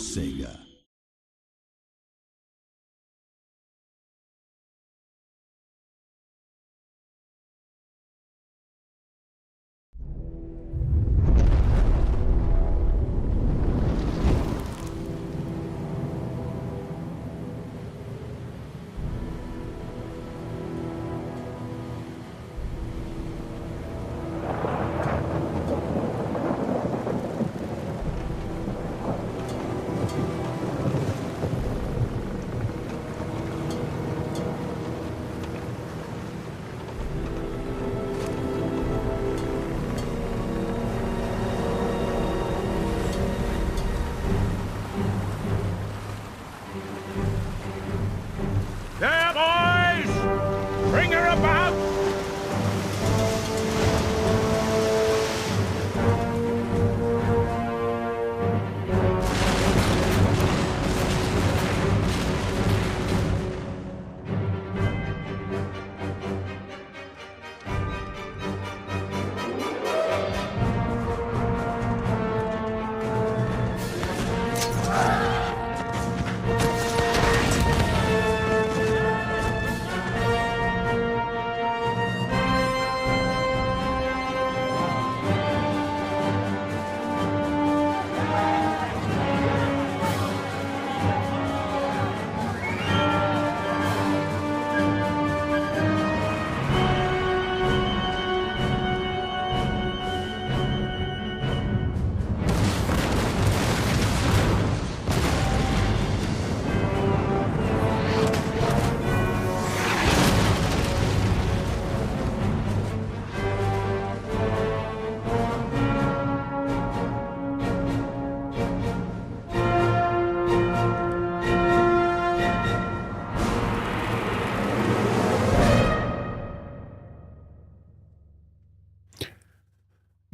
Sega. There, boys! Bring her about!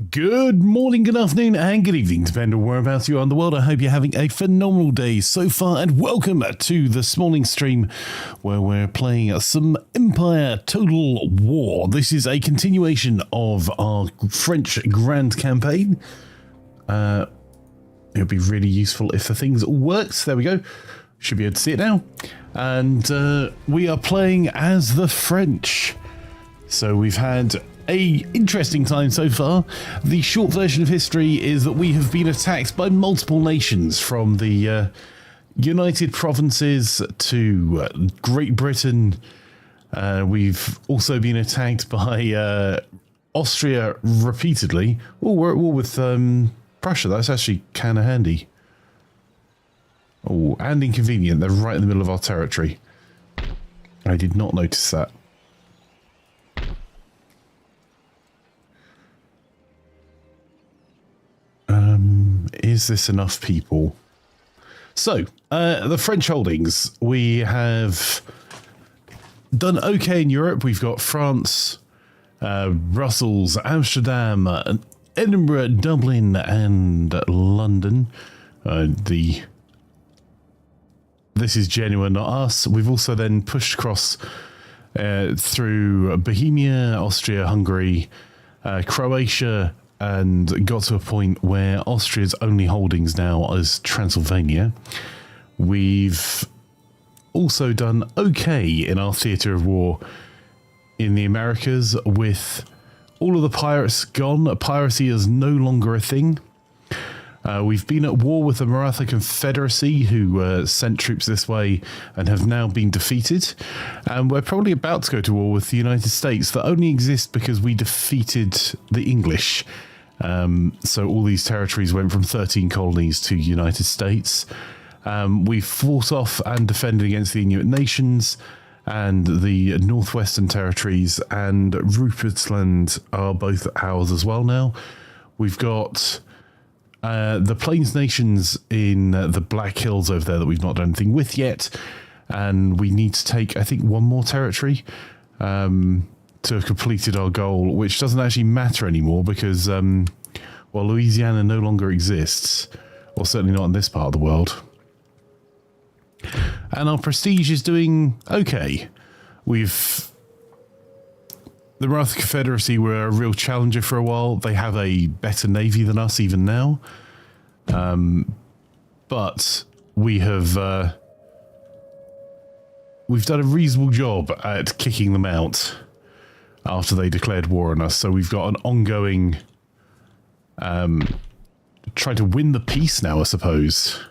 Good morning, good afternoon, and good evening, depending on whereabouts you are in the world. I hope you're having a phenomenal day so far, and welcome to this morning's stream where we're playing some Empire Total War. This is a continuation of our French Grand Campaign. It would be really useful if the things all worked. There we go. Should be able to see it now. And we are playing as the French. So we've had a interesting time so far. The short version of history is that we have been attacked by multiple nations, from the United Provinces to Great Britain. We've also been attacked by Austria repeatedly. Oh, we're at war with Prussia. That's actually kind of handy. Oh, and inconvenient. They're right in the middle of our territory. I did not notice that. Is this enough people? So, the French holdings. We have done okay in Europe. We've got France, Brussels, Amsterdam, Edinburgh, Dublin, and London. This is genuine, not us. We've also then pushed across through Bohemia, Austria, Hungary, Croatia, and got to a point where Austria's only holdings now is Transylvania. We've also done okay in our theatre of war in the Americas, with all of the pirates gone. Piracy is no longer a thing. We've been at war with the Maratha Confederacy, who sent troops this way and have now been defeated. And we're probably about to go to war with the United States, that only exists because we defeated the English. So all these territories went from 13 colonies to United States. We fought off and defended against the Inuit nations and the Northwestern territories, and Rupert's Land are both ours as well now. We've got the Plains Nations in the Black Hills over there that we've not done anything with yet, and we need to take, I think, one more territory to have completed our goal, which doesn't actually matter anymore because, well, Louisiana no longer exists, or certainly not in this part of the world. And our prestige is doing okay. The Maratha Confederacy were a real challenger for a while. They have a better navy than us even now. but we have we've done a reasonable job at kicking them out after they declared war on us. So we've got an ongoing trying to win the peace now, I suppose,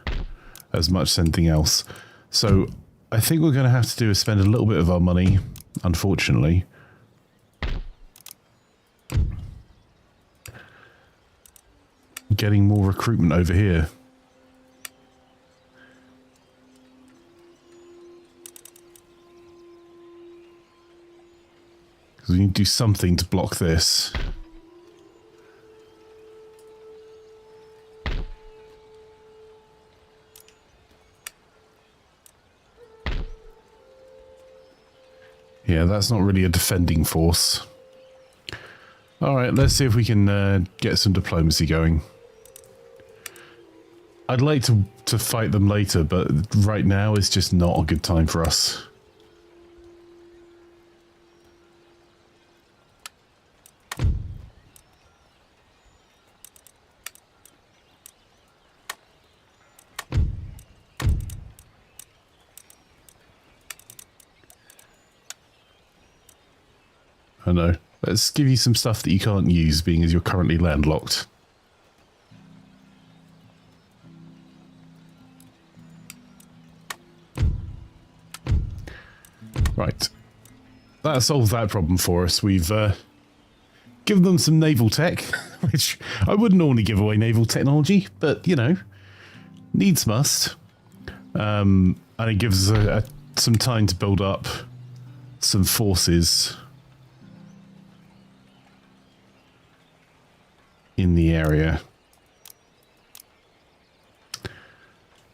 as much as anything else. So I think we're going to have to do is spend a little bit of our money, unfortunately. Getting more recruitment over here. Because we need to do something to block this. Yeah, that's not really a defending force. Alright, let's see if we can get some diplomacy going. I'd like to fight them later, but right now it's just not a good time for us. I know. Let's give you some stuff that you can't use, being as you're currently landlocked. Right. That solves that problem for us. We've given them some naval tech, which I wouldn't normally give away naval technology, but, you know, needs must. And it gives us some time to build up some forces in the area.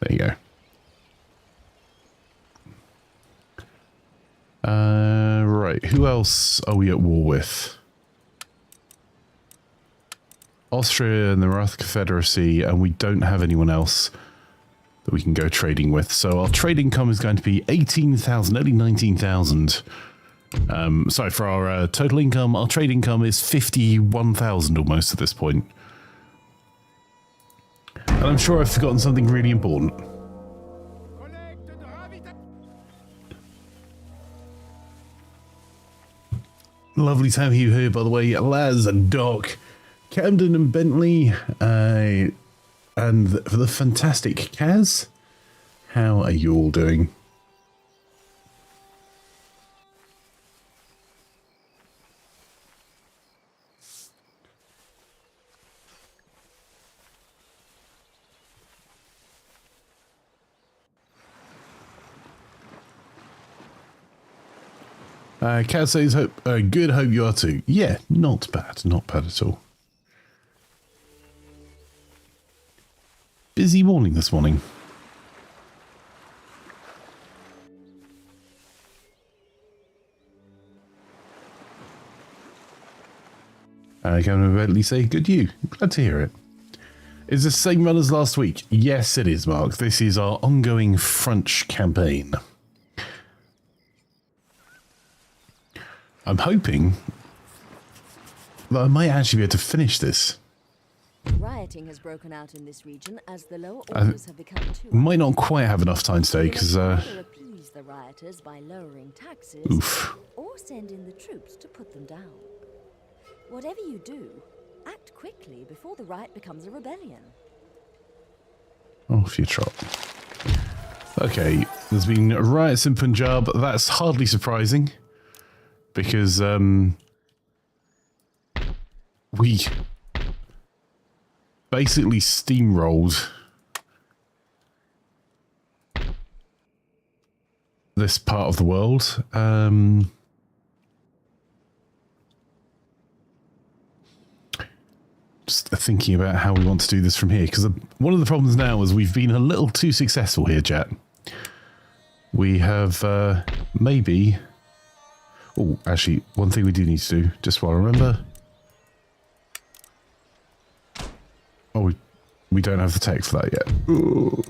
There you go. Right, who else are we at war with? Austria and the Roth Confederacy, and we don't have anyone else that we can go trading with. So our trade income is going to be 18,000, nearly 19,000. Sorry, for our total income, our trade income is 51,000 almost at this point. And I'm sure I've forgotten something really important. Lovely to have you here, by the way, Laz and Doc, Camden and Bentley, and the fantastic Kaz. How are you all doing? Cat says, good, hope you are too. Yeah, not bad at all. Busy morning this morning. Can I say, good you. Glad to hear it. Is this the same run as last week? Yes, it is, Mark. This is our ongoing French campaign. I'm hoping that I might actually be able to finish this. Rioting has broken out in this region as the lower orders have become too. Might not quite have enough time today because appease the rioters by lowering taxes, oof. Or send in the troops to put them down. Whatever you do, act quickly before the riot becomes a rebellion. Off you trot. Okay, there's been riots in Punjab. That's hardly surprising. Because, we basically steamrolled this part of the world. Just thinking about how we want to do this from here. Because one of the problems now is we've been a little too successful here, chat. We have, maybe... Oh, actually, one thing we do need to do, just while I remember. Oh, we don't have the tech for that yet. Ooh.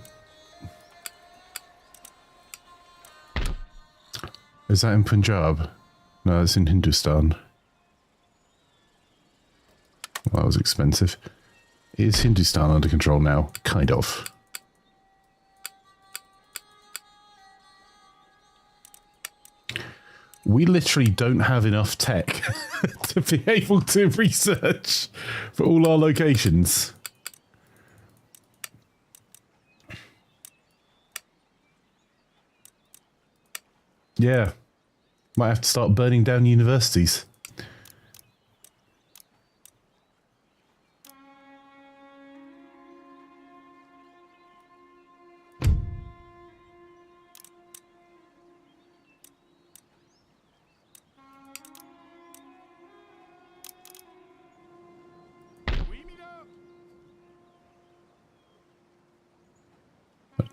Is that in Punjab? No, it's in Hindustan. Well, that was expensive. Is Hindustan under control now? Kind of. we literally don't have enough tech to be able to research for all our locations. Yeah. Might have to start burning down universities.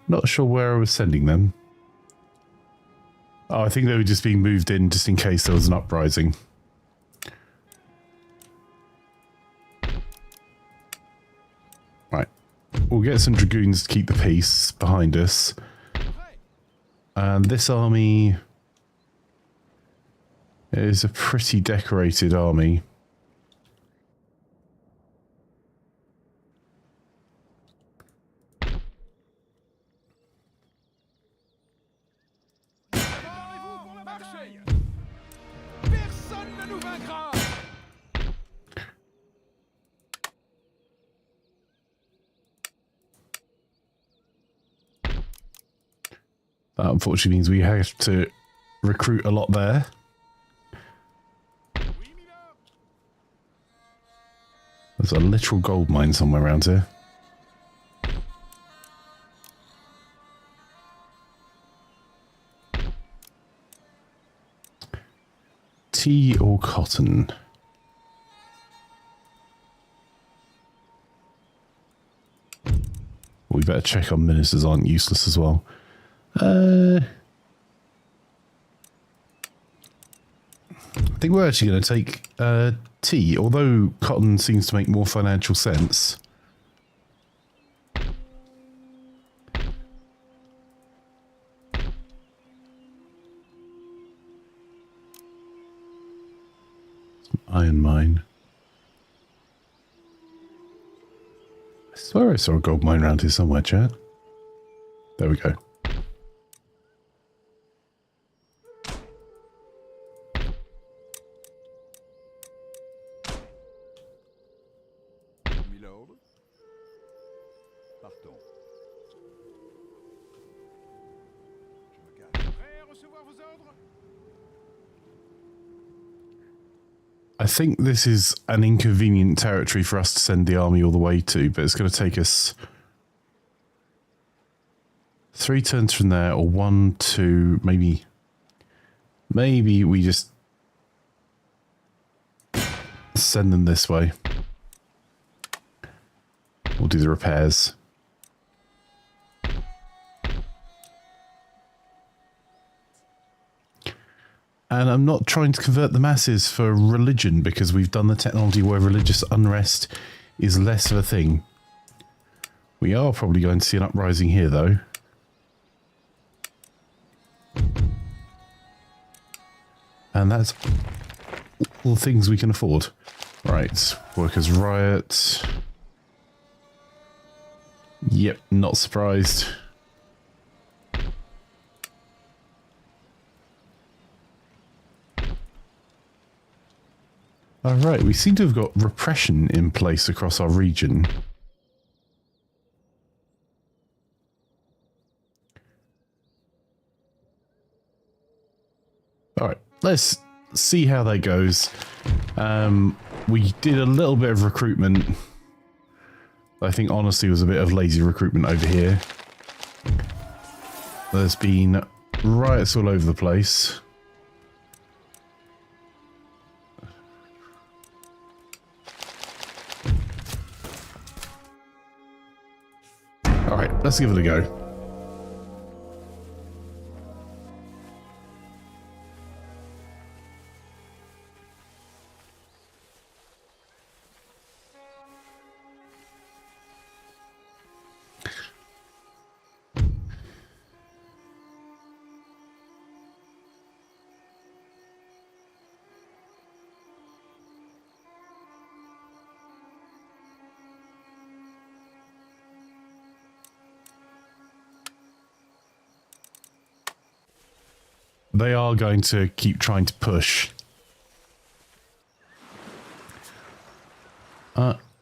Not sure where I was sending them. Oh, I think they were just being moved in just in case there was an uprising. Right. We'll get some dragoons to keep the peace behind us. And this army is a pretty decorated army. That unfortunately means we have to recruit a lot there. There's a literal gold mine somewhere around here. Tea or cotton? We better check our ministers aren't useless as well. I think we're actually going to take tea, although cotton seems to make more financial sense. Iron mine. I swear I saw a gold mine around here somewhere, chat. There we go. I think this is an inconvenient territory for us to send the army all the way to, but it's going to take us 3 turns from there, or 1, 2, maybe we just send them this way. We'll do the repairs. And I'm not trying to convert the masses for religion, because we've done the technology where religious unrest is less of a thing. We are probably going to see an uprising here, though. And that's all the things we can afford. Right, workers' riot. Yep, not surprised. Alright, we seem to have got repression in place across our region. Alright, let's see how that goes. We did a little bit of recruitment. I think honestly was a bit of lazy recruitment over here. There's been riots all over the place. Alright, let's give it a go. they are going to keep trying to push.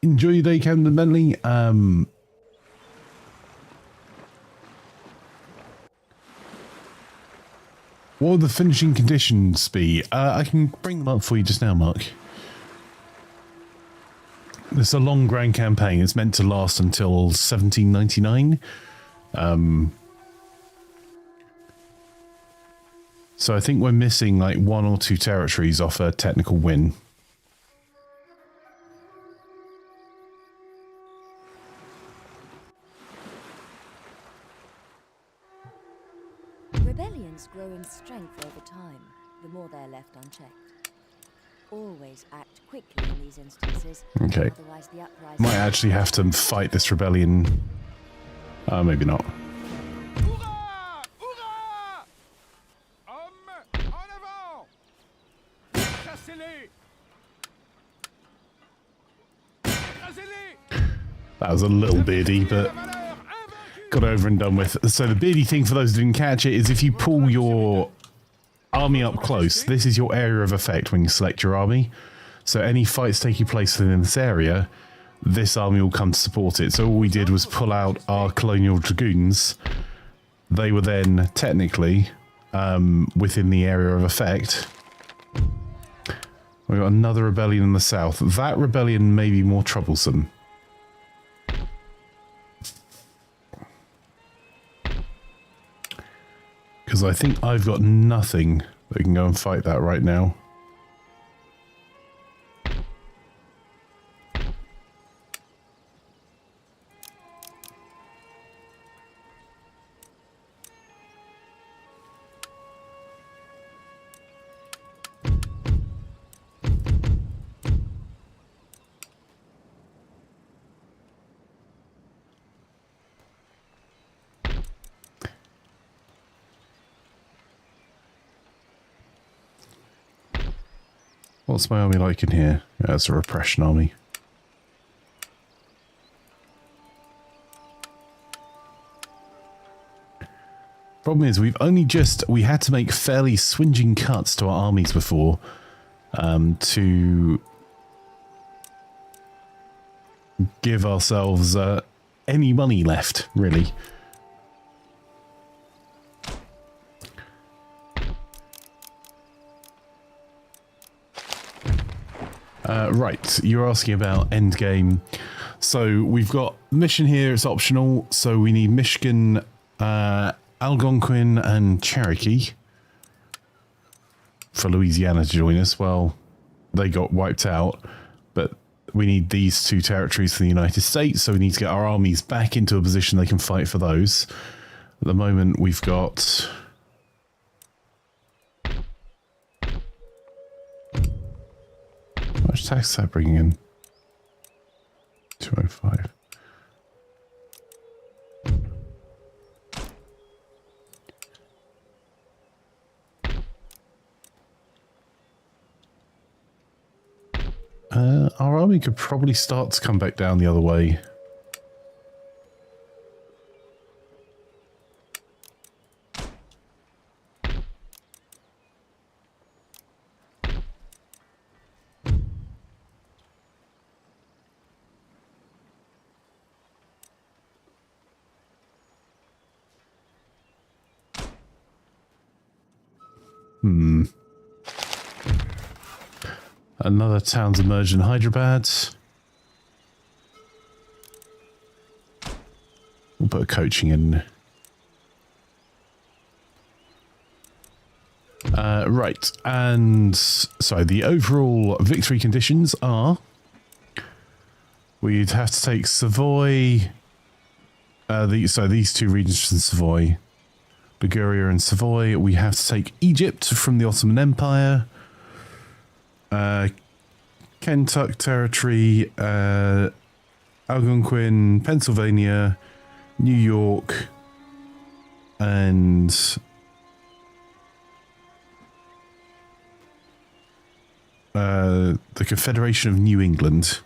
Enjoy your day, Captain Bentley. What would the finishing conditions be? I can bring them up for you just now, Mark. It's a long grand campaign. It's meant to last until 1799. So I think we're missing like 1 or 2 territories off a technical win. Rebellions grow in strength over time, the more they're left unchecked. Always act quickly in these instances. Okay. Otherwise the uprising Might actually have to fight this rebellion. Maybe not. Hurrah! Hurrah! Hommes, en avant! Chassez-les! Écrasez-les! That was a little beardy, but got over and done with. So the beardy thing, for those who didn't catch it, is if you pull your army up close, this is your area of effect when you select your army. So any fights taking place within this area, this army will come to support it. So all we did was pull out our colonial dragoons. They were then technically within the area of effect. We've got another rebellion in the south. That rebellion may be more troublesome. Because I think I've got nothing that can go and fight that right now. What's my army like in here? Yeah, it's a repression army. Problem is, we had to make fairly swinging cuts to our armies before to give ourselves any money left, really. Right, you're asking about endgame. So we've got mission here, it's optional. So we need Michigan, Algonquin and Cherokee for Louisiana to join us. Well, they got wiped out, but we need these 2 territories for the United States, so we need to get our armies back into a position they can fight for those. At the moment, we've got... How much tax is that bringing in? 205. Our army could probably start to come back down the other way. Another town's emerged in Hyderabad. We'll put a coaching in. Right, and so the overall victory conditions are: we'd have to take Savoy. So these 2 regions in Savoy, Liguria and Savoy. We have to take Egypt from the Ottoman Empire. Kentucky territory, Algonquin, Pennsylvania, New York, and the Confederation of New England.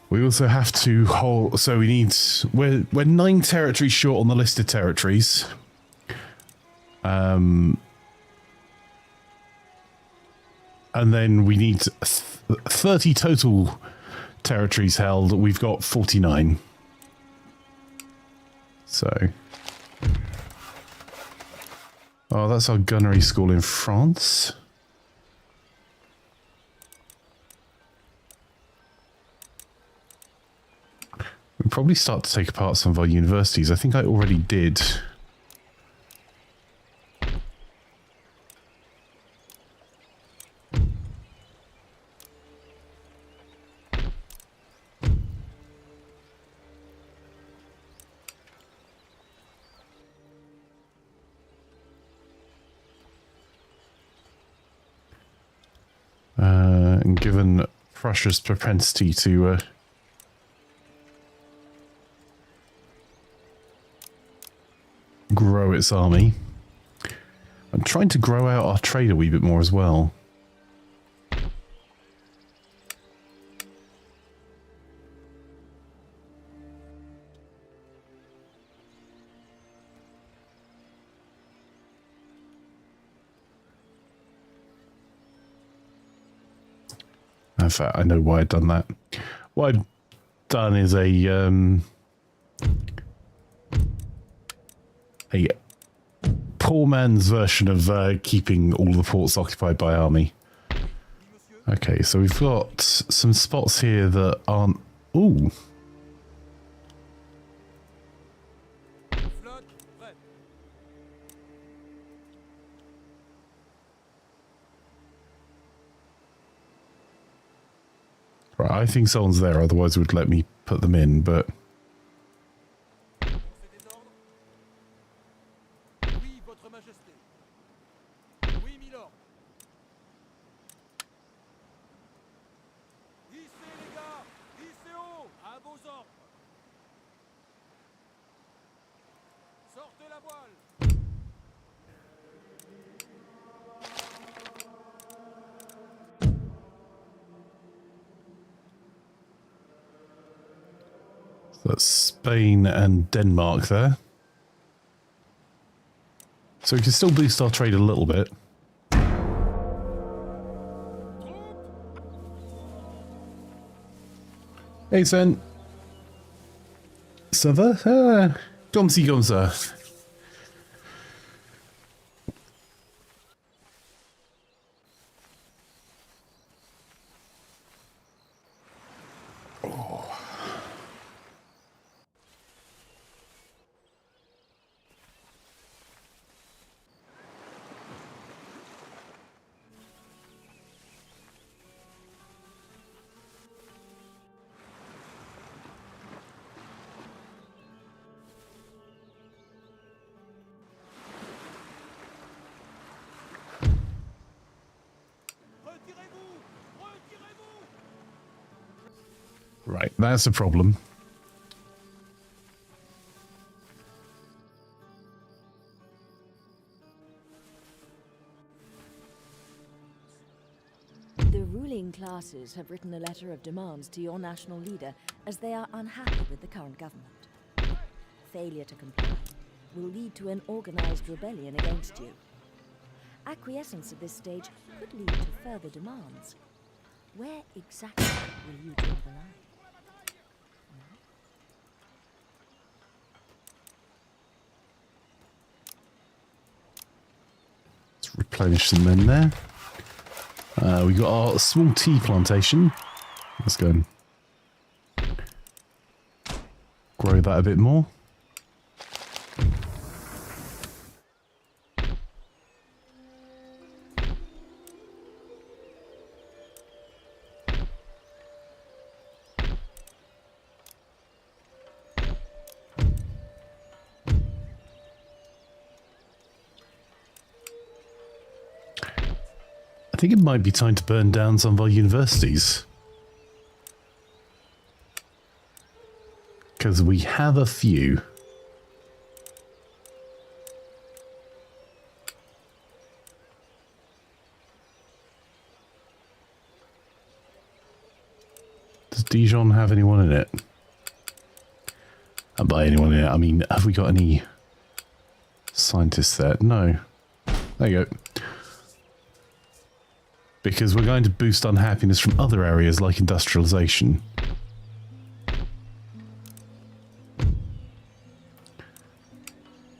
We also have to hold, so we need, we're 9 territories short on the listed territories. And then we need 30 total territories held. We've got 49. So. Oh, that's our gunnery school in France. We'll probably start to take apart some of our universities. I think I already did. And given Prussia's propensity to grow its army, I'm trying to grow out our trade a wee bit more as well. In fact, I know why I've done that. What I've done is a poor man's version of keeping all the ports occupied by army. Okay, so we've got some spots here that aren't... Ooh. Right, I think someone's there, otherwise it would let me put them in, but... That's Spain and Denmark there. So we can still boost our trade a little bit. Hey, Sven. Ça va? Ah, comme ci, comme ça. Right, that's a problem. The ruling classes have written a letter of demands to your national leader as they are unhappy with the current government. Failure to comply will lead to an organized rebellion against you. Acquiescence at this stage could lead to further demands. Where exactly will you draw the line? Let's replenish some men there. We got our small tea plantation. Let's go and grow that a bit more. I think it might be time to burn down some of our universities. Because we have a few. Does Dijon have anyone in it? And by anyone in it, I mean, have we got any scientists there? No. There you go. Because we're going to boost unhappiness from other areas like industrialization.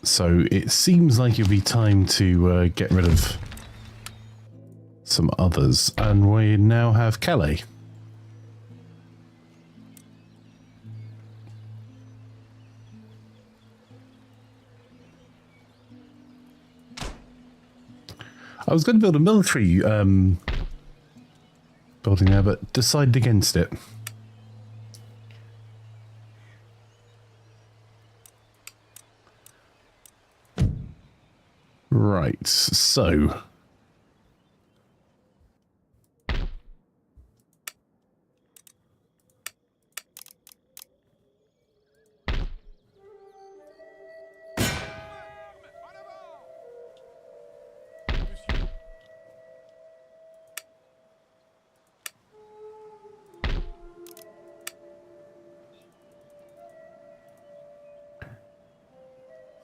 So it seems like it'll be time to get rid of some others. And we now have Calais. I was going to build a military building there, but decided against it. Right, so...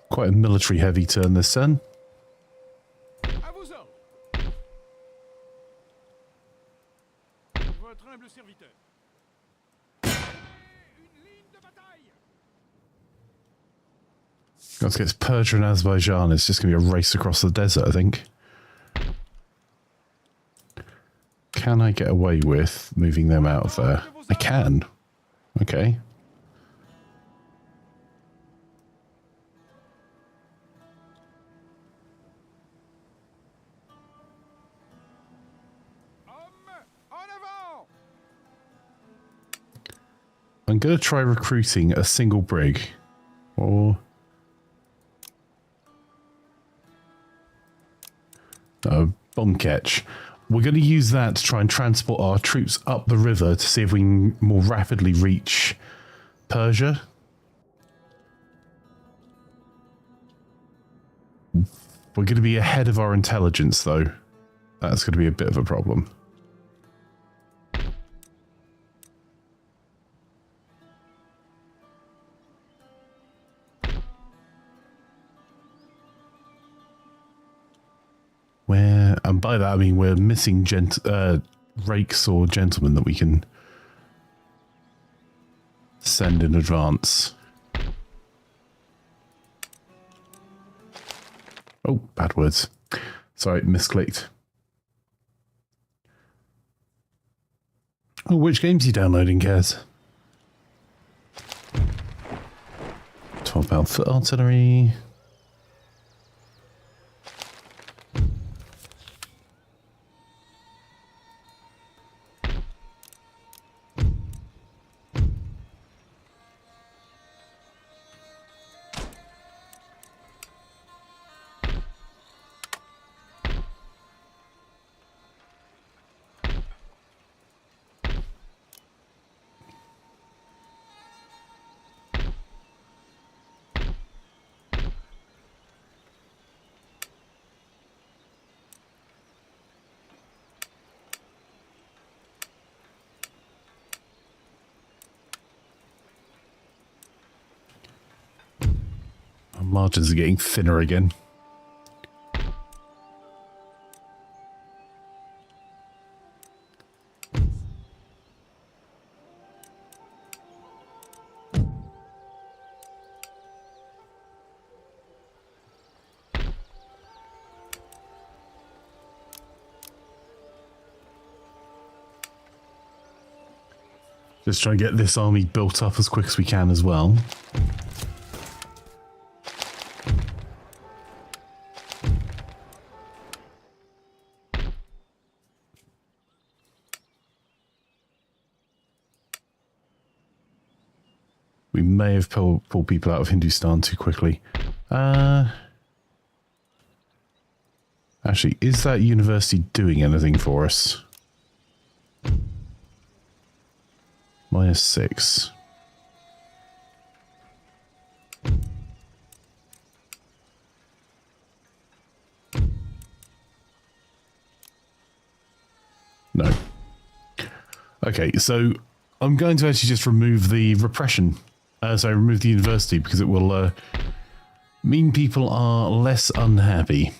Quite a military-heavy turn this turn. Let's get Persia and Azerbaijan. It's just going to be a race across the desert, I think. Can I get away with moving them out of there? I can. Okay. I'm going to try recruiting a single brig. Or... bomb catch. We're going to use that to try and transport our troops up the river to see if we can more rapidly reach Persia. We're going to be ahead of our intelligence, though. That's going to be a bit of a problem. And by that I mean we're missing rakes or gentlemen that we can send in advance. Oh, bad words. Sorry, misclicked. Oh, which games are you downloading, Kaz? 12-pound foot artillery. Margins are getting thinner again. Just try and get this army built up as quick as we can as well. We may have pulled people out of Hindustan too quickly. Actually, is that university doing anything for us? -6. No. Okay, so I'm going to actually just remove the repression. So remove the university because it will mean people are less unhappy.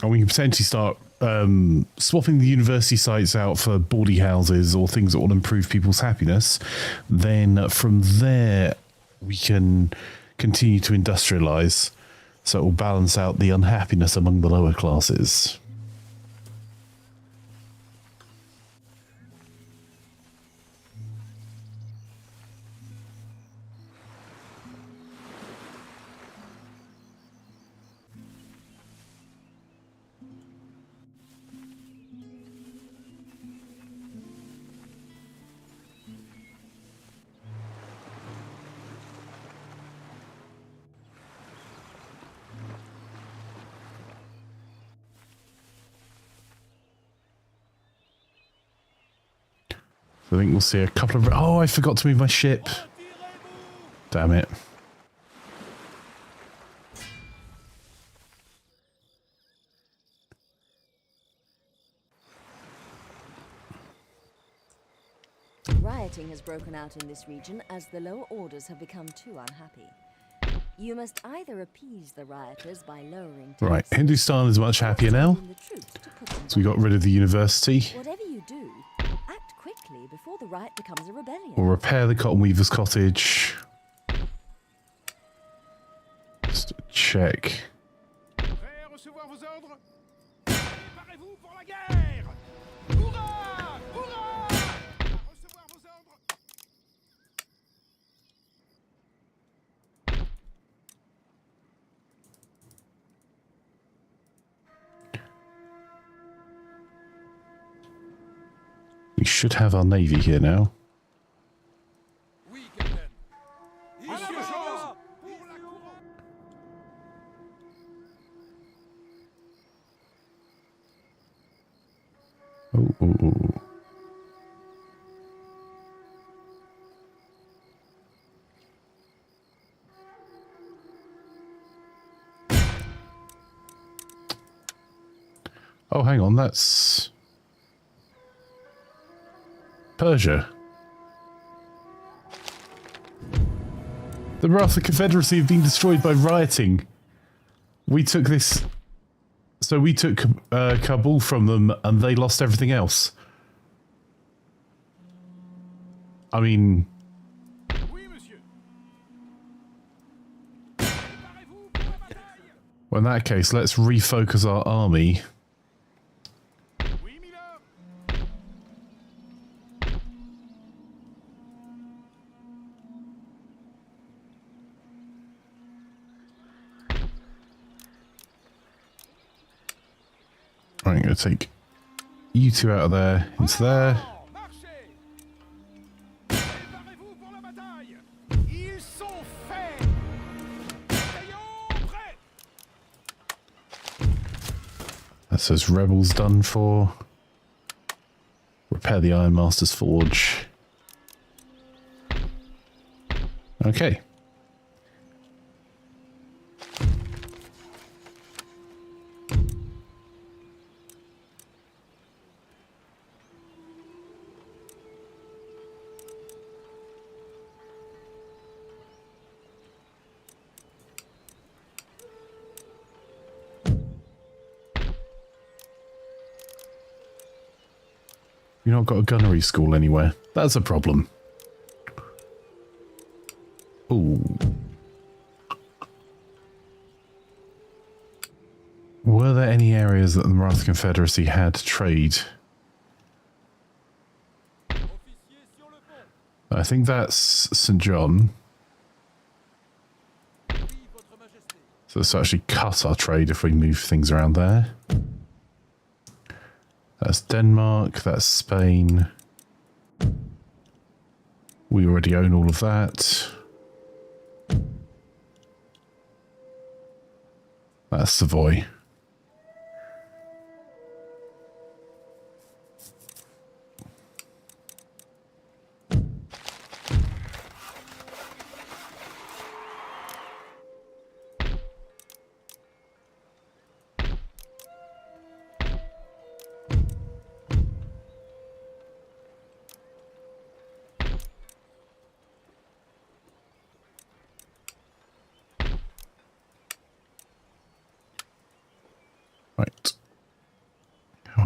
And we can potentially start swapping the university sites out for bawdy houses or things that will improve people's happiness. Then from there, we can continue to industrialize, so it will balance out the unhappiness among the lower classes. I think we'll see a couple of... Oh, I forgot to move my ship. Damn it. Rioting has broken out in this region as the lower orders have become too unhappy. You must either appease the rioters by lowering taxes, Right, Hindustan is much happier now. the troops to put them So we got rid of the university. Whatever you do, act quickly before the riot becomes a rebellion. We'll repair the Cotton Weaver's cottage. Just check. Prêt à recevoir vos ordres? Préparez-vous pour la guerre! Hurrah! Hurrah! À recevoir vos ordres! We should have our navy here now. Oui, capitaine. Ici chose pour la couronne. Oh, oh, oh. Oh, hang on, that's Persia. The Wrath of the Confederacy have been destroyed by rioting. We took this... So we took Kabul from them and they lost everything else. I mean... Oui, monsieur. Préparez-vous pour la bataille. Well, in that case, let's refocus our army. Oui, milord. Right, I'm going to take you two out of there into there. Marchez. Préparez-vous pour la bataille. Ils sont faits. Ayons prêt. That says rebels done for. Repair the Ironmaster's forge. Okay. You've not got a gunnery school anywhere. That's a problem. Ooh. Were there any areas that the Wrath Confederacy had trade? I think that's St. John. So let's actually cut our trade if we move things around there. That's Denmark, that's Spain. We already own all of that. That's Savoy.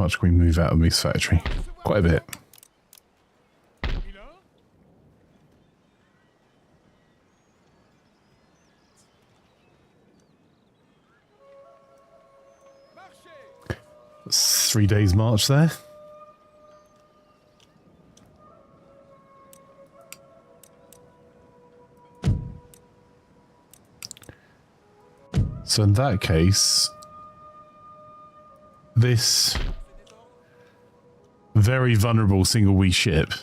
much can we move out of this factory? Quite a bit. Milord? 3 days march there. So in that case, this very vulnerable single wee ship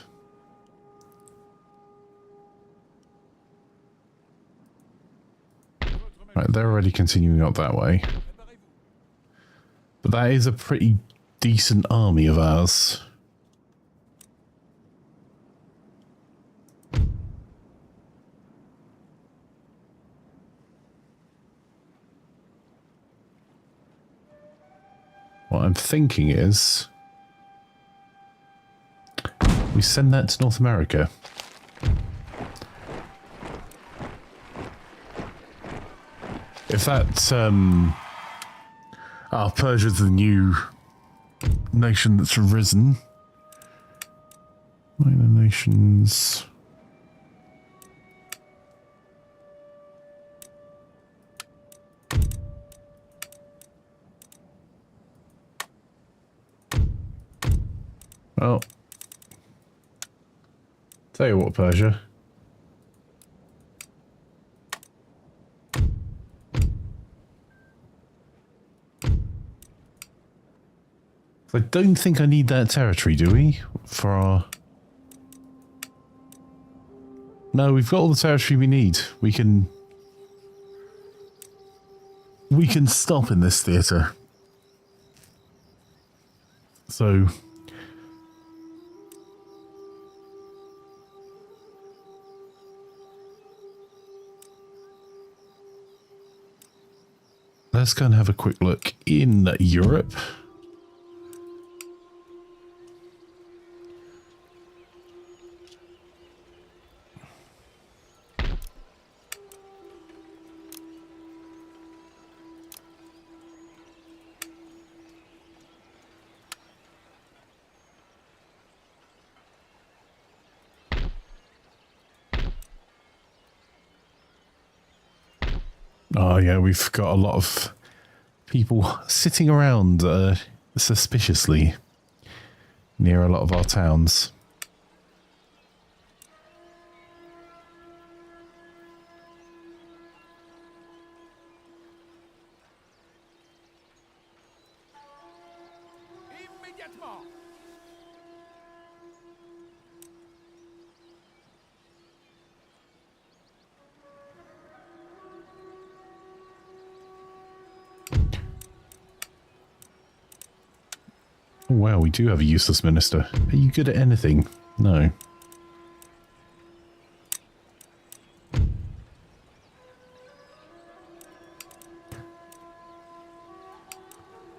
right, they're already continuing up that way. But that is a pretty decent army of ours. What I'm thinking is we send that to North America. If that Persia's the new nation that's arisen. Minor nations. Well, tell you what, Persia. I don't think I need that territory, do we? For our... No, we've got all the territory we need. We can stop in this theatre. So... let's go and have a quick look in Europe. Oh yeah, we've got a lot of people sitting around suspiciously near a lot of our towns. Immédiatement. Oh, wow, we do have a useless minister. Are you good at anything? No.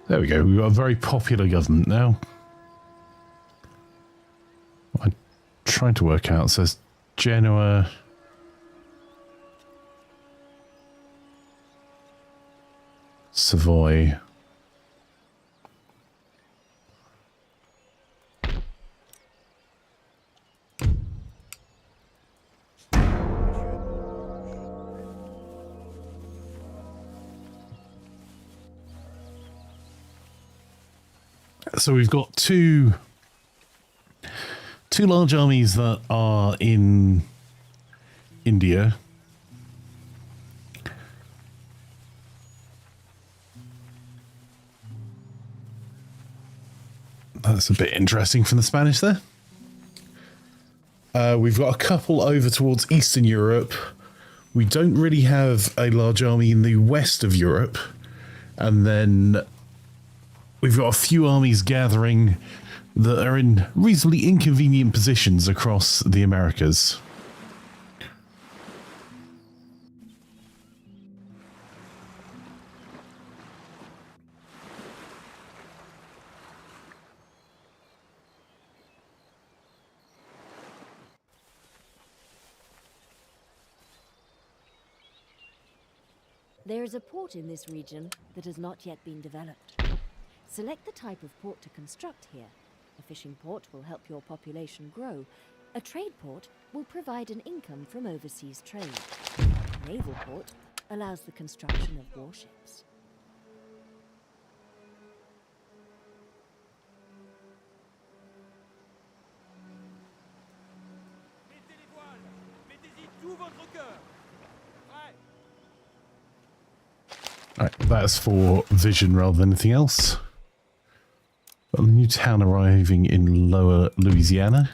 There we go. We've got a very popular government now. What I'm trying to work out says Genoa. Savoy. So we've got two large armies that are in India. That's a bit interesting from the Spanish there. We've got a couple over towards Eastern Europe. We don't really have a large army in the west of Europe. And then we've got a few armies gathering that are in reasonably inconvenient positions across the Americas. There is a port in this region that has not yet been developed. Select the type of port to construct here. A fishing port will help your population grow. A trade port will provide an income from overseas trade. A naval port allows the construction of warships. Mettez les voiles. Mettez-y tout votre cœur. Prêt. Right, that's for vision rather than anything else. Got a new town arriving in Lower Louisiana.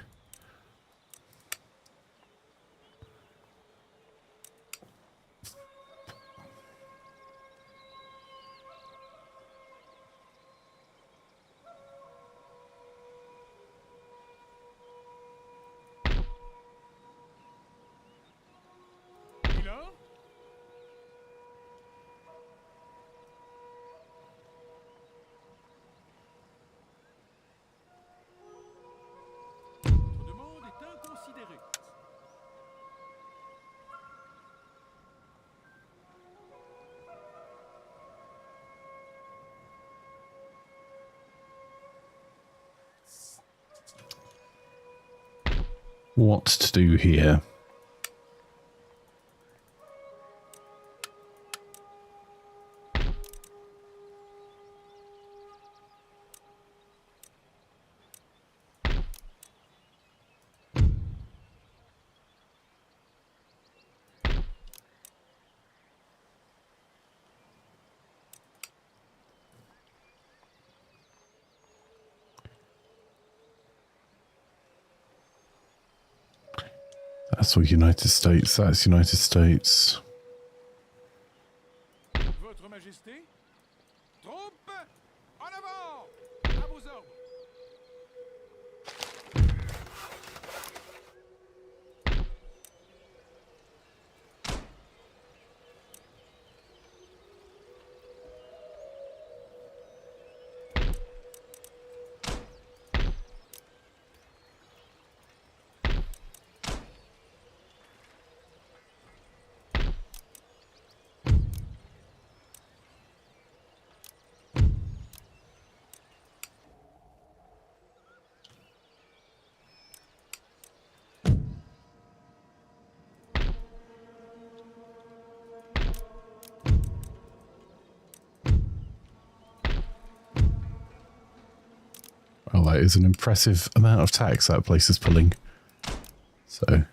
Et là? Votre demande est inconsidérée. What to do here? That's all United States. That's United States. Votre Majesté? Troupes, en avant! À vos ordres. Well, that is an impressive amount of tax that place is pulling. So...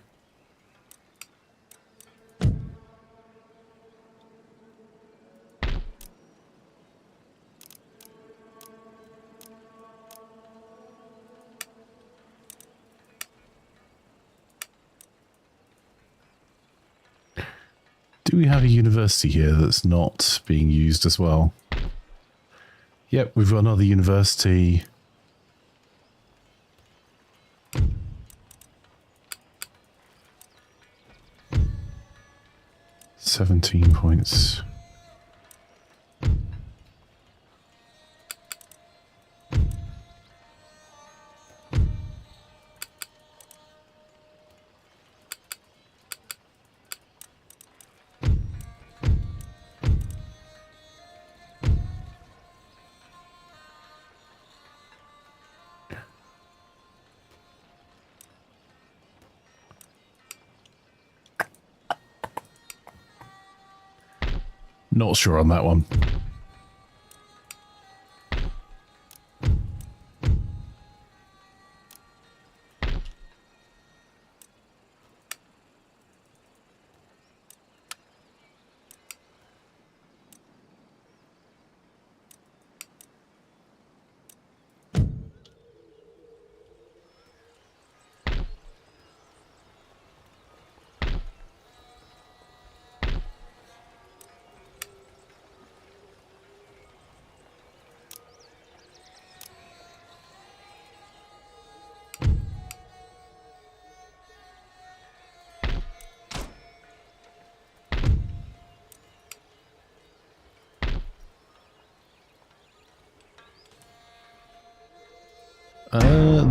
do we have a university here that's not being used as well? Yep, we've got another university. £17 points. Not sure on that one.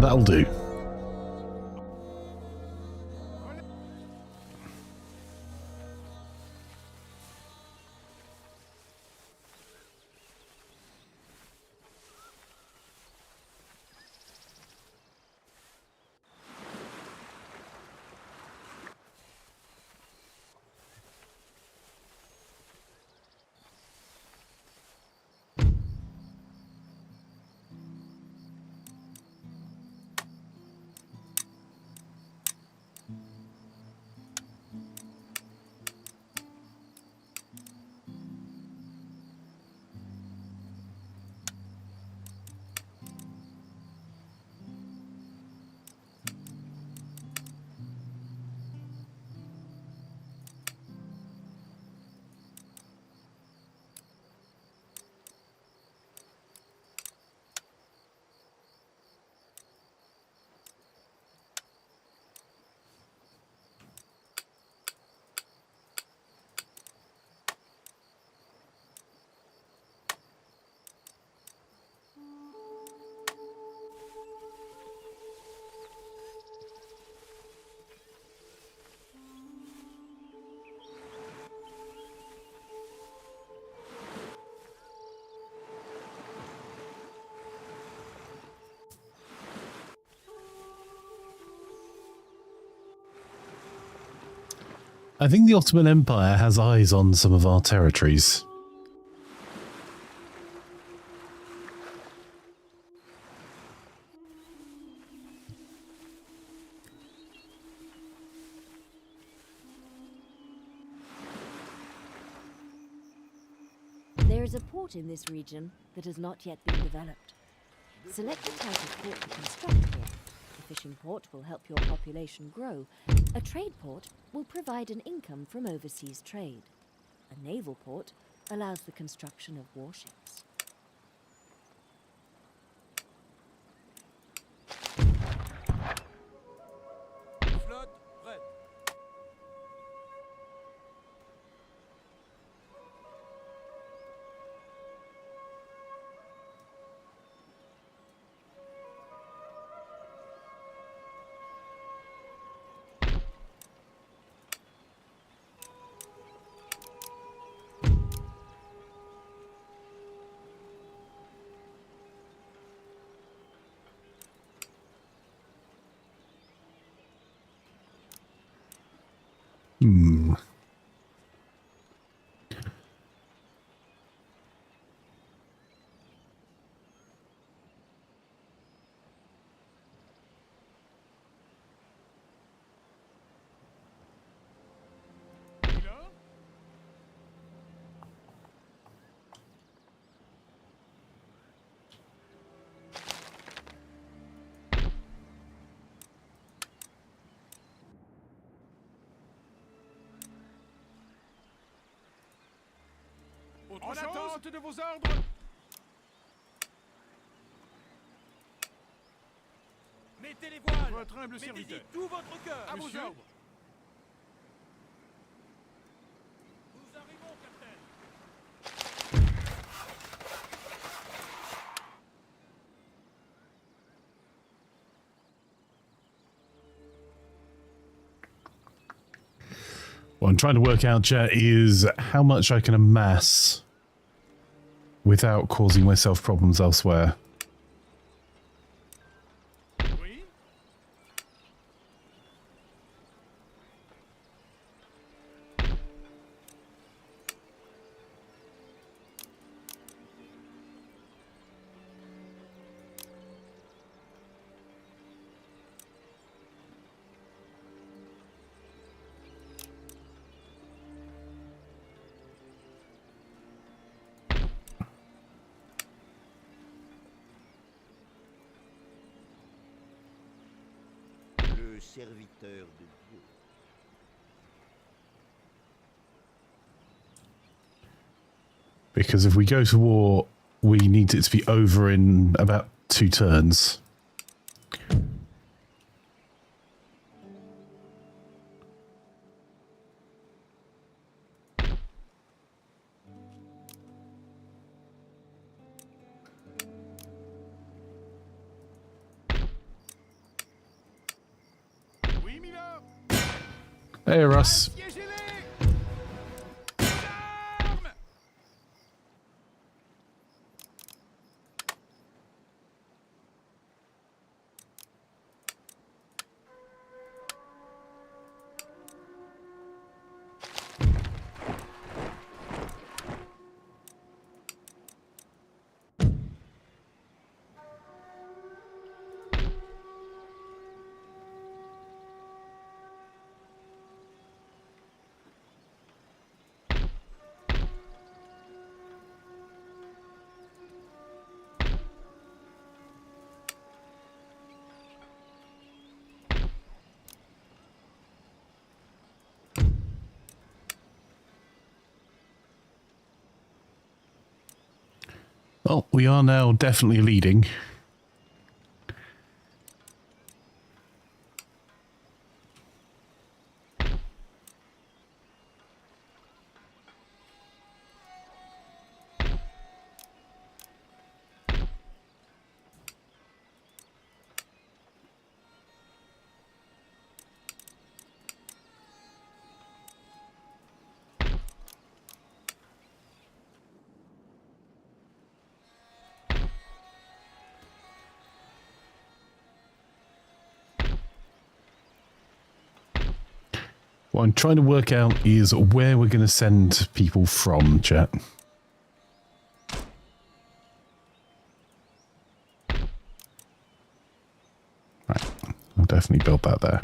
That'll do. I think the Ottoman Empire has eyes on some of our territories. There is a port in this region that has not yet been developed. Select the type of port to construct here. A fishing port will help your population grow. A trade port will provide an income from overseas trade. A naval port allows the construction of warships. Flotte, prête. Hmm. Et là? En attente de vos ordres. Mettez les voiles. Votre humble serviteur. Mettez-y tout votre cœur. À vos ordres. Nous arrivons, capitaine. What I'm trying to work out, chat, is how much I can amass without causing myself problems elsewhere. Oui. Le serviteur de Dieu. Because if we go to war, we need it to be over in about 2 turns. Oui, Mila. Hey, Russ. Assiégez-les. Armes. Well, we are now definitely leading. What I'm trying to work out is where we're going to send people from, chat. Right, I'll definitely build that there.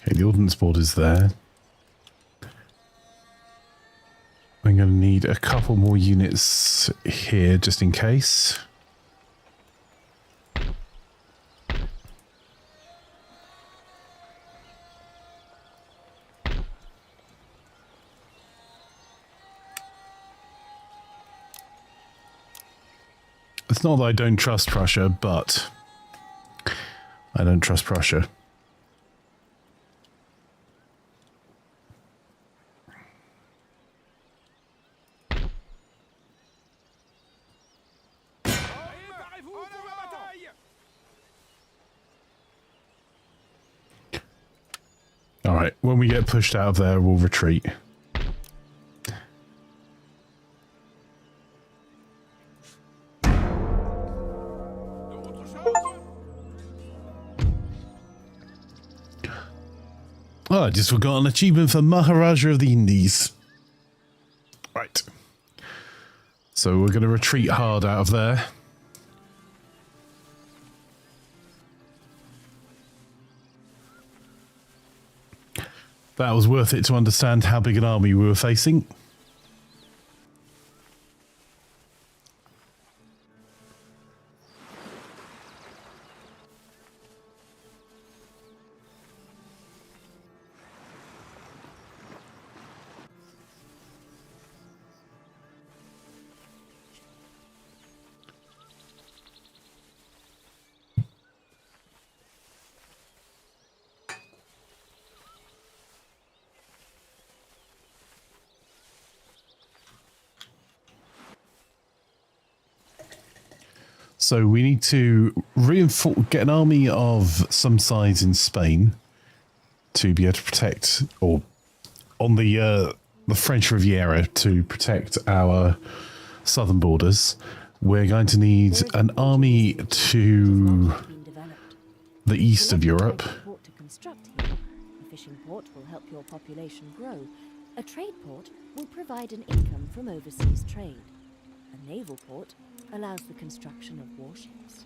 Okay, the ordnance board is there. I'm going to need a couple more units here just in case. It's not that I don't trust Prussia, but I don't trust Prussia. Préparez-vous pour la bataille. Alright, when we get pushed out of there, we'll retreat. Autre chose? Oh, I just forgot an achievement for Maharaja of the Indies. Right. So we're going to retreat hard out of there. That was worth it to understand how big an army we were facing. So we need to reinforce, get an army of some size in Spain to be able to protect, or on the French Riviera to protect our southern borders. We're going to need an army to the east of Europe. Port to construct here. A fishing port will help your population grow. A trade port will provide an income from overseas trade. A naval port allows the construction of warships.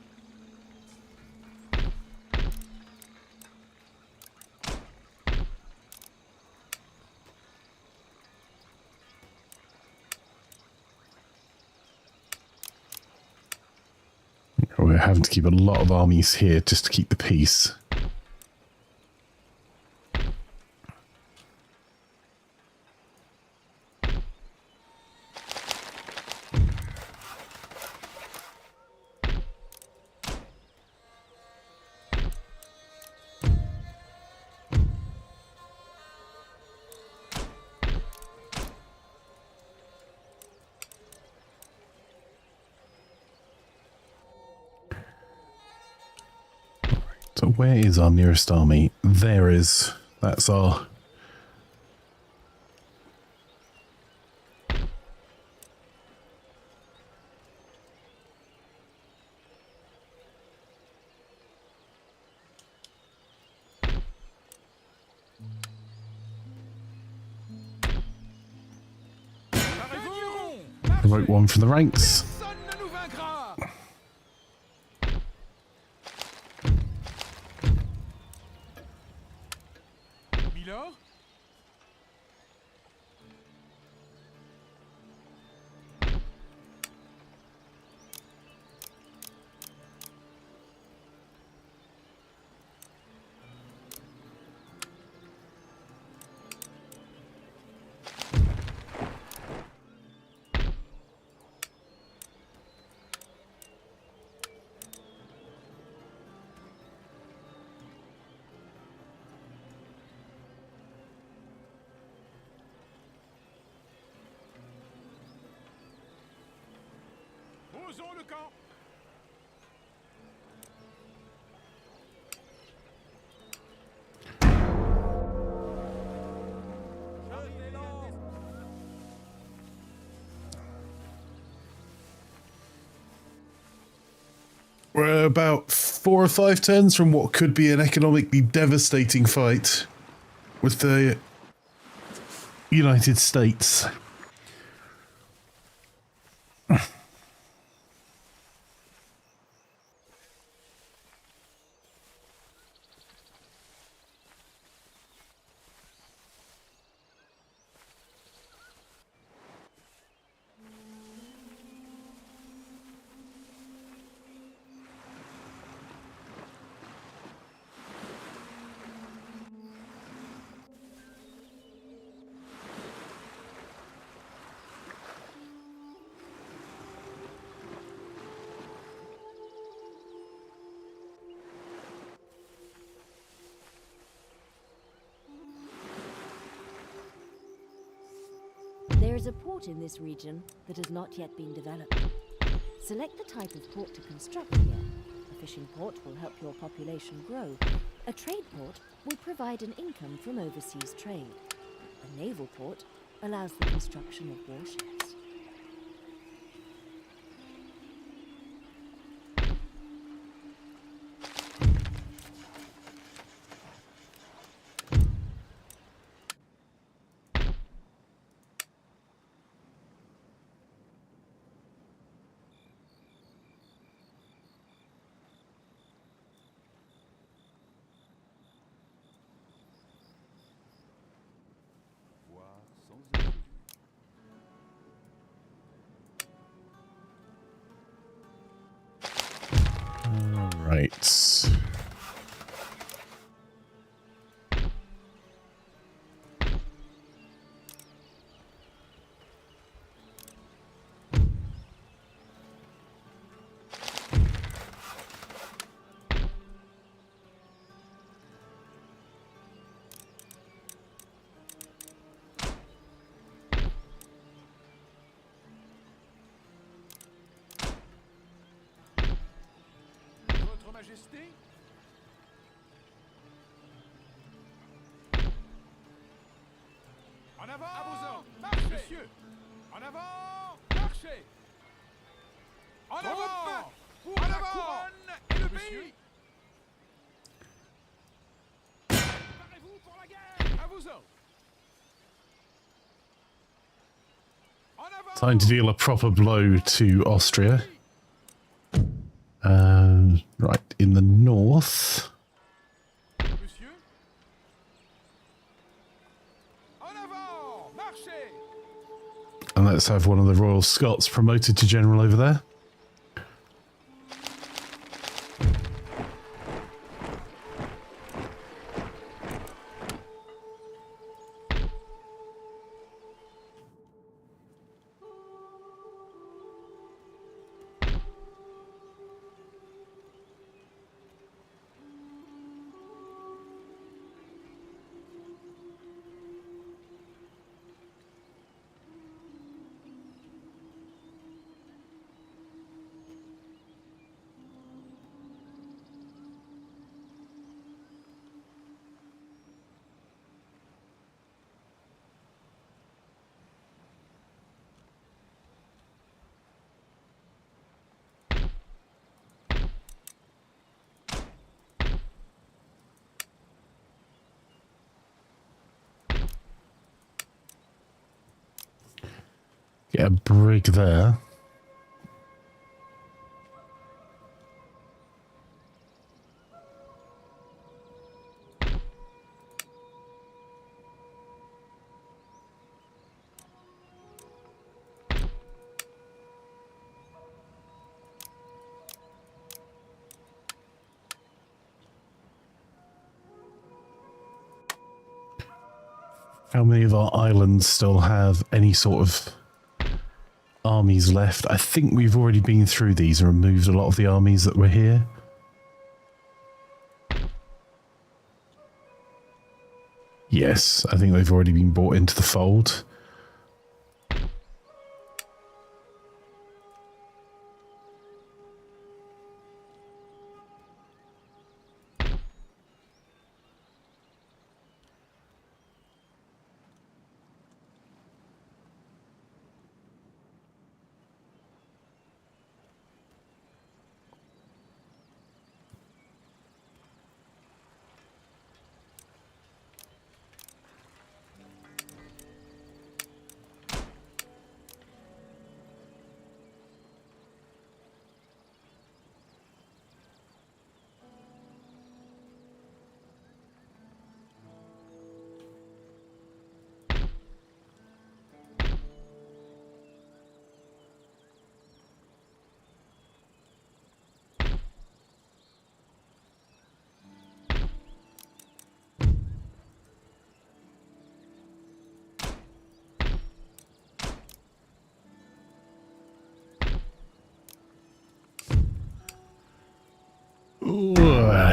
We're having to keep a lot of armies here just to keep the peace. So where is our nearest army? There is. That's our... Promote one from the ranks. Personne ne nous vaincra. Milord? Posons le camp. We're about 4 or 5 turns from what could be an economically devastating fight with the United States. There is a port in this region that has not yet been developed. Select the type of port to construct here. A fishing port will help your population grow. A trade port will provide an income from overseas trade. A naval port allows the construction of warships. Right. Votre Majesté? En avant! À vos ordres! Marchez! Monsieur! En avant! Marchez! En avant! Pour la couronne et le pays! Préparez-vous pour la guerre! À vos ordres! En avant! Time to deal a proper blow to Austria. Right, in the north. Monsieur? En avant! Marchez! And let's have one of the Royal Scots promoted to general over there. Get a brig there. How many of our islands still have any sort of armies left? I think we've already been through these and removed a lot of the armies that were here. Yes, I think they've already been brought into the fold.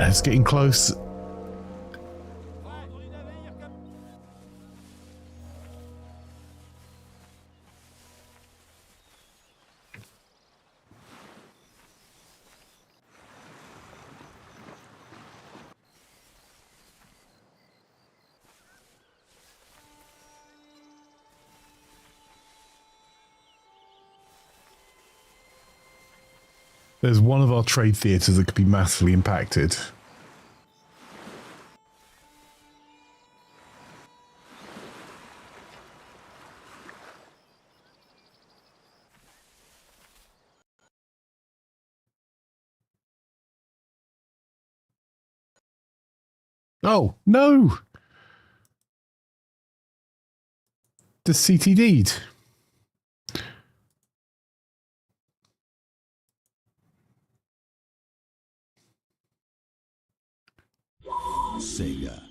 It's getting close. There's one of our trade theatres that could be massively impacted. Oh, no! The CTD'd. Sega.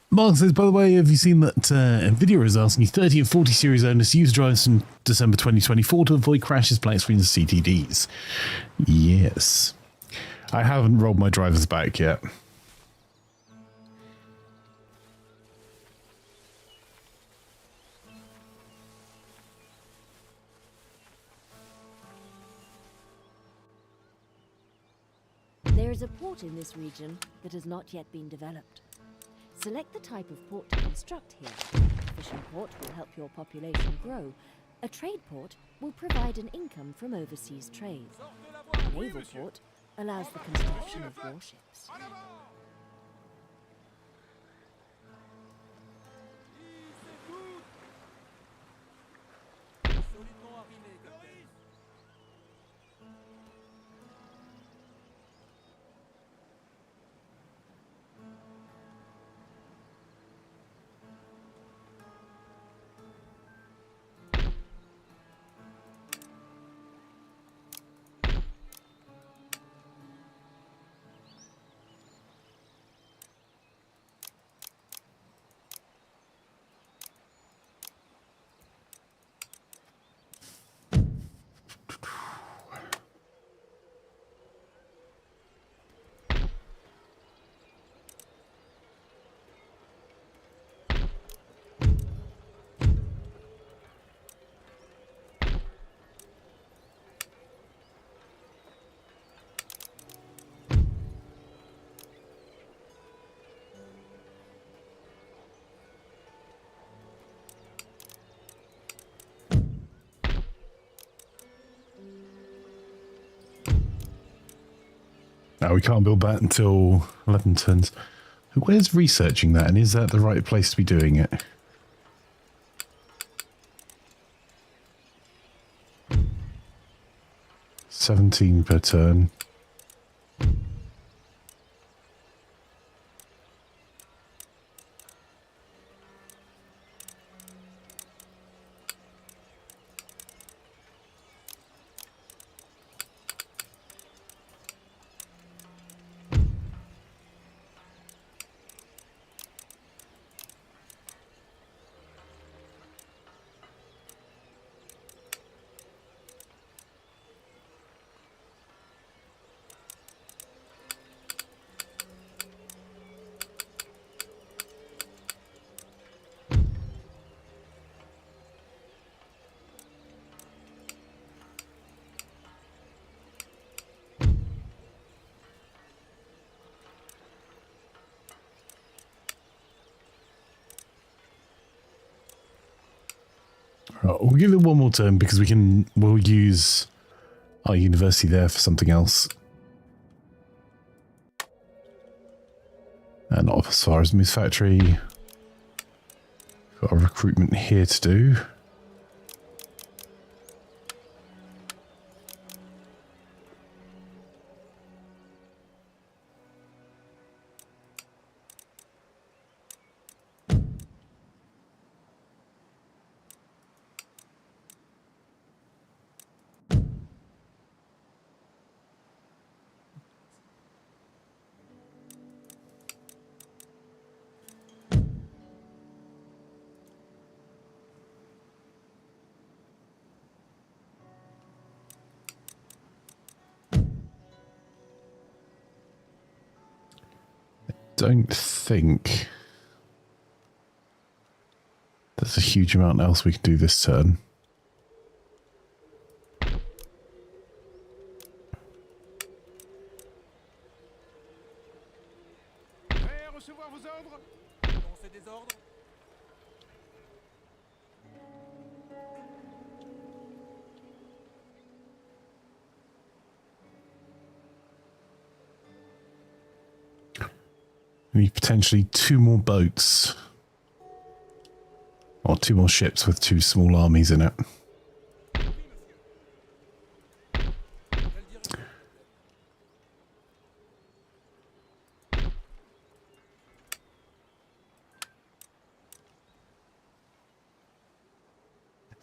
Mark says, by the way, have you seen that NVIDIA is asking you 30 and 40 series owners to use drives from December 2024 to avoid crashes, black screens, and CTDs? Yes. I haven't rolled my drivers back yet. There is a port in this region that has not yet been developed. Select the type of port to construct here. A fishing port will help your population grow. A trade port will provide an income from overseas trade. A naval port allows the construction of warships. No, we can't build that until 11 turns. Where's researching that, and is that the right place to be doing it? $17 per turn. Right, we'll give it one more turn because we'll use our university there for something else. And not as far as Moose Factory. Got a recruitment here to do. Don't think there's a huge amount else we can do this turn. Prêt à recevoir vos ordres? Lancez des ordres. We need potentially 2 more boats. Or 2 more ships with 2 small armies in it.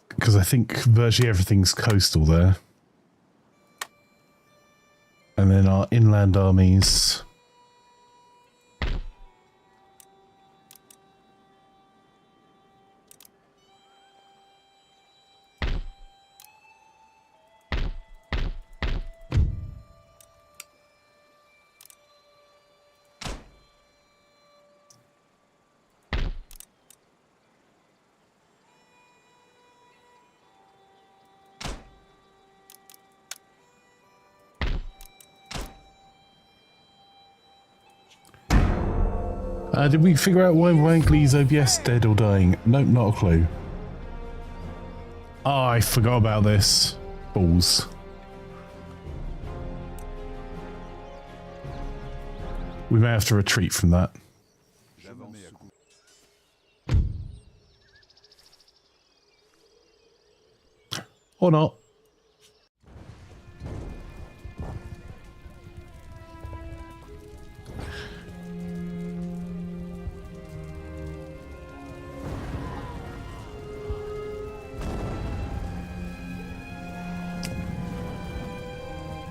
Because I think virtually everything's coastal there. And then our inland armies... did we figure out why Wangley's OBS dead or dying? Nope, not a clue. Oh, I forgot about this. Balls. We may have to retreat from that. Or not.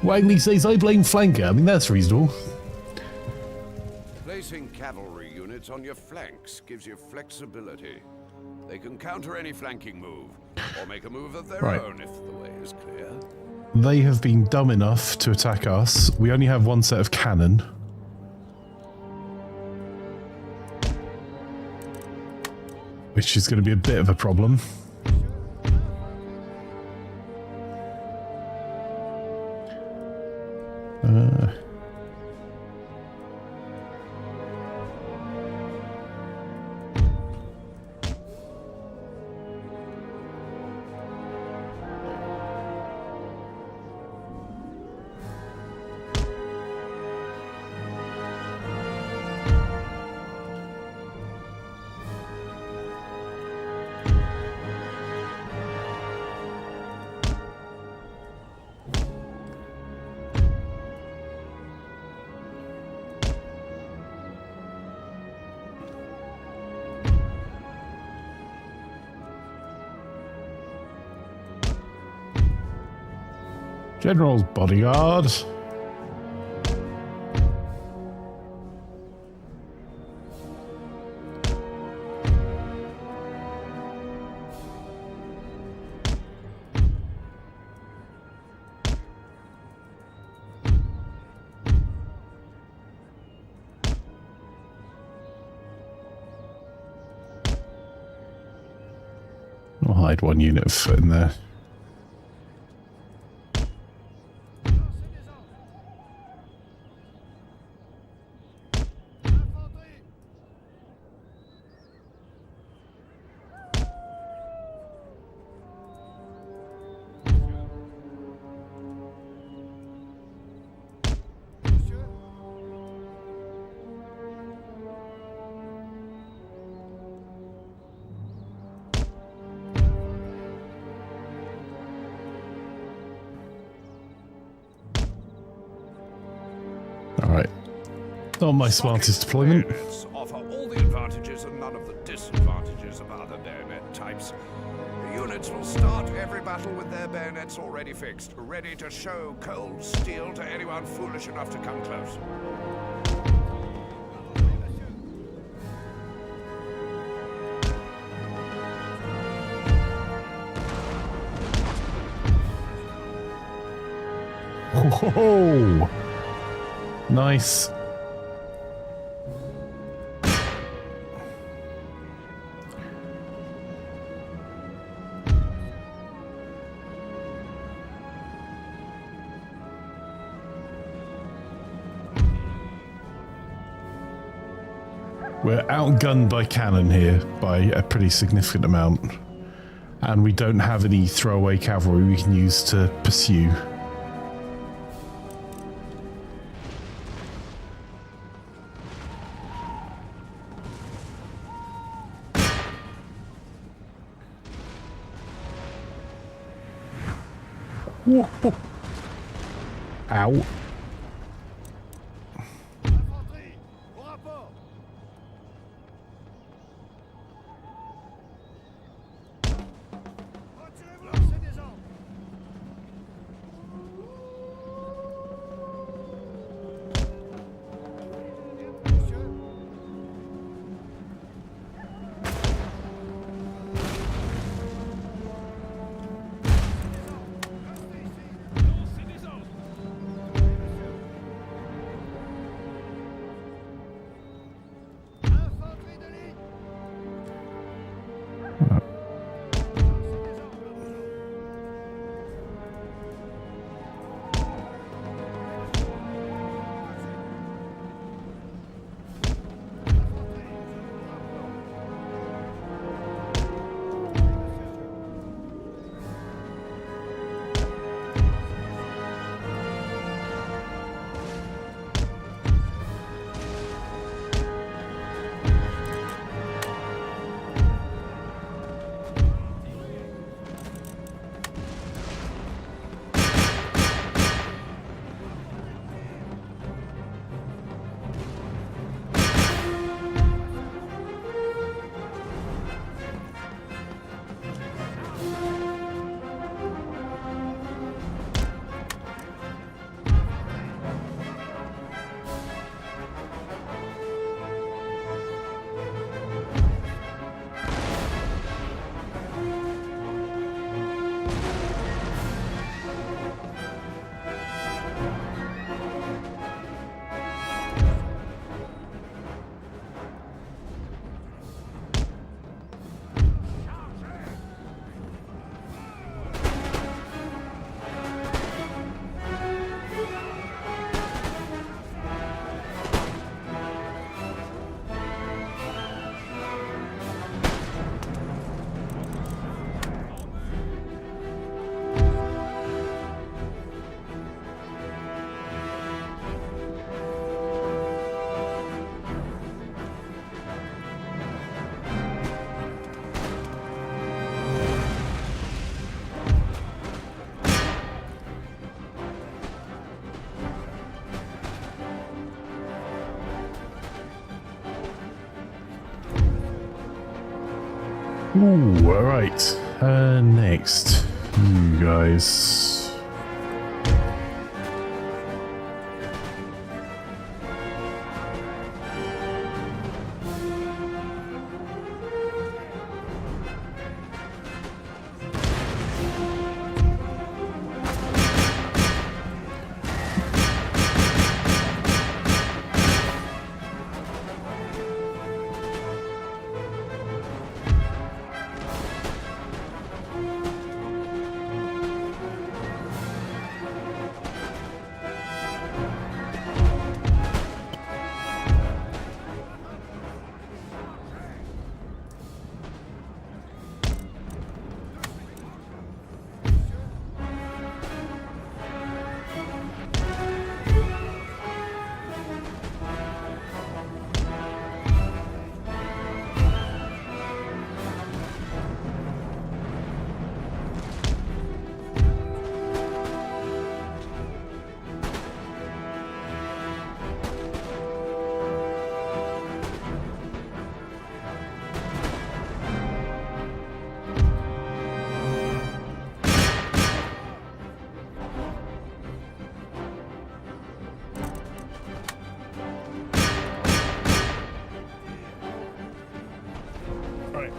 Wagney says I blame flanker. I mean, that's reasonable. Placing cavalry units on your flanks gives you flexibility. They can counter any flanking move, or make a move of their own if the way is clear. They have been dumb enough to attack us. We only have 1 set of cannon. Which is going to be a bit of a problem. General's bodyguard. I'll hide 1 unit of foot in there. Not my smartest deployment. Bayonets offer all the advantages and none of the disadvantages of other bayonet types. The units will start every battle with their bayonets already fixed, ready to show cold steel to anyone foolish enough to come close. Whoa! Nice. We're outgunned by cannon here by a pretty significant amount. And we don't have any throwaway cavalry we can use to pursue. Whoa. Ow. Infanterie, au rapport. Retirez-vous, lancez des ordres. Monsieur. Lancez des ordres. Infanterie de ligne. Ooh, alright. Next. You guys.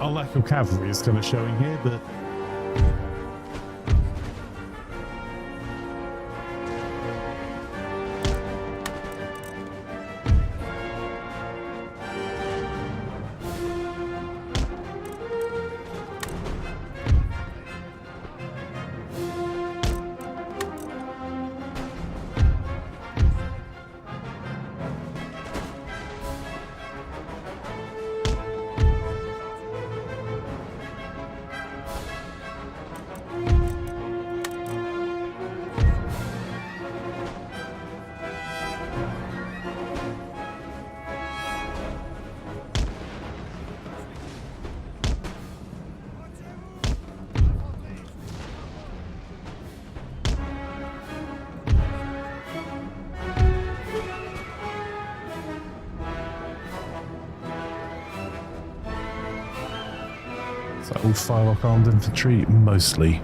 our lack of cavalry is kind of showing here, but so all firelock armed infantry, mostly.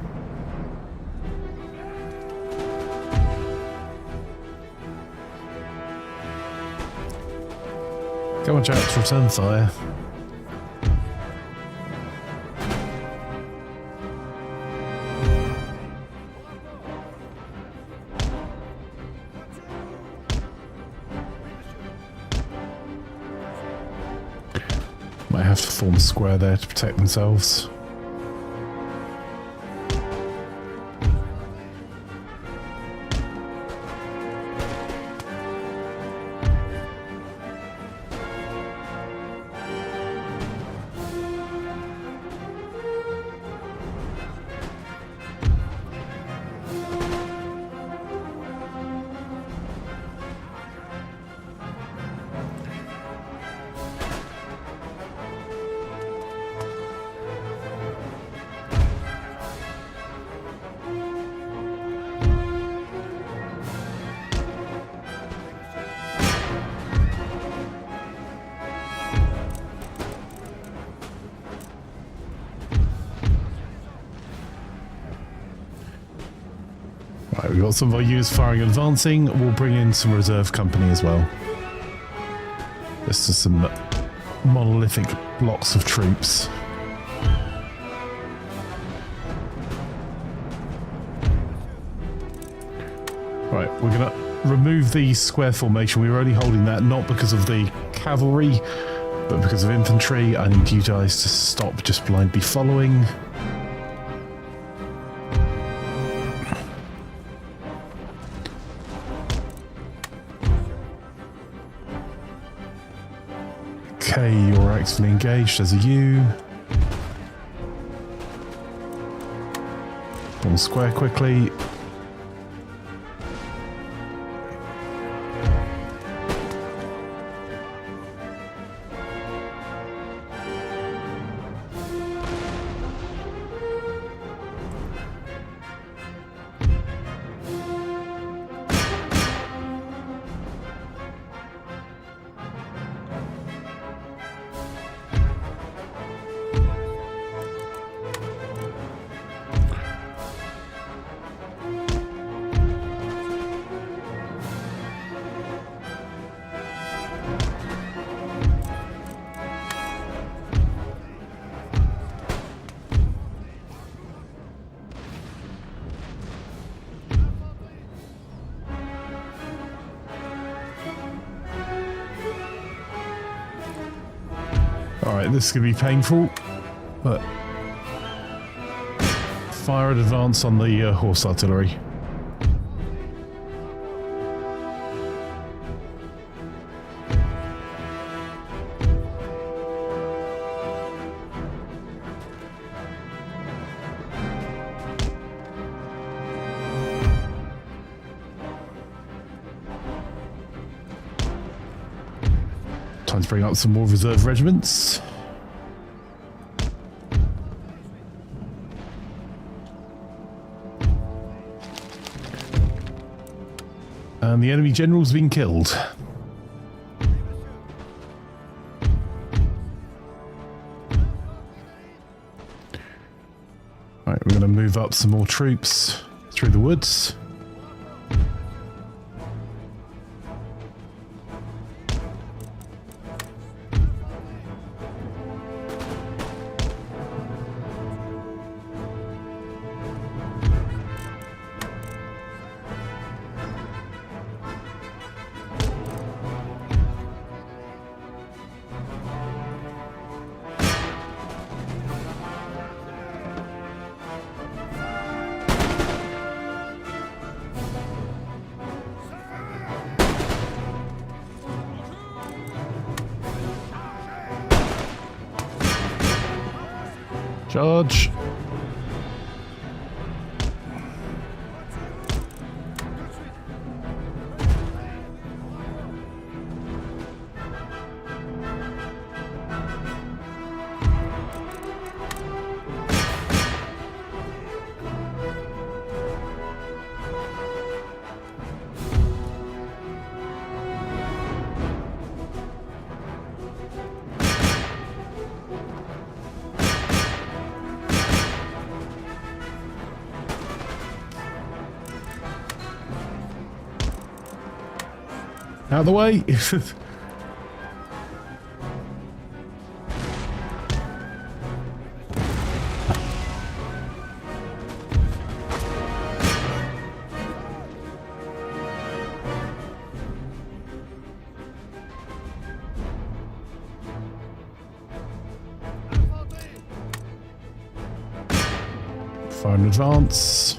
Go on, chaps, return fire. Might have to form a square there to protect themselves. Right, we've got some of our units firing and advancing. We'll bring in some reserve company as well. This is some monolithic blocks of troops. Right, we're going to remove the square formation. We were only holding that not because of the cavalry, but because of infantry. I need you guys to stop just blindly following. Okay, you're actively engaged as a U. One square quickly. Alright, this is going to be painful, but fire and advance on the horse artillery. Time to bring up some more reserve regiments. And the enemy general's been killed. Right, we're going to move up some more troops through the woods. Charge. Out of the way. Fire in advance.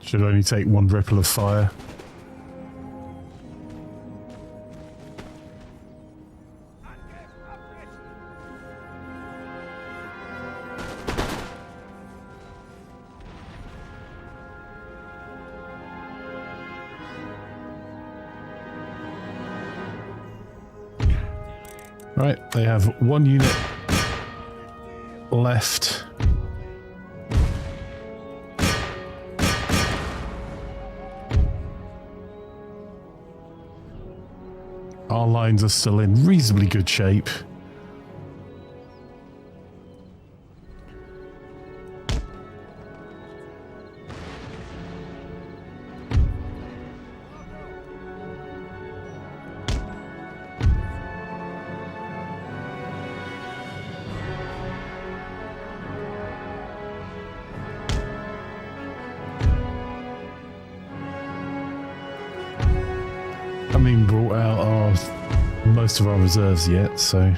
Should only take one ripple of fire. Right, they have one unit left. Our lines are still in reasonably good shape. I mean, brought out most of our reserves yet, so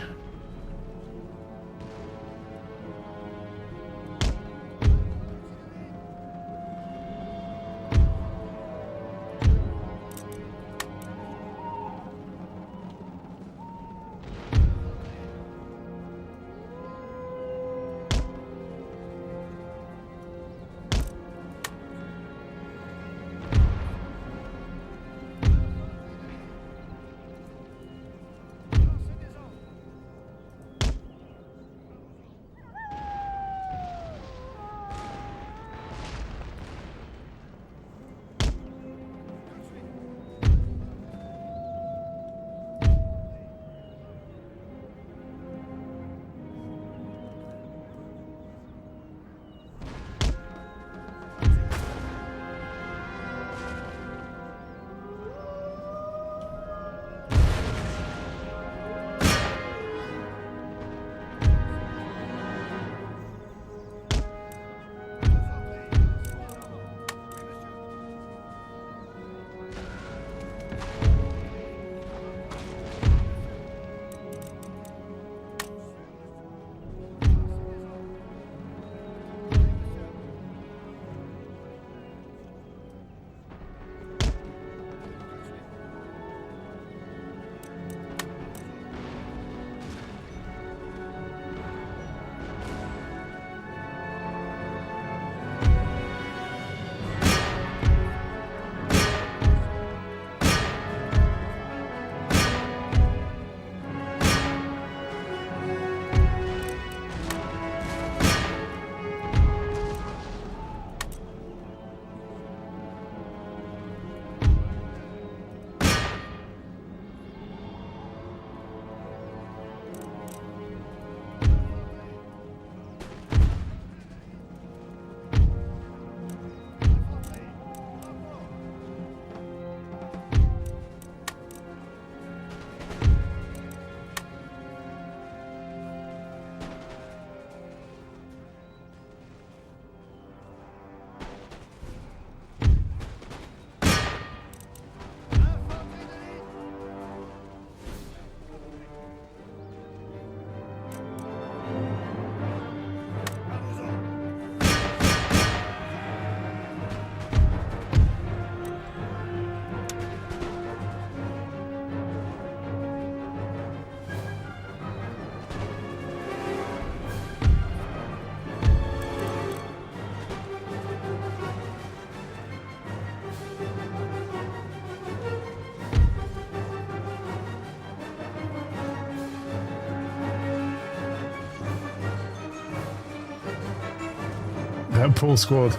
That poor squad.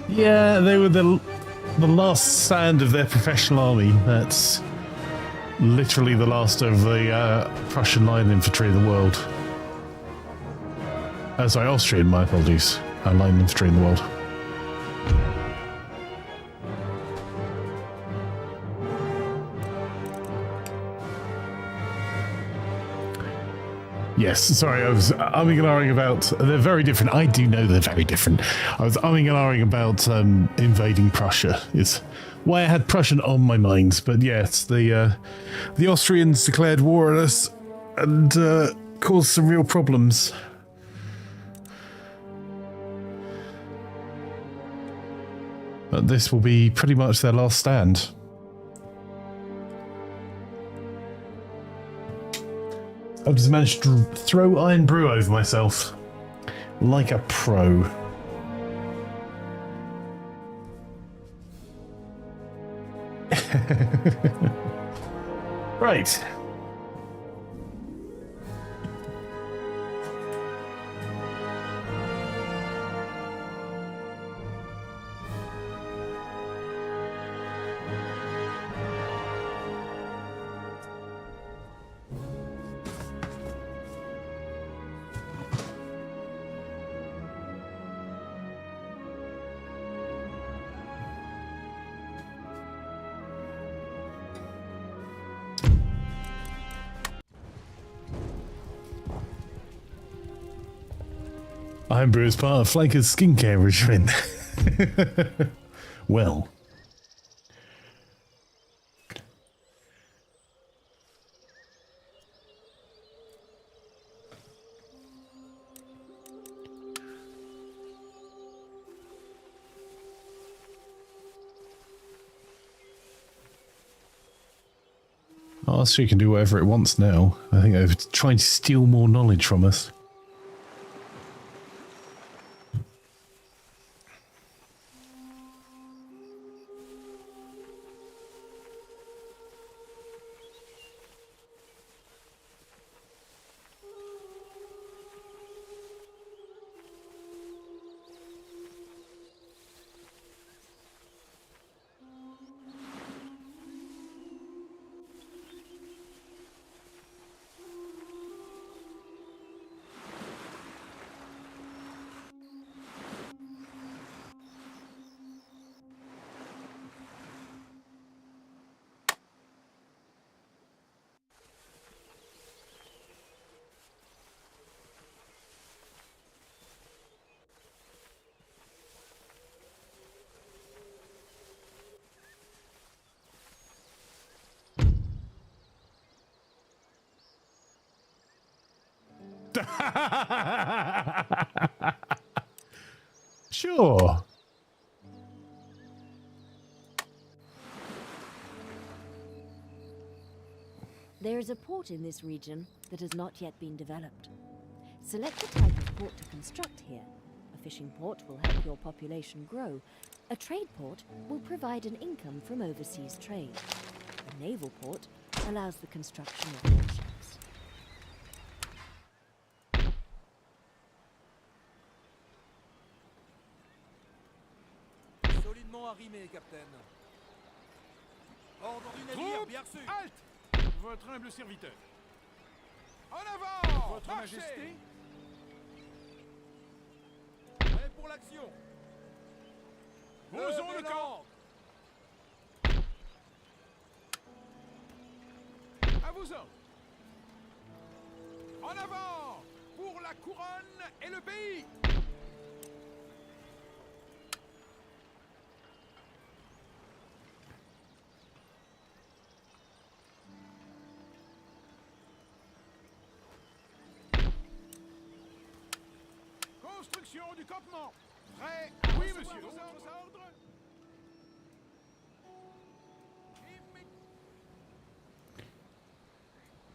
Yeah, they were the last stand of their professional army. That's literally the last of the Prussian line infantry of the world. Sorry, Austrian, my apologies. Line infantry in the world. Yes, sorry, I was umming and ahhing about... They're very different. I do know they're very different. I was umming and ahhing about invading Prussia. Is why I had Prussian on my mind. But yes, the Austrians declared war on us and caused some real problems. But this will be pretty much their last stand. I've just managed to throw Iron Brew over myself. Like a pro. Right. Iron Brew is part of Flanker's skincare regimen. Well. Austria can do whatever it wants now. I think they're trying to steal more knowledge from us. Sure. There is a port in this region that has not yet been developed. Select the type of port to construct here. A fishing port will help your population grow. A trade port will provide an income from overseas trade. A naval port allows the construction of warships. Solidement arrimé, capitaine. Ordre du navire, bien reçu. Halte! Votre humble serviteur. En avant! Votre Marchez! Majesté. Prêt pour l'action. Posons le camp! À vos ordres! En avant! Pour la couronne et le pays! Construction du campement! Prêt? Oui, monsieur. Vos ordres?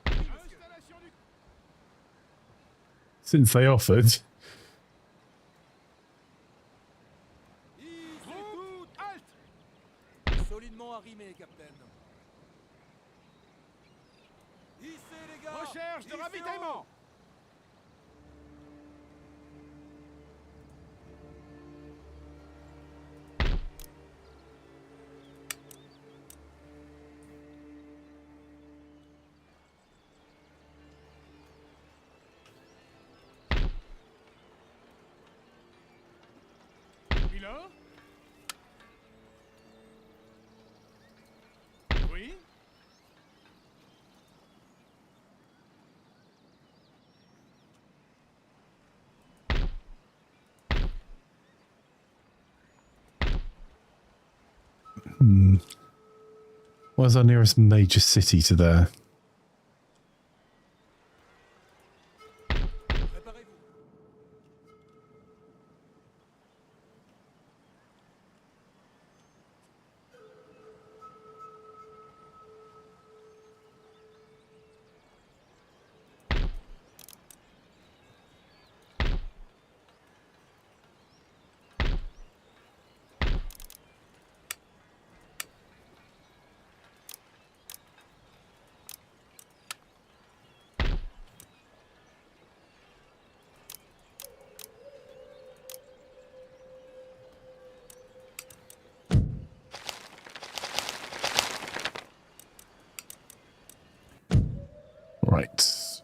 Installation du... Since they offered. Tout halte! Solidement arrimé, capitaine. Hissez, les gars. Recherche de Hissez ravitaillement! là? Oui? Where's our nearest major city to there? Préparez-vous. Right.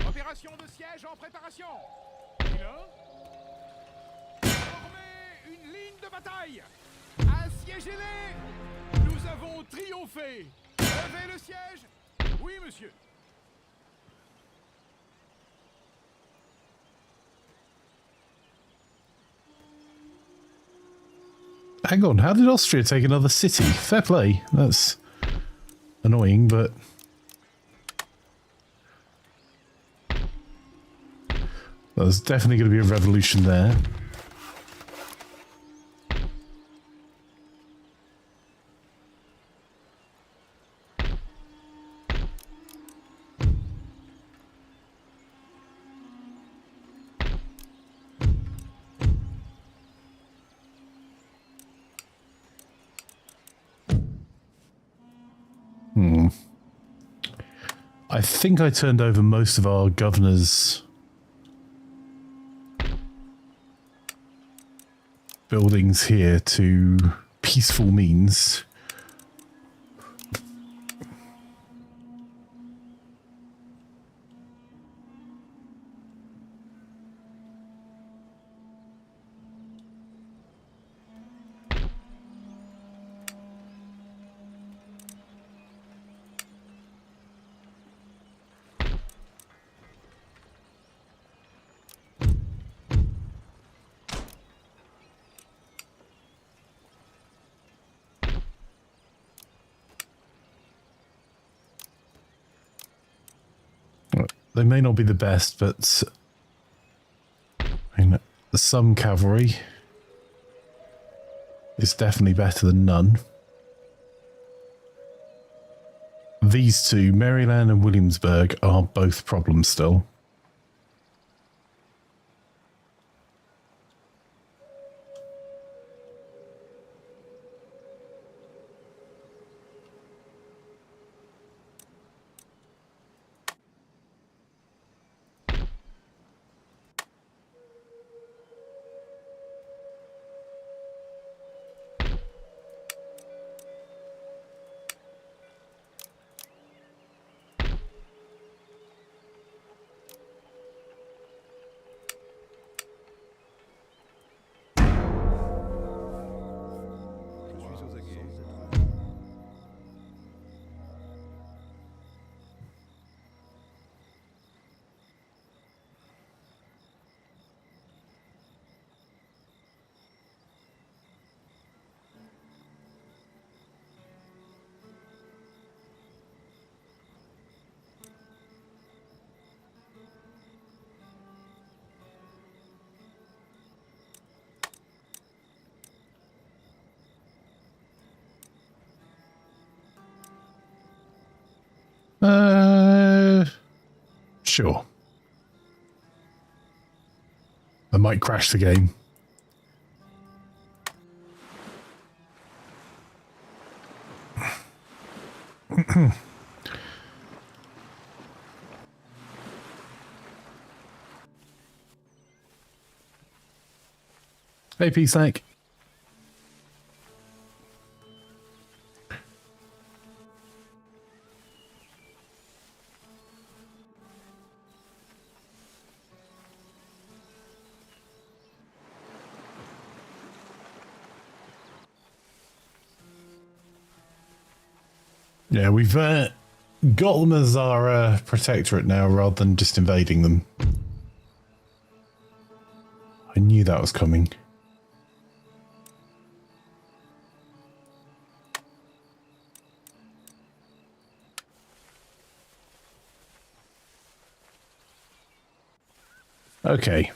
Opération de siège en préparation. Et là? Formez une ligne de bataille. Assiégez-les. Nous avons triomphé. Levez le siège. Oui, monsieur. Hang on, how did Austria take another city? Fair play. That's annoying, but... There's definitely going to be a revolution there. I think I turned over most of our governors' buildings here to peaceful means. They may not be the best, but I mean, some cavalry is definitely better than none. These two, Maryland and Williamsburg, are both problems still. Sure. I might crash the game. Hey, P-Snack. Yeah, we've got them as our protectorate now rather than just invading them. I knew that was coming. Okay.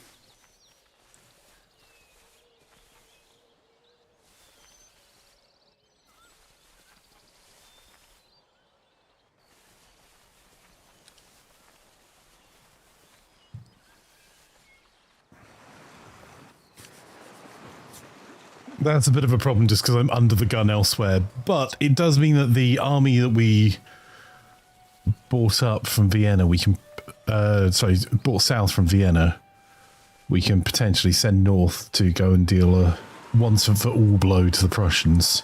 That's a bit of a problem just because I'm under the gun elsewhere, but it does mean that the army that we bought up from Vienna, we can, bought south from Vienna, we can potentially send north to go and deal a once and for all blow to the Prussians.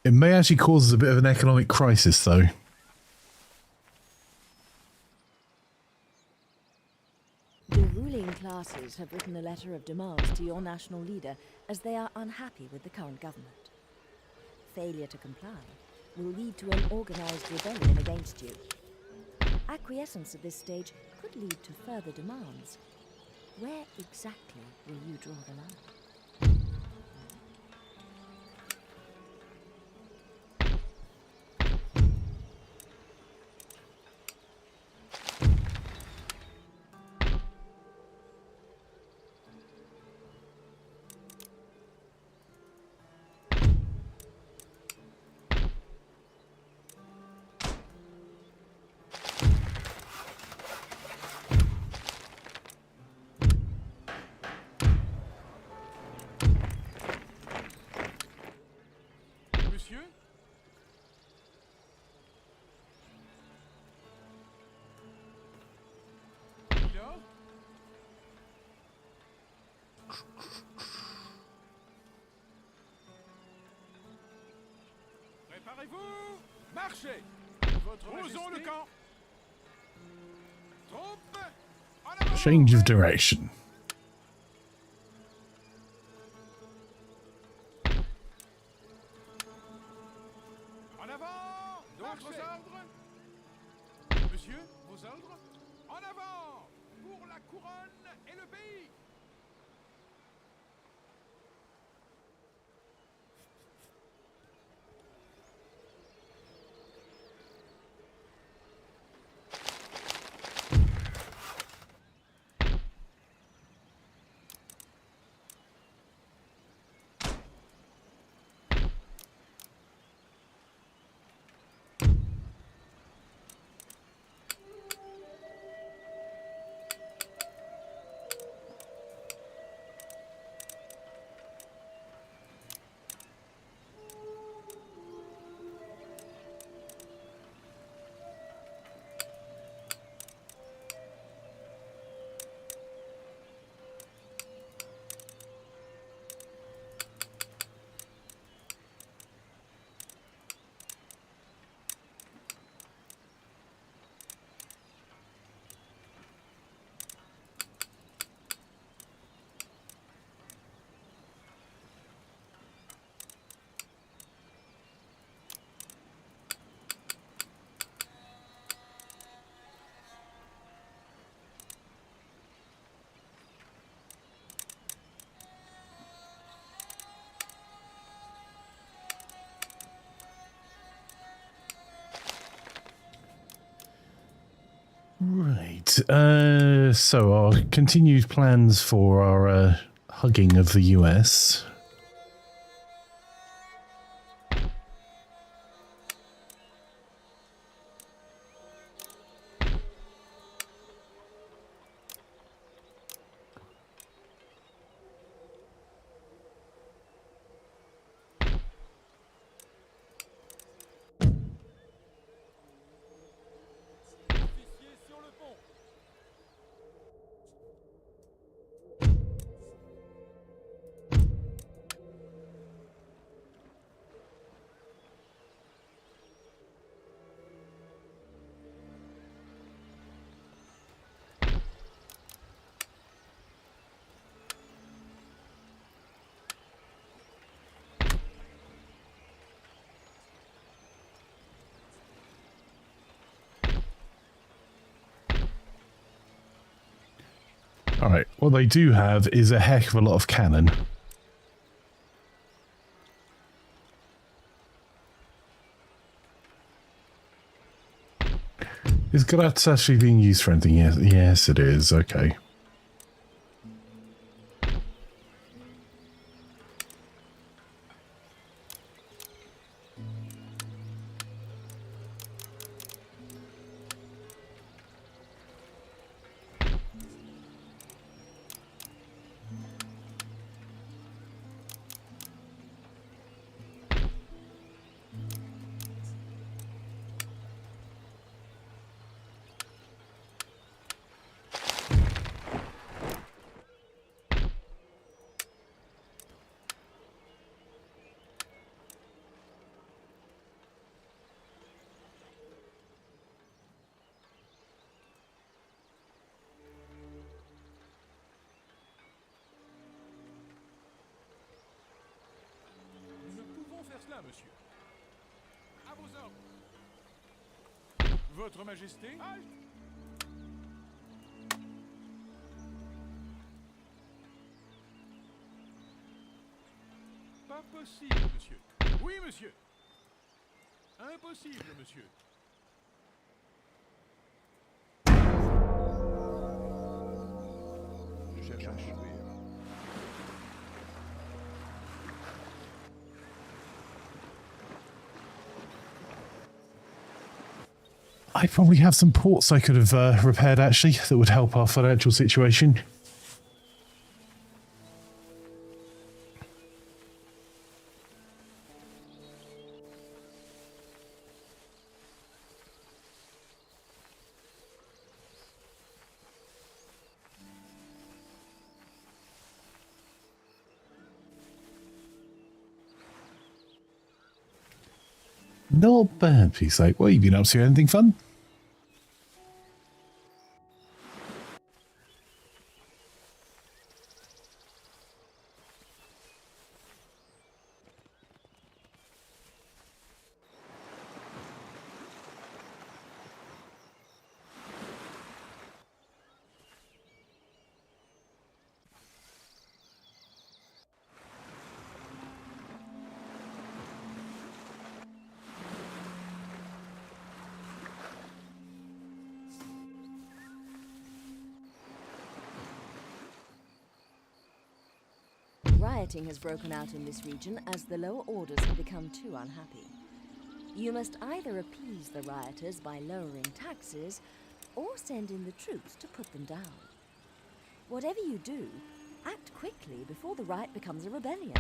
It may actually cause us a bit of an economic crisis, though. The ruling classes have written a letter of demands to your national leader as they are unhappy with the current government. Failure to comply will lead to an organized rebellion against you. Acquiescence at this stage could lead to further demands. Where exactly will you draw the line? Monsieur? Là? Préparez-vous. Marchez! Votre Posons le Majesté? camp. Troupes! En avant. Change of direction. En avant. D'autres Marchez. ordres. Monsieur? Vos ordres. En avant. Pour la couronne et le pays. Right. So our continued plans for our hugging of the US. Officiers sur le pont! Alright, what they do have is a heck of a lot of cannon. Is Graz actually being used for anything? Yes, yes it is. Okay. Nous ne pouvons faire cela, monsieur. À vos ordres. Votre Majesté? Halte. Pas possible, monsieur. Oui, monsieur. Impossible, monsieur. Je cherche à jouir. I probably have some ports I could have repaired actually that would help our financial situation. Not bad, peace like. What have you been up to? Anything fun? Rioting has broken out in this region as the lower orders have become too unhappy. You must either appease the rioters by lowering taxes, or send in the troops to put them down. Whatever you do, act quickly before the riot becomes a rebellion.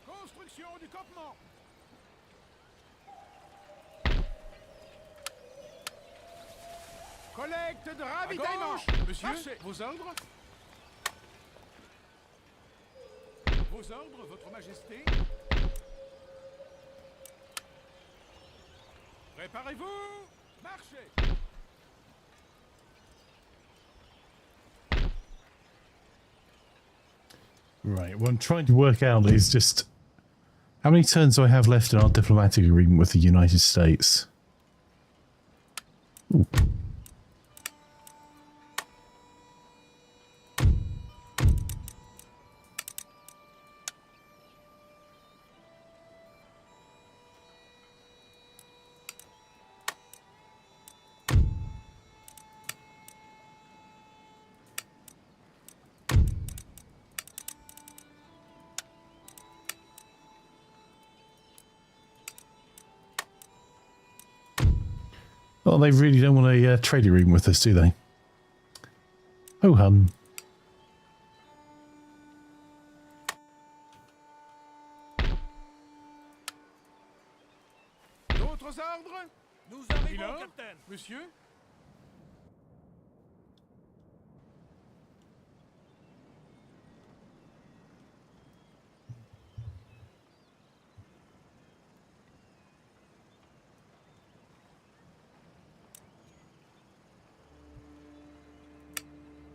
Construction du campement. Collecte de À ravitaillement. gauche, monsieur. Marchez. Vos ordres? Vos ordres, votre Majesté? Préparez-vous. Marchez. Right, what I'm trying to work out is just how many turns do I have left in our diplomatic agreement with the United States? Ooh. Well, they really don't want a trading room with us, do they? Oh, hun. D'autres ordres? Nous arrivons, Mylord? capitaine. Monsieur?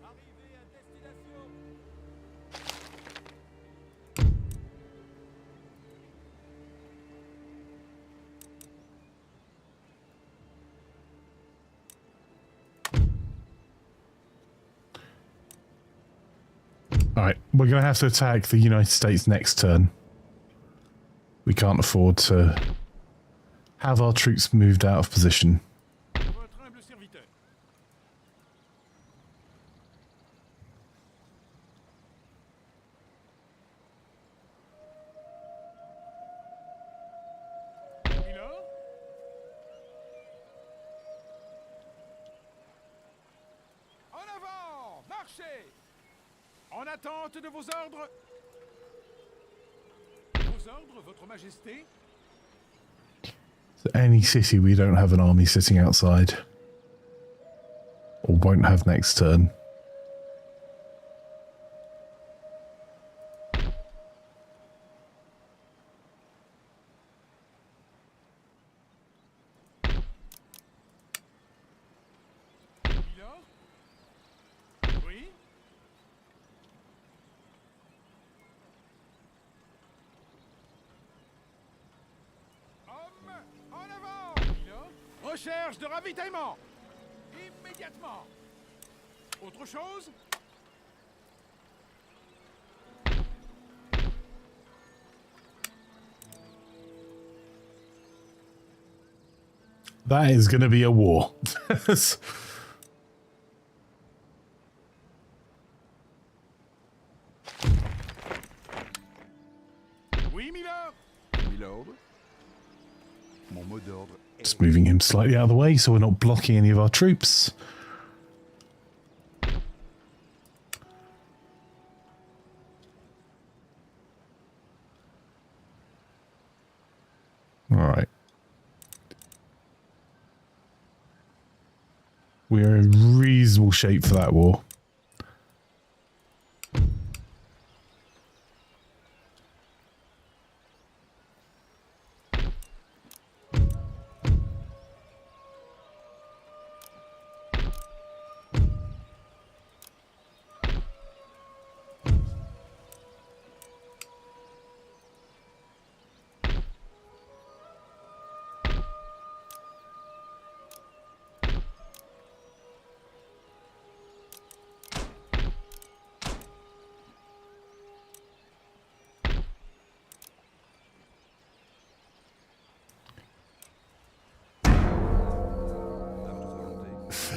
Arrivée à destination. Alright, we're going to have to attack the United States next turn. We can't afford to have our troops moved out of position. Votre humble serviteur. Mylord? En avant! Marchez! En attente de vos ordres. Vos ordres, votre majesté. So any city we don't have an army sitting outside. Or won't have next turn. Mylord? Oui? Hommes, en avant! Mylord? Recherche de ravitaillement! Immédiatement! Autre chose? That is going to be a war. Oui, Mylord? Milord. Mon mot d'ordre est... Just moving him slightly out of the way so we're not blocking any of our troops. Alright. We're in reasonable shape for that war.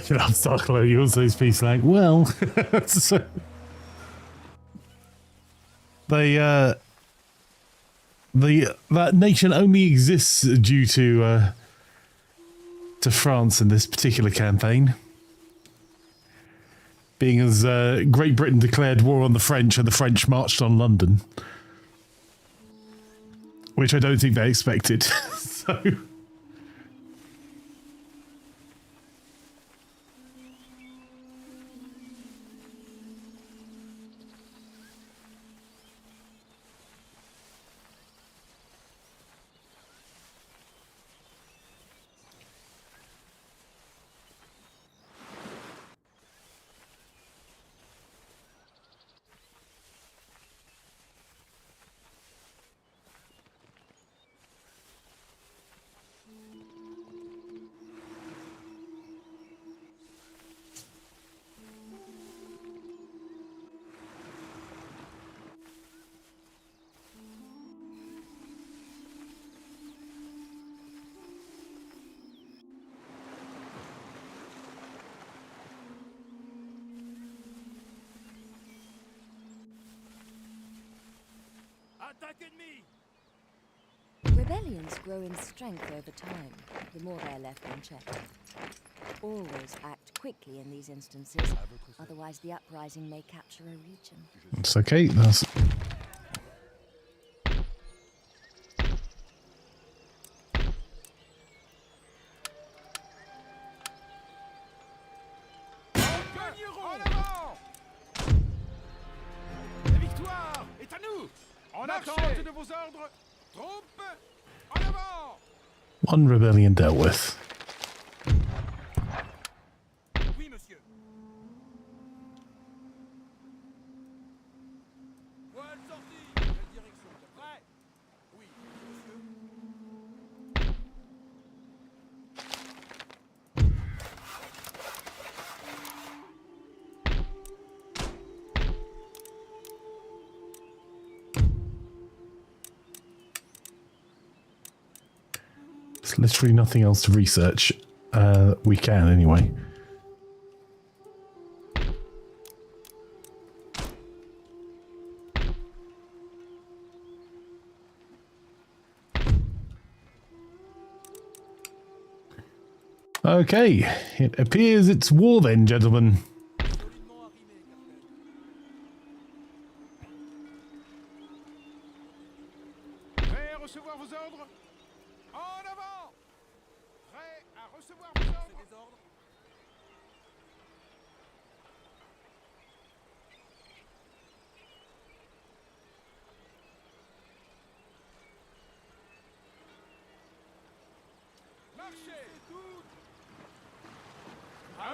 You know, Starkler, you also speak like, well, so that nation only exists due to France in this particular campaign, being as Great Britain declared war on the French and the French marched on London, which I don't think they expected. So. Attaque ennemie. Rebellions grow in strength over time, the more they're left unchecked. Always act quickly in these instances, otherwise the uprising may capture a region. It's okay. That's En avant! La victoire est à nous! En attente de vos ordres, troupes, en avant! one rebellion dealt with. Oui, monsieur. Voile sortie. Quelle direction? Prêt? Oui, monsieur. There's literally nothing else to research. We can anyway. Okay, it appears it's war then, gentlemen. Solidement arrimé, capitaine. Prêt à recevoir vos ordres? En avant! Prêt à recevoir vos ordres? C'est des ordres. Marchez!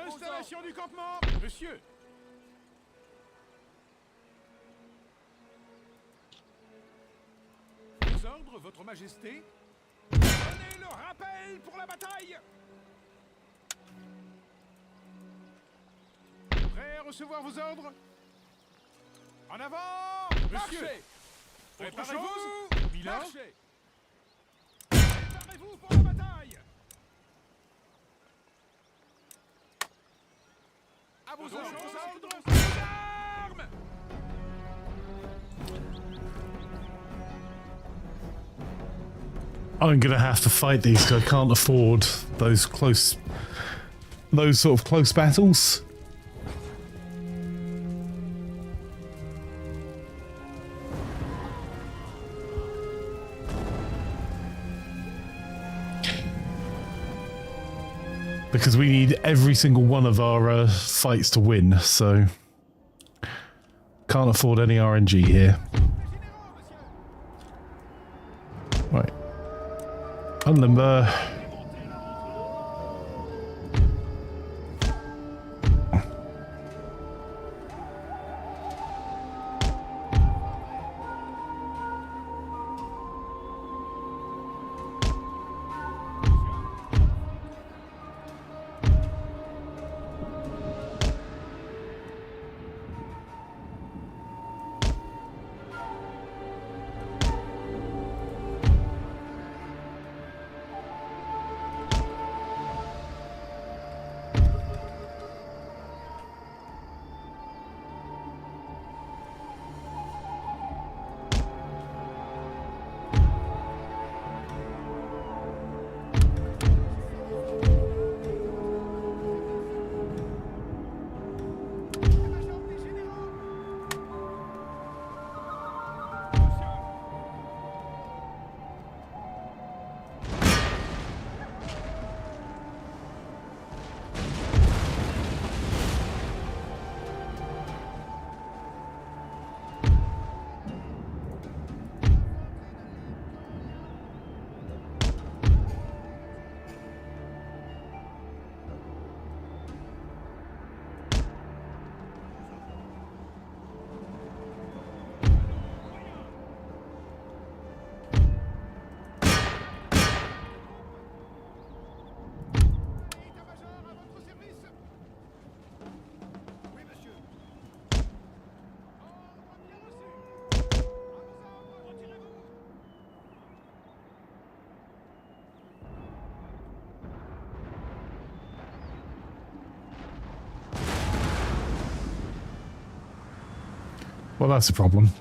Installation du campement! Monsieur! Vos ordres, votre majesté. Donnez le rappel pour la bataille! Prêt à recevoir vos ordres? En avant! Monsieur. Marchez! Autre Préparez-vous! chose? Milan. Marchez! Préparez-vous pour la bataille! À vos ordres! Aux armes! I'm gonna have to fight these because I can't afford those sort of close battles. Because we need every single one of our fights to win, so can't afford any RNG here. Right. Unlimber. Well, that's a problem.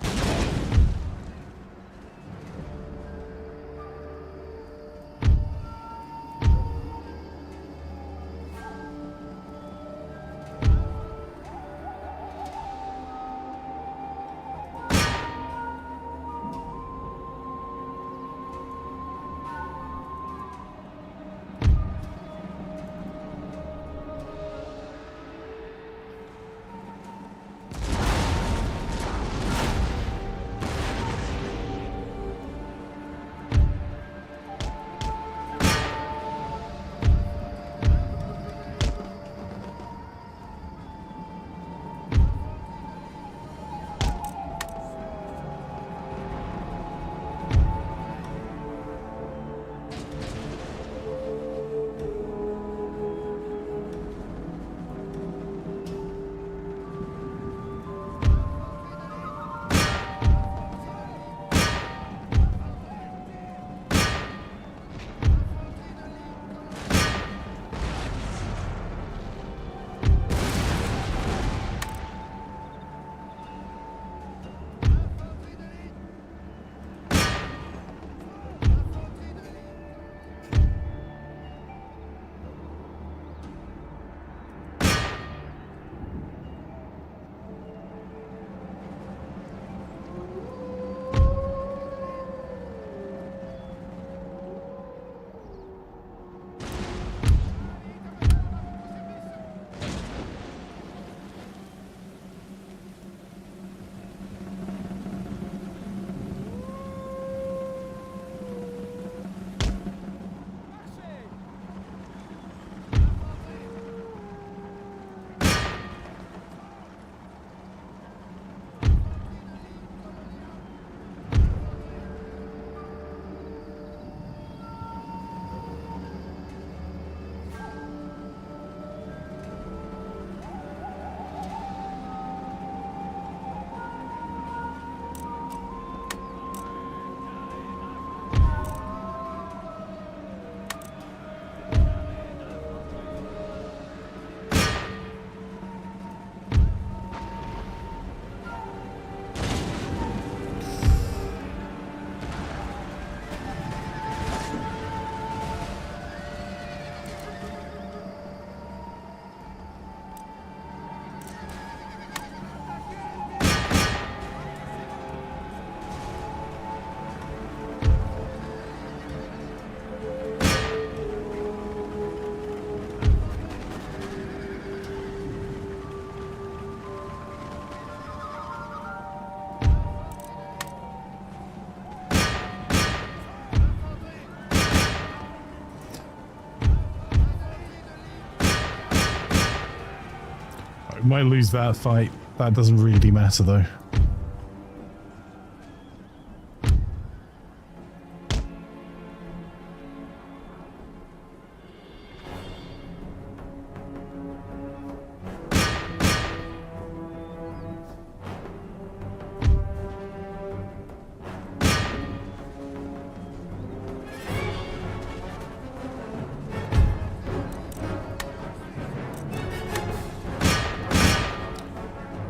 We might lose that fight. That doesn't really matter though.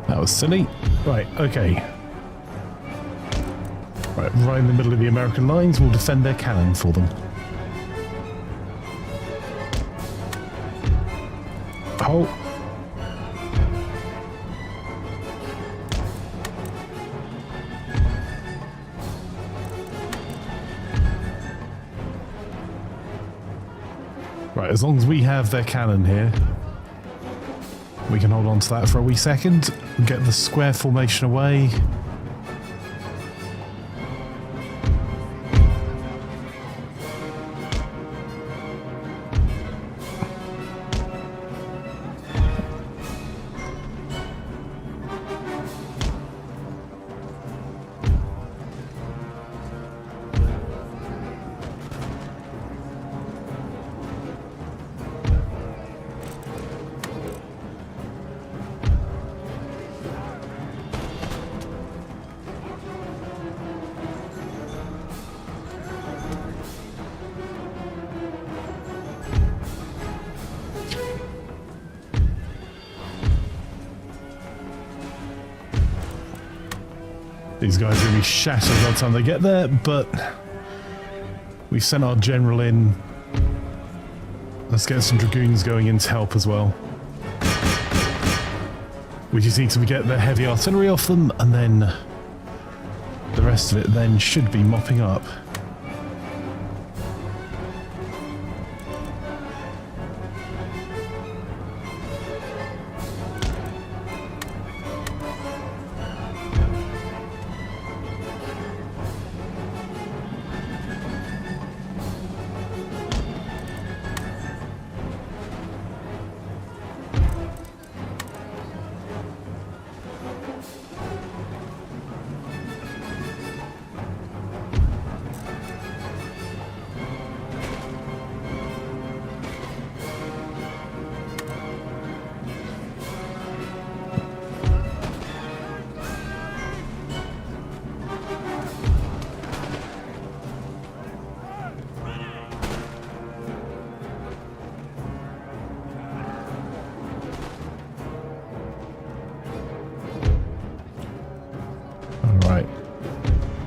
That was silly. Right, okay. Right in the middle of the American lines, we'll defend their cannon for them. Halt. Right, as long as we have their cannon here, we can hold on to that for a wee second, get the square formation away. These guys are going to be shattered by the time they get there, but we sent our general in. Let's get some dragoons going in to help as well. We just need to get the heavy artillery off them, and then the rest of it then should be mopping up.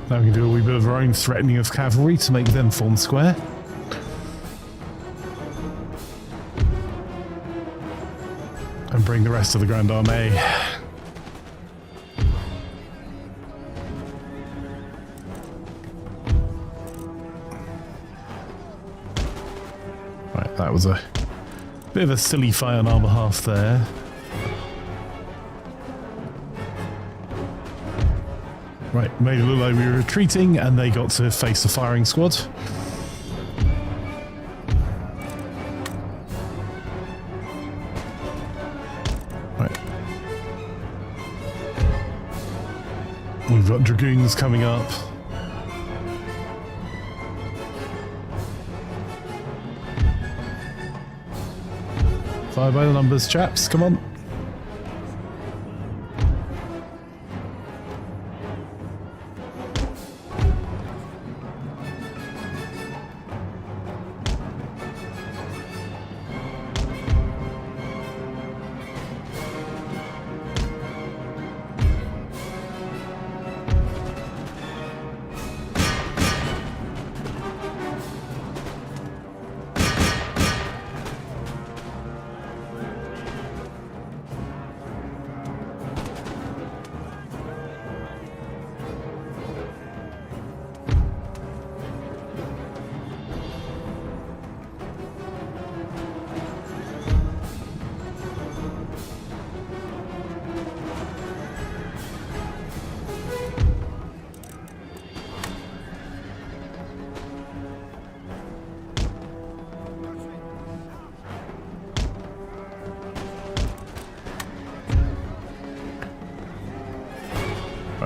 Now we can do a wee bit of our own threatening of cavalry to make them form square. And bring the rest of the Grand Armée. Right, that was a bit of a silly fight on our behalf there. Right, made it look like we were retreating, and they got to face the firing squad. Right. We've got dragoons coming up. Fire by the numbers, chaps, come on.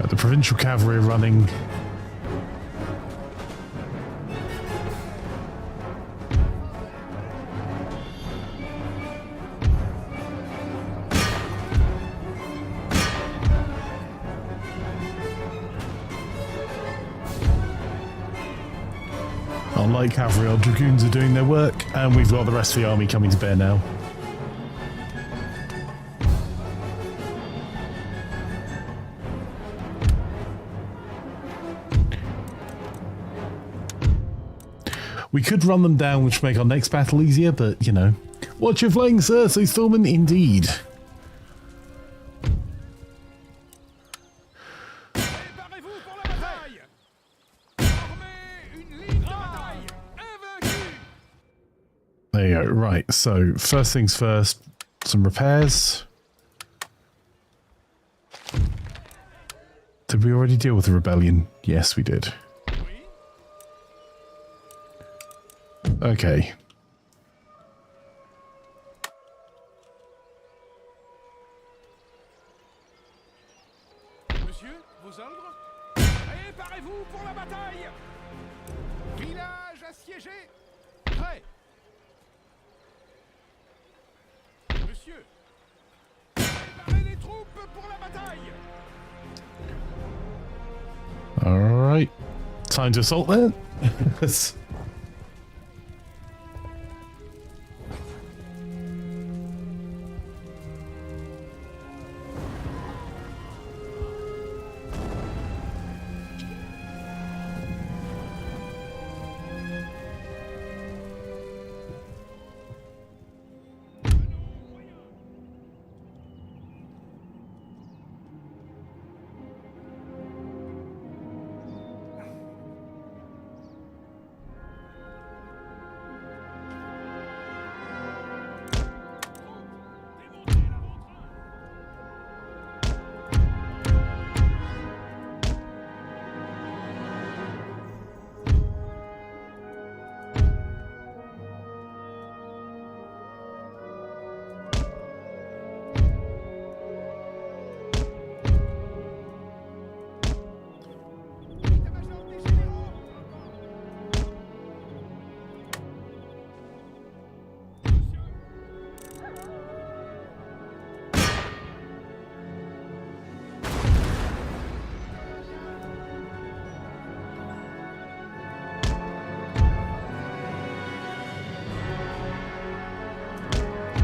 The provincial cavalry are running. Our light cavalry, our dragoons are doing their work, and we've got the rest of the army coming to bear now. We could run them down, which would make our next battle easier, but, you know. Watch your flank, sir, say Stormin, indeed. Préparez-vous pour la bataille! Formez une ligne de bataille! Invaincus! There you go, right, so first things first, some repairs. Did we already deal with the rebellion? Yes, we did. Okay. Monsieur, vos ordres? Préparez-vous pour la bataille! Village assiégé! Prêt! Monsieur! Préparez les troupes pour la bataille! Alright. Time to assault then.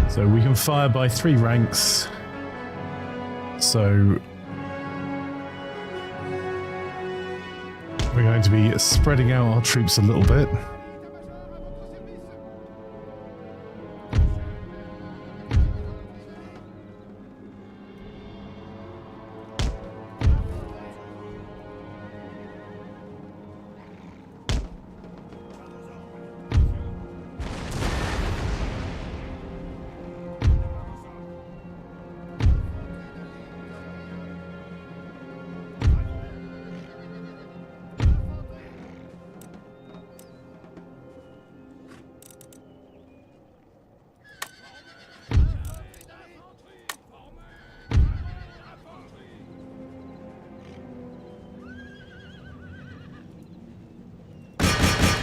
So we can fire by 3 ranks. So we're going to be spreading out our troops a little bit.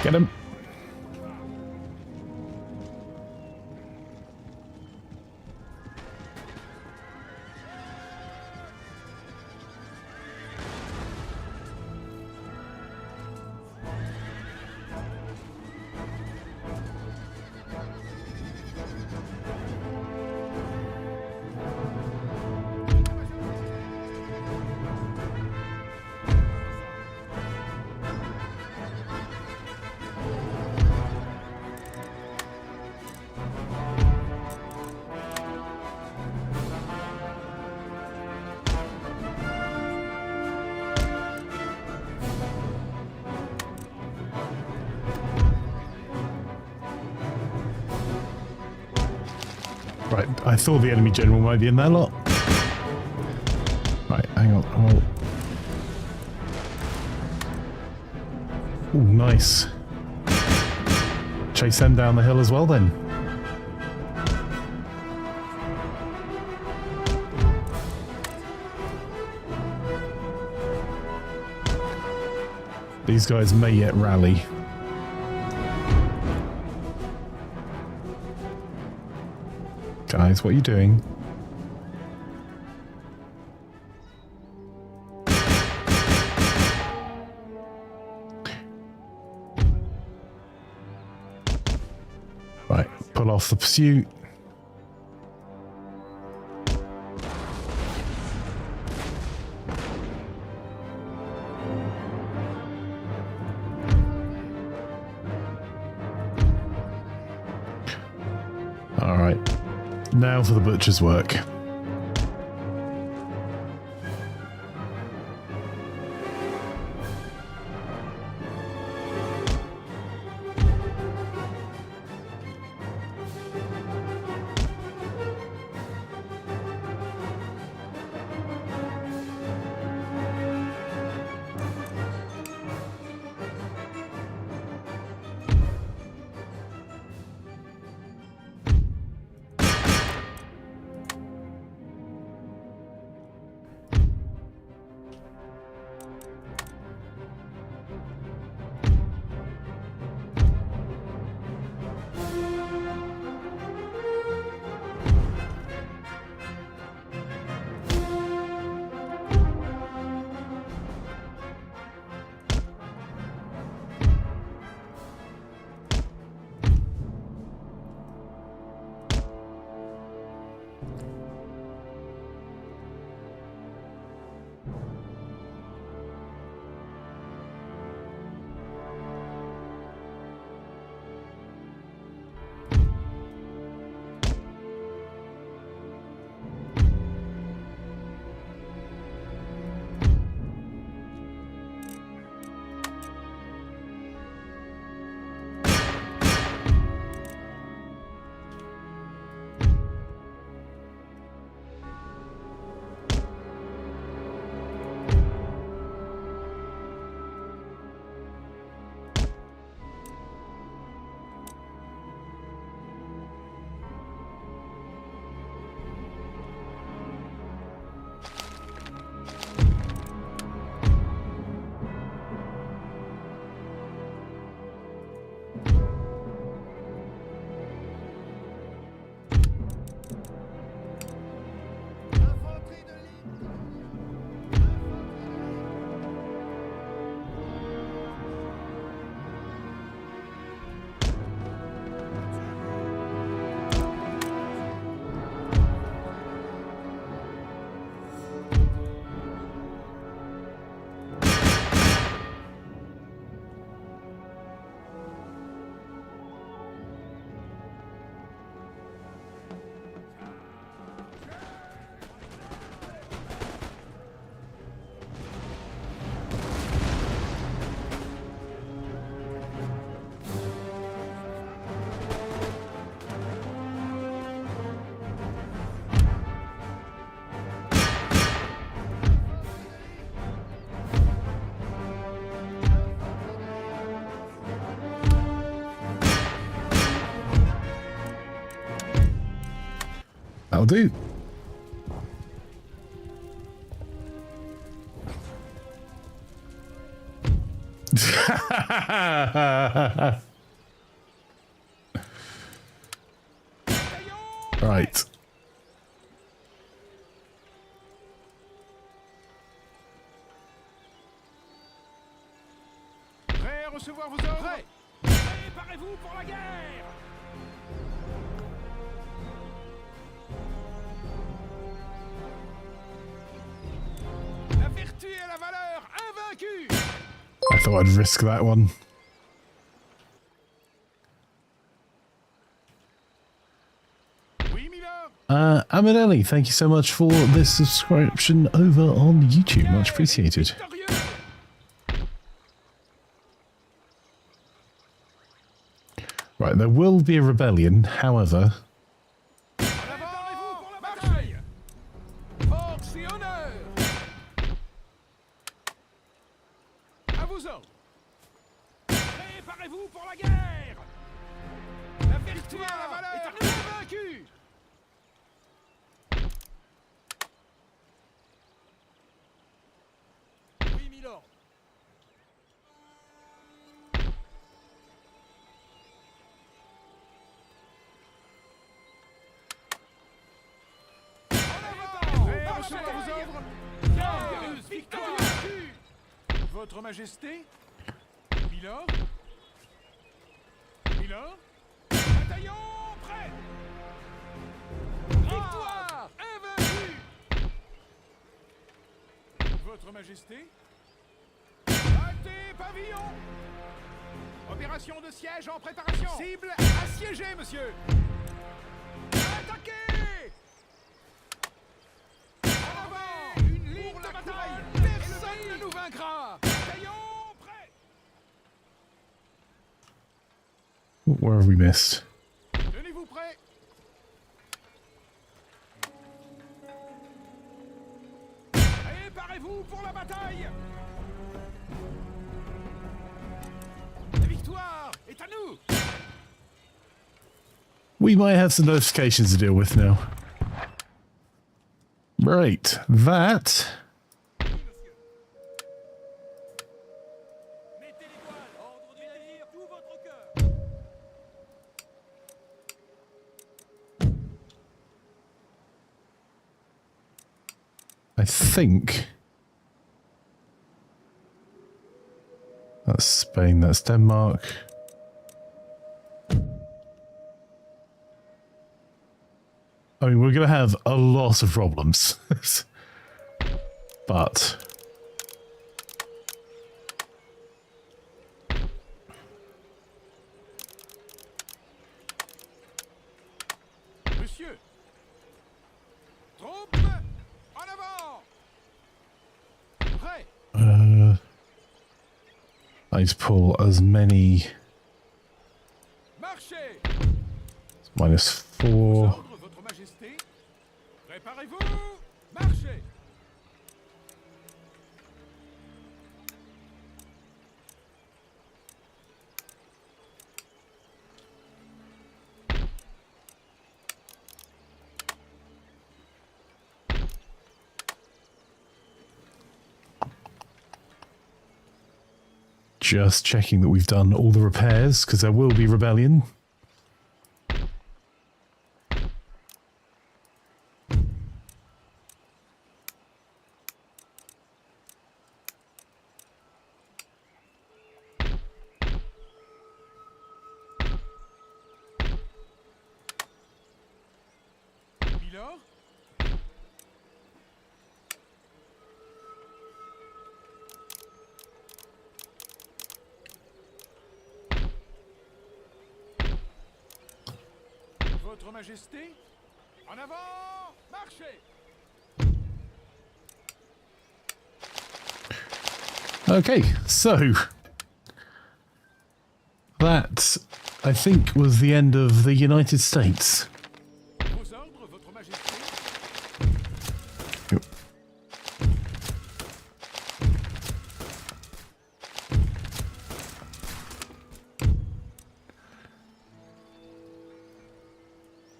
Get him. Right, I thought the enemy general might be in that lot. Right, hang on. Oh. Ooh, nice. Chase them down the hill as well then. These guys may yet rally. Guys, what are you doing? Right, pull off the pursuit. All right, now for the butcher's work. That'll do. Right. Prêt à recevoir vos ordres? Prêt. Préparez-vous pour la guerre! La vertu et la valeur invaincue! I thought I'd risk that one. Oui, Miller. Amadeli, thank you so much for this subscription over on YouTube. Much appreciated. Victorieux! Right, there will be a rebellion, however. Préparez-vous pour la bataille! Force et honneur! À vos ordres! Préparez-vous pour la guerre! La vertu et la valeur est invaincue! Oui, Milord. recevoir vos ordres. Glorieuse victoire. Votre Majesté? Milord? Milord? Bataillon prêt. Victoire! Invaincu! Votre Majesté? Altez pavillon. Opération de siège en préparation. Cible assiégée, monsieur. Attaquez! En avant! Une ligne de bataille. Personne ne nous vaincra. Bataillon prêt. Where have we missed? Tenez-vous prêts. Préparez-vous pour la bataille. La victoire est à nous. We might have some notifications to deal with now. Right, that... Mettez l'étoile! Ordre du navire, tout votre cœur! I think... That's Spain, that's Denmark. I mean, we're going to have a lot of problems. But... Monsieur. Troupes, en avant. Prêt. I need to pull as many... Marchez. -4... Ordre, votre Majesté. Préparez-vous. Marchez. Just checking that we've done all the repairs, because there will be rebellion. Milord. Votre Majesté. En avant. Marchez. Okay, so... That, I think, was the end of the United States. Vos ordres, votre Majesté. Yep.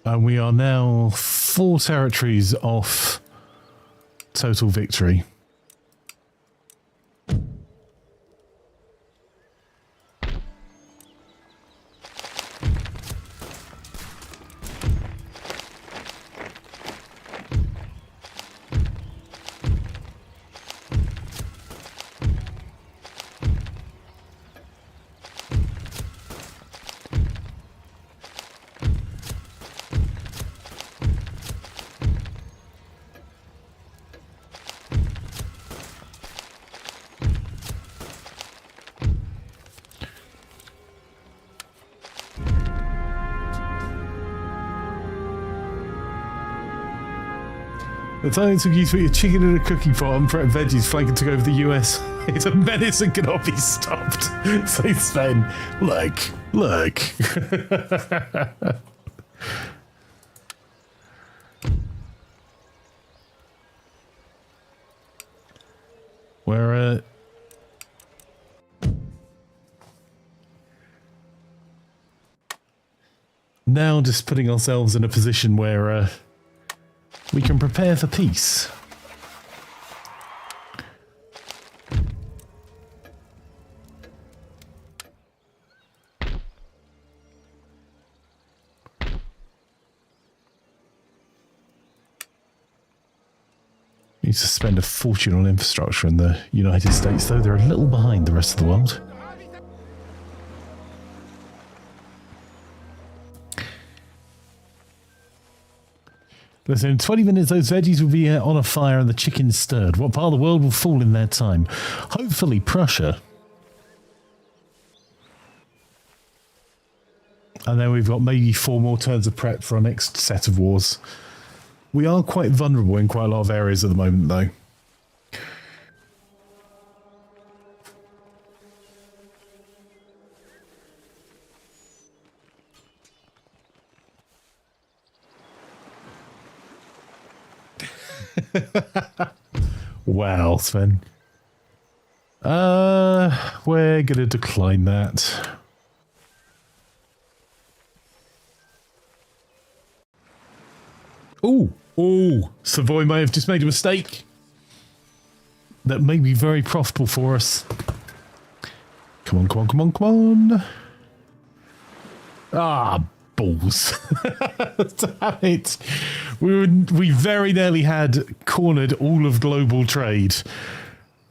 And we are now 4 territories off total victory. The time it took you to eat a chicken in a cookie pot and prep veggies flanking took over the US. It's a menace and cannot be stopped. Say Sven, look. We're now just putting ourselves in a position where we can prepare for peace. need to spend a fortune on infrastructure in the United States, though. They're a little behind the rest of the world. Listen, in 20 minutes, those veggies will be on a fire and the chickens stirred. What part of the world will fall in their time? Hopefully Prussia. And then we've got maybe 4 more turns of prep for our next set of wars. We are quite vulnerable in quite a lot of areas at the moment, though. Wow, Sven. We're gonna decline that. Oh, Savoy may have just made a mistake. That may be very profitable for us. Come on, come on, come on, come on. Ah, balls. Damn it. We very nearly had cornered all of global trade.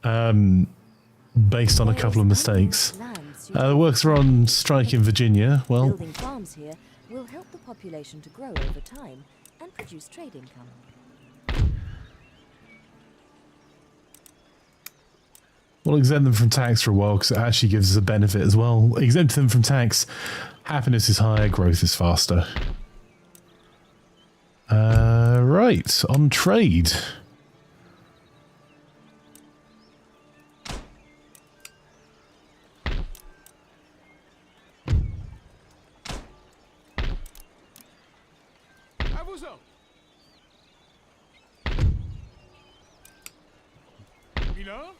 Based on a couple of mistakes. The works are on strike in Virginia. Well, building farms here will help the population to grow over time and produce trade income. we'll exempt them from tax for a while because it actually gives us a benefit as well. Exempt them from tax. Happiness is higher, growth is faster. Right, on trade. À vos ordres. Milord?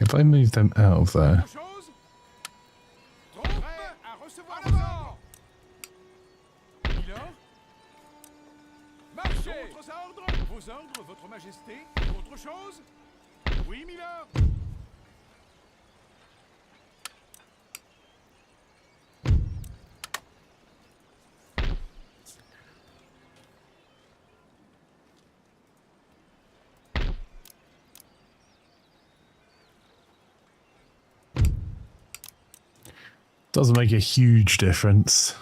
If I move them out of there. Chose? Trop prêt à recevoir vos ordres. Milord? Marchez! D'autres ordres? Vos ordres, votre majesté? Autre chose? Oui, milord? Doesn't make a huge difference.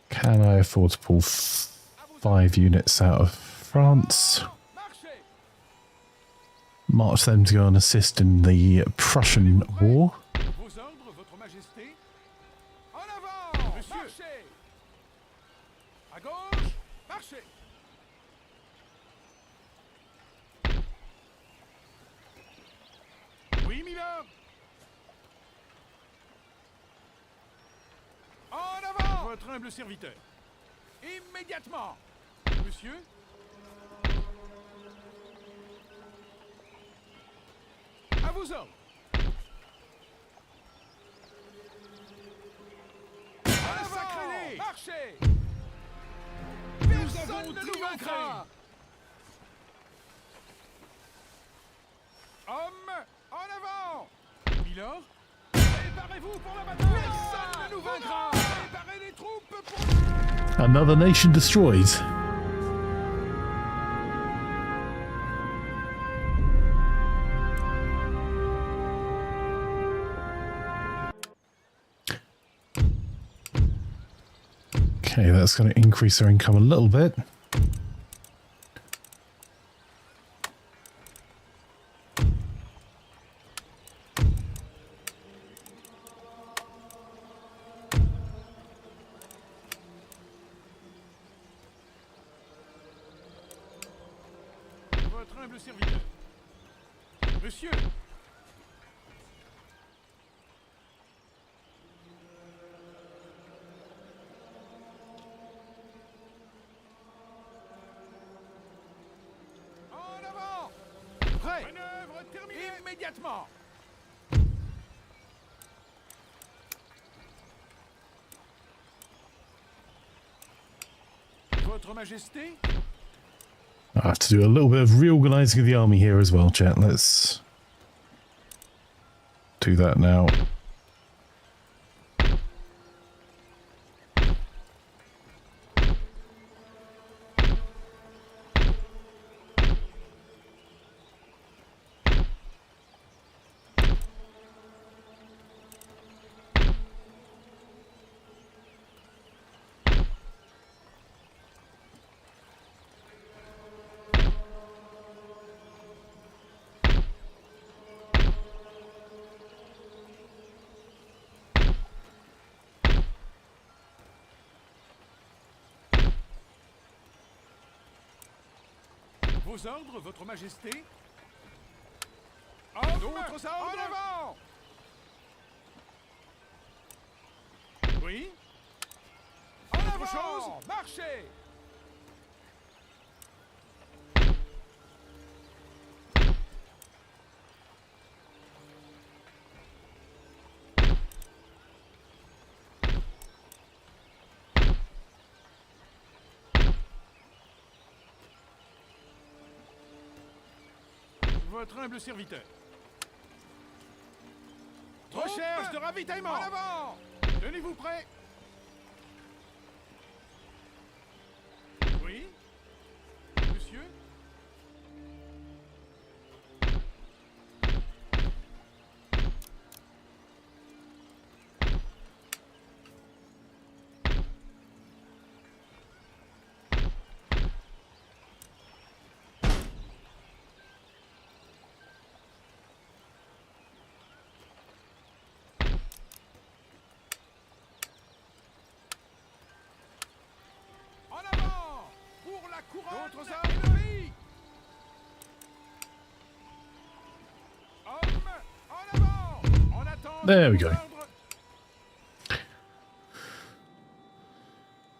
Can I afford to pull 5 units out of France? Marchez! March them to go and assist in the Prussian War. Vos ordres, votre majesté? En avant! Monsieur! Marchez! À gauche! Marchez! Oui, milord! En avant! Votre humble serviteur. Immédiatement! Monsieur? À vos ordres! Massacrez-les! Marchez! Personne ne nous vaincra! Hommes, en avant! Milord? Préparez-vous pour la bataille! Personne ne nous vaincra! Préparez les troupes pour... Another nation destroyed. Okay, that's going to increase our income a little bit. humble serviteur. Monsieur. En avant! Prêt. Manœuvre terminée! Immédiatement. Votre Majesté. I have to do a little bit of reorganizing of the army here as well, chat. Let's do that now. Vos ordres, Votre Majesté. D'autres ordres! En avant! Oui. En Autre avant! chose? Marchez! Votre humble serviteur. Recherche de ravitaillement! En avant! Tenez-vous prêts. Oui. Monsieur. En avant! Pour la couronne! D'autres et le pays! Hommes, en avant! En attente. There we de go. vos ordres.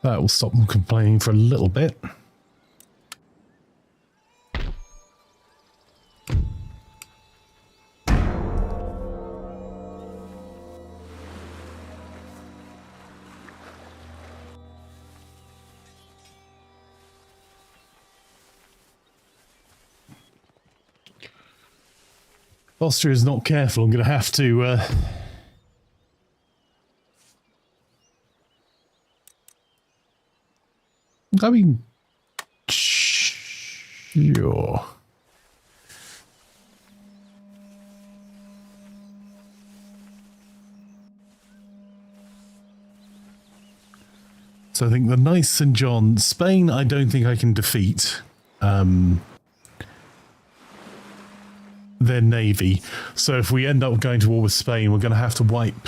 That will stop them complaining for a little bit. If Austria is not careful, I'm going to have to I mean, sure. So I think the nice St. John, Spain, I don't think I can defeat their navy. So if we end up going to war with Spain, we're going to have to wipe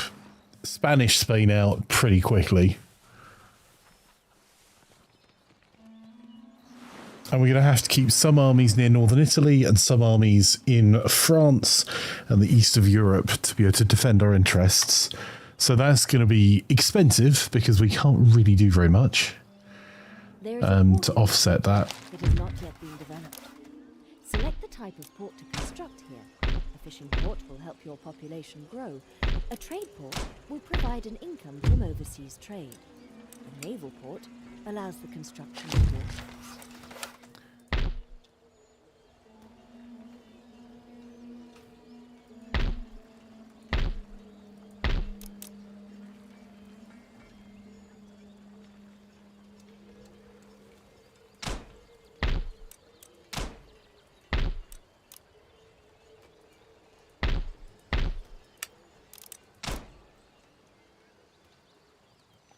Spanish Spain out pretty quickly. And we're going to have to keep some armies near northern Italy and some armies in France and the east of Europe to be able to defend our interests. So that's going to be expensive because we can't really do very much There is a to port offset that. that has not yet been developed. Select the type of port to construct here. A fishing port will help your population grow. A trade port will provide an income from overseas trade. A naval port allows the construction of warships.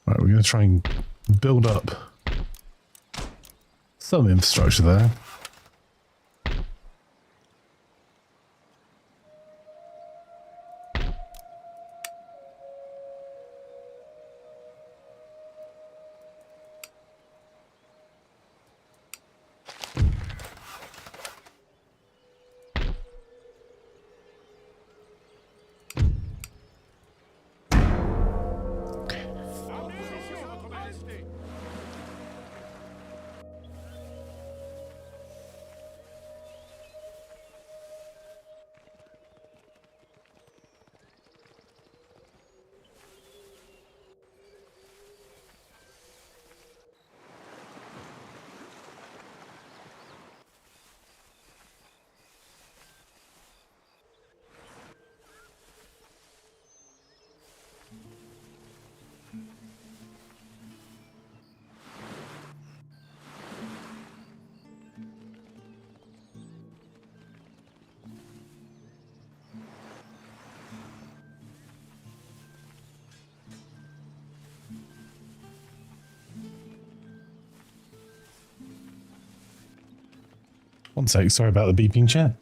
Right, we're going to try and build up some infrastructure there. One sec, sorry about the beeping chat.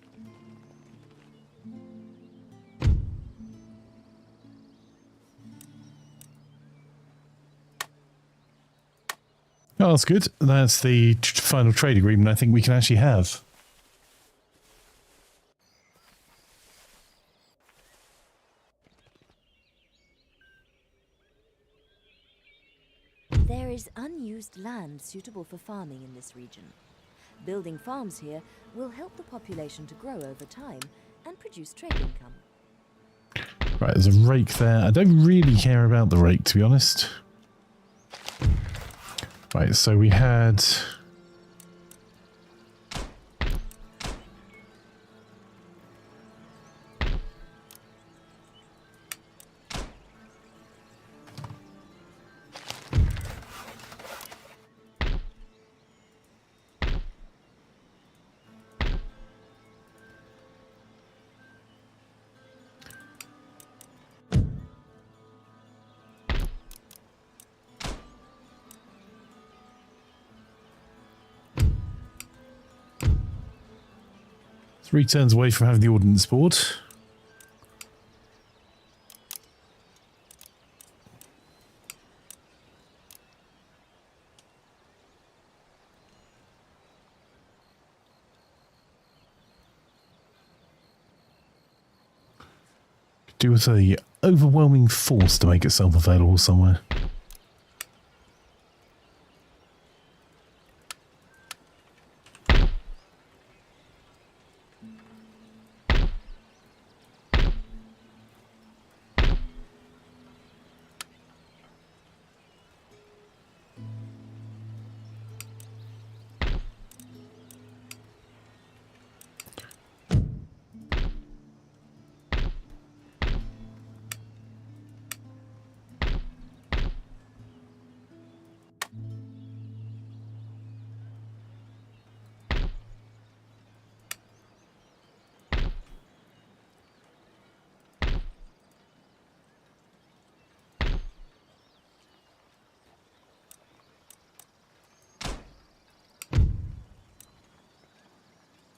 Oh, that's good. That's the final trade agreement I think we can actually have. There is unused land suitable for farming in this region. Building farms here will help the population to grow over time and produce trade income. Right, there's a rake there. I don't really care about the rake, to be honest. Right, so we had... Three turns away from having the ordnance board. Do with a overwhelming force to make itself available somewhere.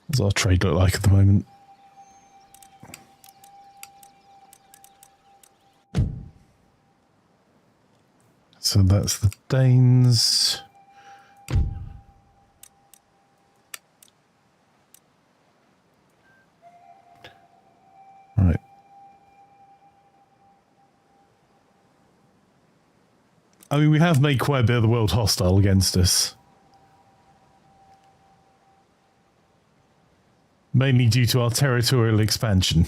What's our trade look like at the moment? So that's the Danes. Right. I mean, we have made quite a bit of the world hostile against us. Mainly due to our territorial expansion.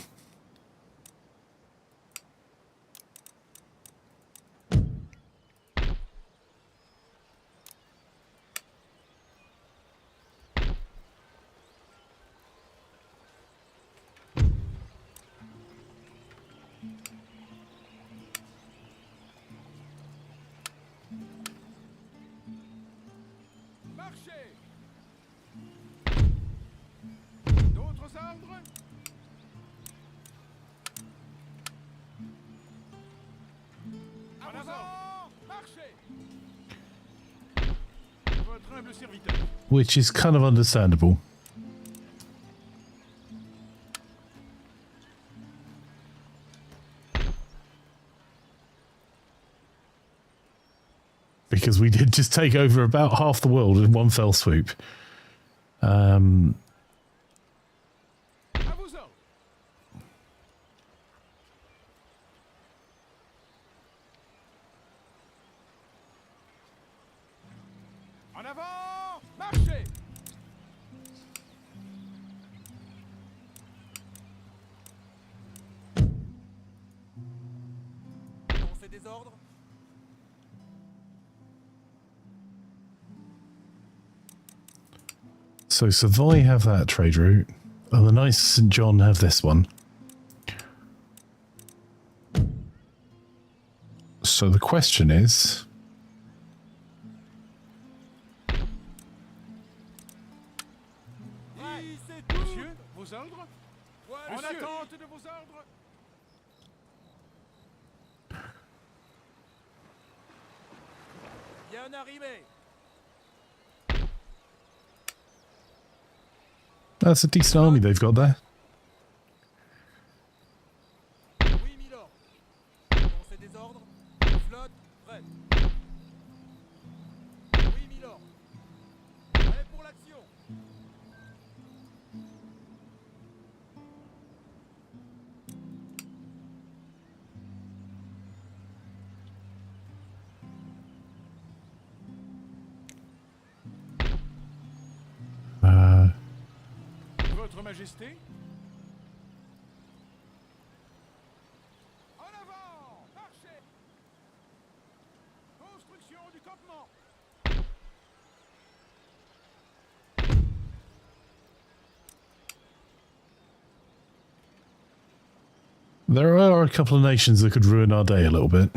Marchez! D'autres ordres? En avant! Marchez! Votre humble serviteur. Which is kind of understandable. Because we did just take over about half the world in one fell swoop. À vos ordres. En avant! Marchez! On fait des ordres? So Savoy have that trade route, and the Knights of St. John have this one. So the question is... Monsieur, vos ordres? En attente de vos ordres? Bien arrivé. That's a decent army they've got there. Oui, milord. Pensez des ordres. Flotte, prête. Oui, milord. Prêt pour l'action. Votre Majesté. En avant. Marchez. Construction du campement. There are a couple of nations that could ruin our day a little bit.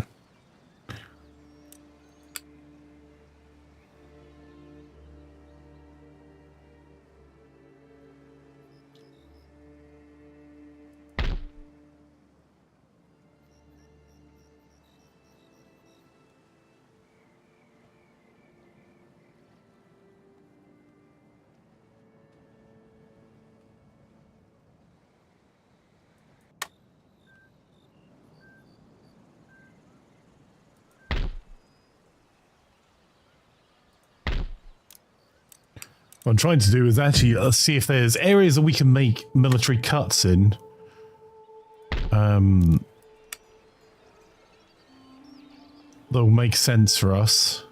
What I'm trying to do is actually see if there's areas that we can make military cuts in. That'll make sense for us.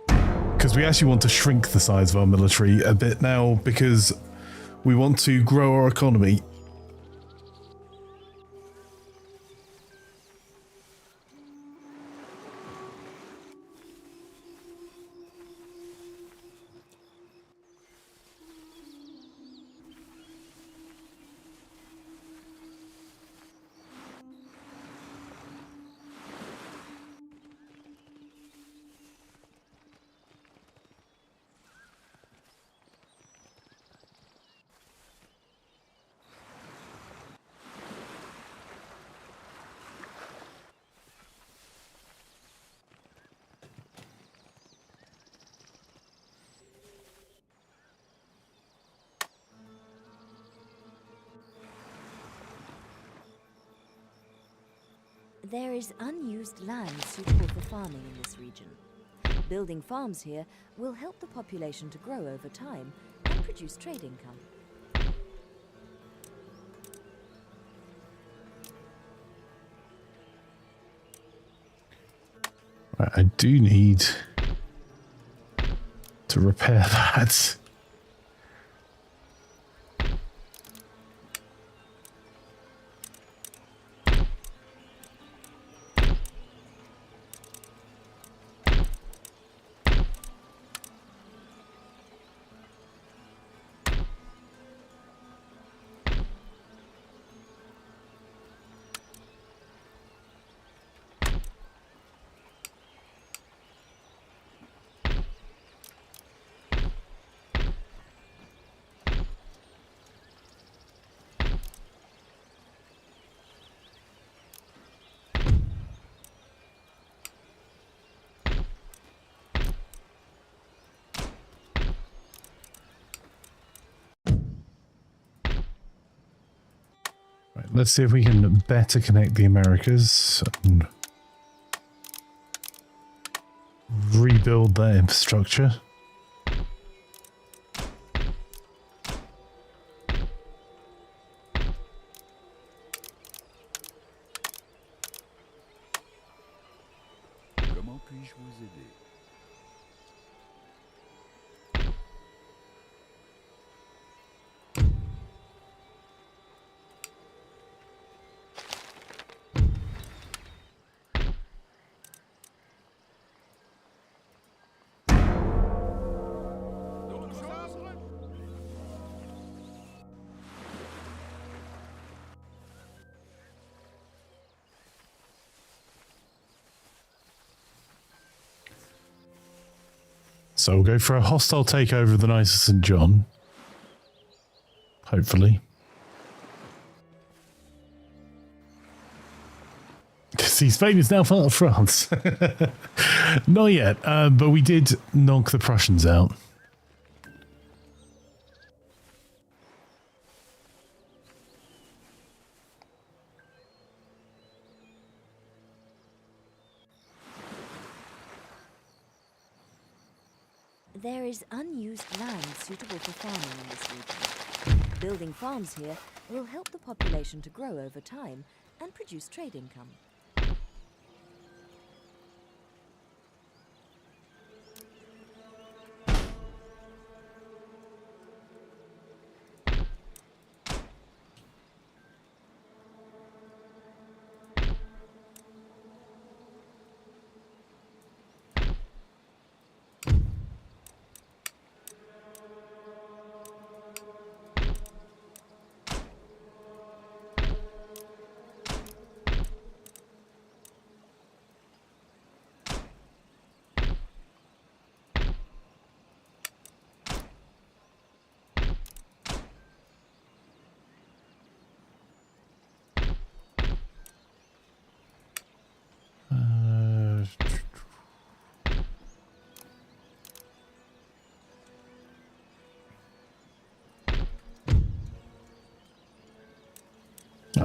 Because we actually want to shrink the size of our military a bit now because we want to grow our economy. There is unused land suitable for farming in this region. Building farms here will help the population to grow over time and produce trade income. Right, I do need to repair that. Right, let's see if we can better connect the Americas and rebuild their infrastructure. Comment puis-je vous aider? D'autres ordres. So we'll go for a hostile takeover of the Knights of St. John. Hopefully. See, Spain is now part of France. Not yet, but we did knock the Prussians out. There is unused land suitable for farming in this region. Building farms here will help the population to grow over time and produce trade income.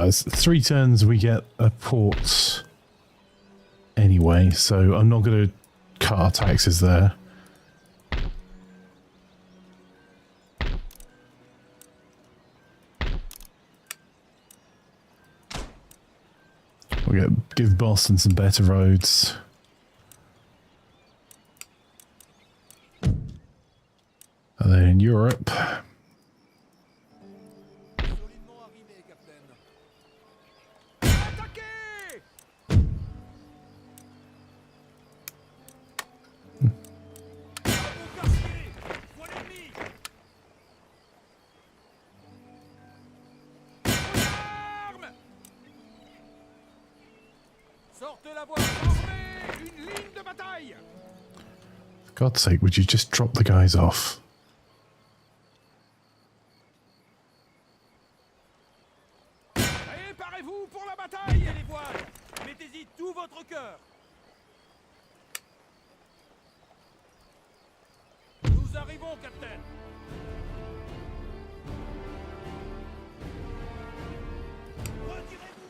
It's 3 turns we get a port anyway, so I'm not going to cut our taxes there. We'll give Boston some better roads. And then in Europe, Solidement arrimé, capitaine. Attaquez! Mon quartier! Vois l'ennemi! Aux armes! Sortez la voie! Formez une ligne de bataille! for God's sake, would you just drop the guys off? Préparez-vous pour la bataille! Taillez les voiles! Mettez-y tout votre cœur! Nous arrivons, capitaine! Retirez-vous!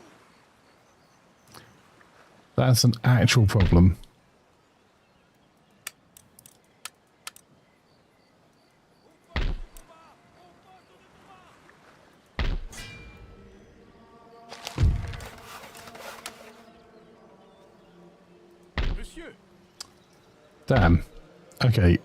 That's an actual problem. Monsieur, Damn. Okay,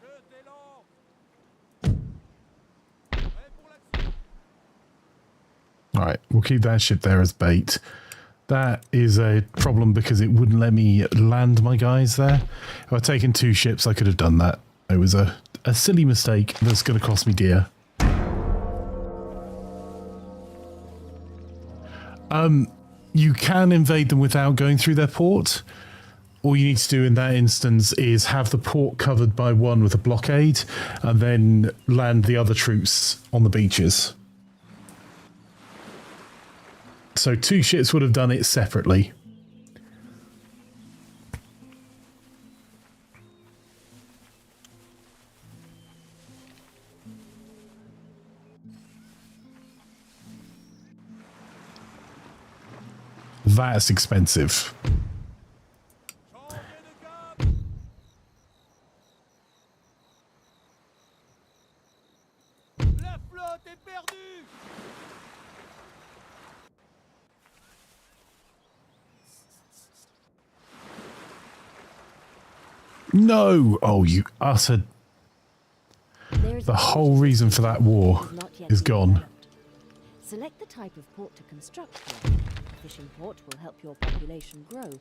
Jetez l'ancre! Prêt pour l'action! alright, we'll keep that ship there as bait. That is a problem because it wouldn't let me land my guys there. If I'd taken 2 ships, I could have done that. It was a silly mistake that's going to cost me dear. You can invade them without going through their port. All you need to do in that instance is have the port covered by one with a blockade and then land the other troops on the beaches. So 2 ships would have done it separately. That's expensive. Changez de cap! La flotte est perdue! No! Oh, you utter... There is The a whole port reason for that war has not yet is been gone. developed. Select the type of port to construct here. A fishing port will help your population grow.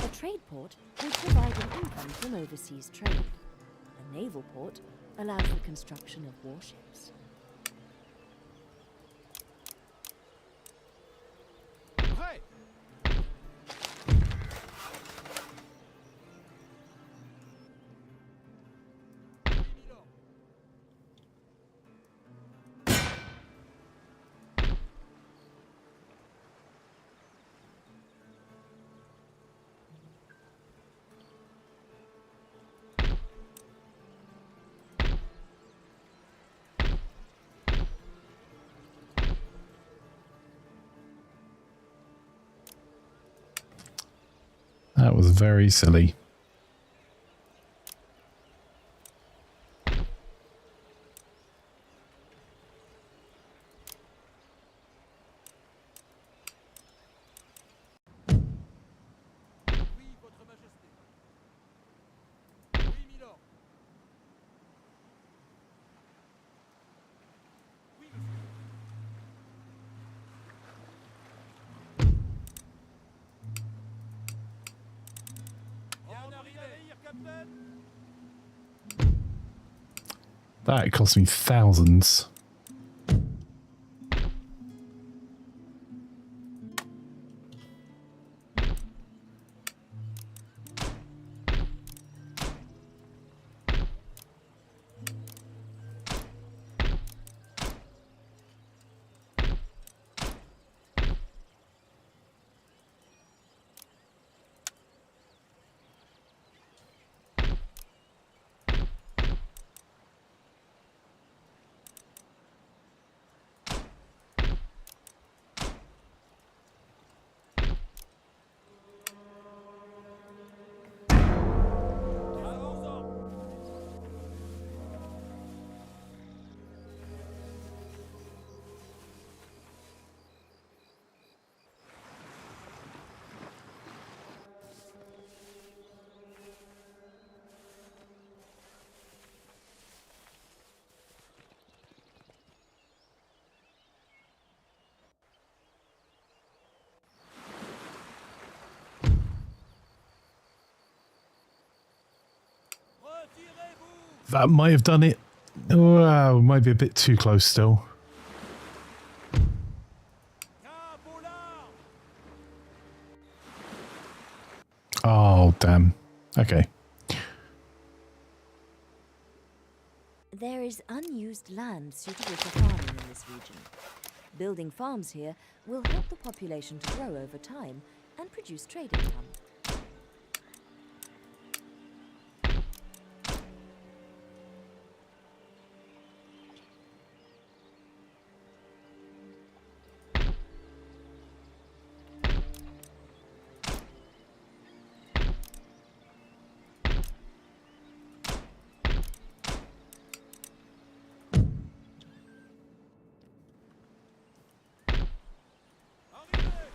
A trade port will provide an income from overseas trade. A naval port allows the construction of warships. prêt! That was very silly. Oui, votre majesté. Oui, milord. Oui, monsieur. Bien arrivé, capitaine. That cost me thousands. Retirez-vous. That might have done it. Wow, might be a bit too close still. Cap au large. Oh, damn. Okay. There is unused land suitable for farming in this region. Building farms here will help the population to grow over time and produce trade income. Arrivez.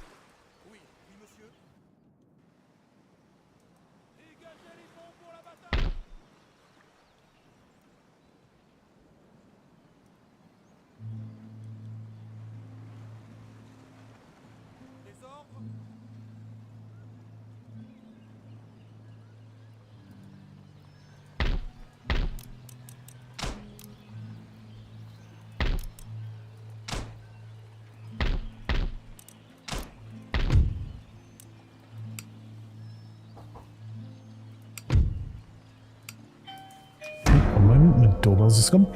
Oui, oui, monsieur. Dégagez les ponts pour la bataille. Des ordres. One moment, my doorbell's just gone.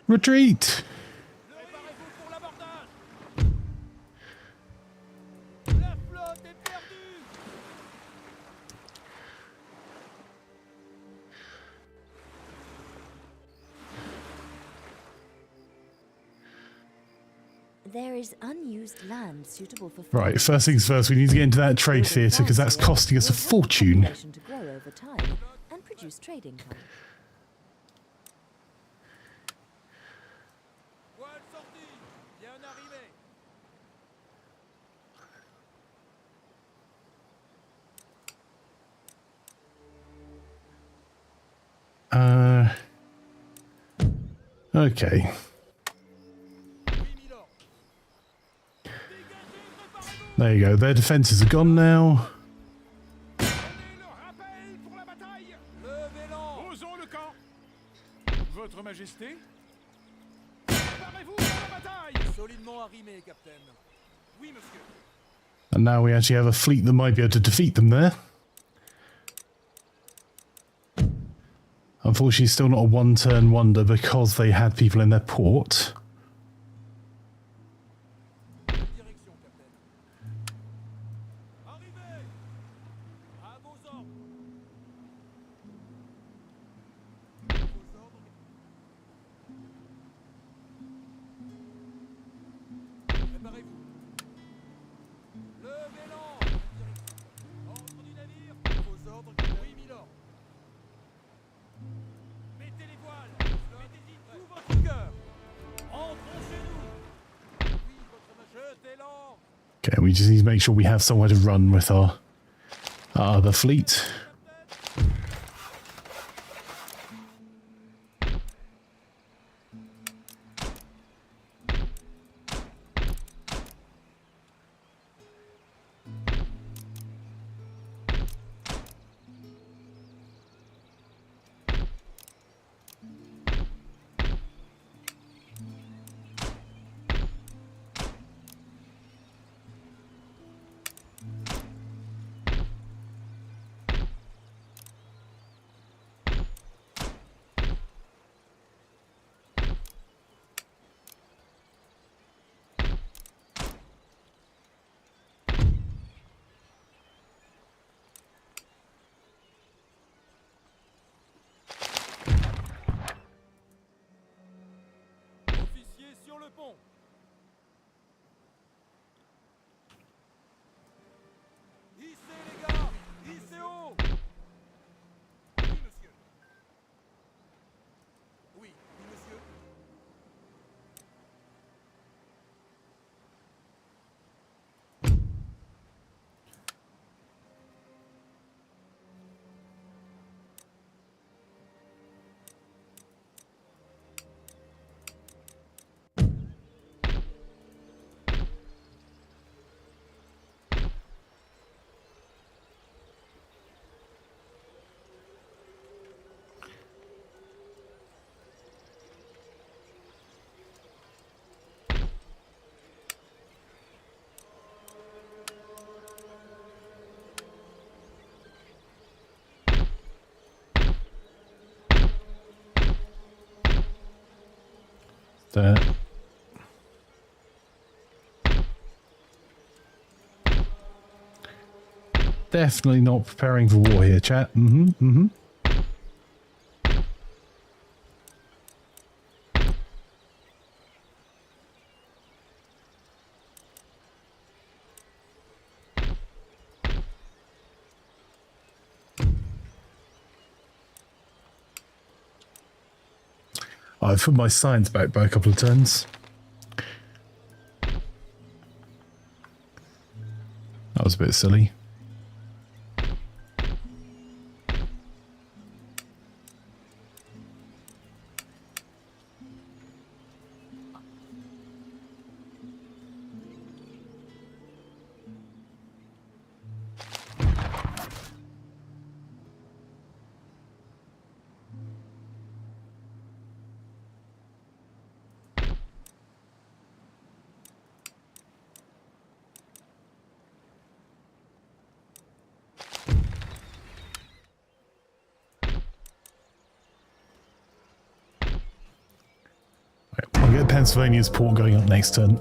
Retreat! Préparez-vous pour l'abordage. La flotte est perdue. There is unused land suitable for Right, first things first, we need to get into that trade theatre because that's costing us a fortune. To grow over time and produce trade income. Voile sortie. Bien arrivé. Okay. Oui, milord. Dégagez, préparez-vous. There you go. Their defences are gone now. Donnez le rappel pour la bataille. Levez l'an. Osons le camp. Votre Majesté. Préparez-vous pour la bataille. Solidement arrimé, capitaine. Oui, monsieur. And now we actually have a fleet that might be able to defeat them there. Unfortunately, still not a one-turn wonder because they had people in their port. Direction, capitaine. Arrivez. À vos ordres. Vos ordres. Préparez-vous. Levez l'an. Direction. Ordre du navire. Vos ordres. Oui, milord. Mettez les voiles. Mettez-y tout votre cœur. Entrons chez nous. Oui, votre majesté. Jetez l'an. Okay, we just need to make sure we have somewhere to run with our other fleet. Officier sur le pont. Hissez les gars. Hissez haut. Oui, monsieur. Oui, monsieur. There. Definitely not preparing for war here, chat. I've put my science back by a couple of turns. That was a bit silly. I'll get Pennsylvania's port going up next turn.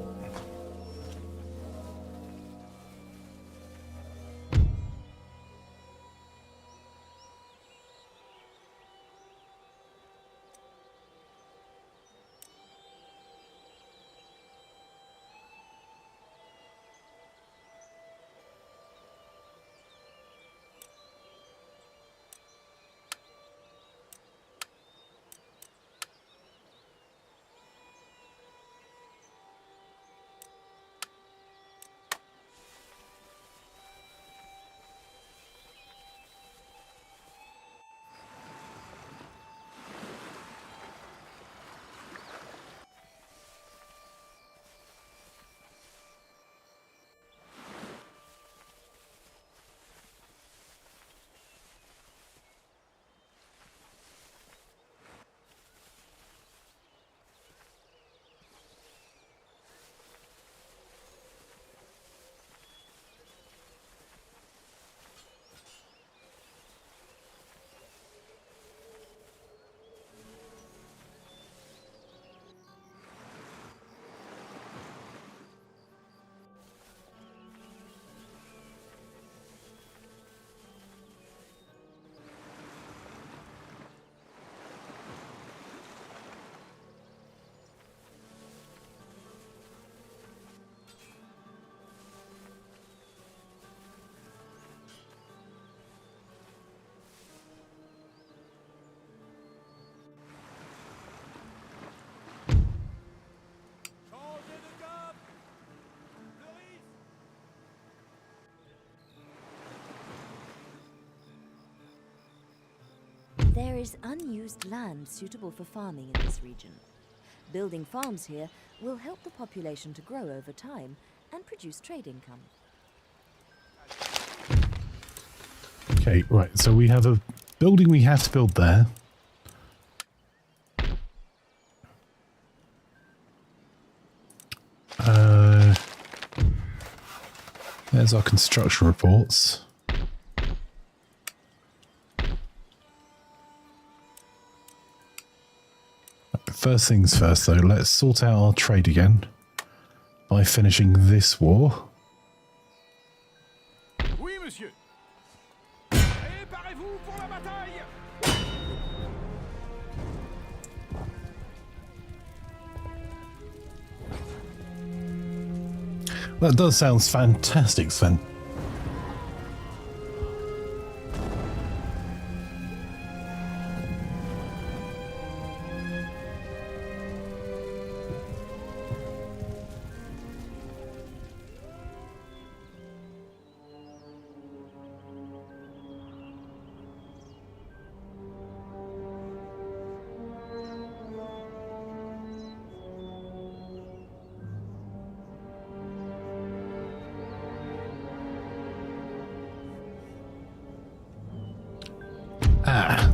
Changez de cap. Fleurisse. There is unused land suitable for farming in this region. Building farms here will help the population to grow over time and produce trade income. Okay, right, so we have a building we have to build there. There's our construction reports. First things first, though, let's sort out our trade again by finishing this war. Oui, monsieur. Préparez-vous pour la bataille. That does sound fantastic, Sven.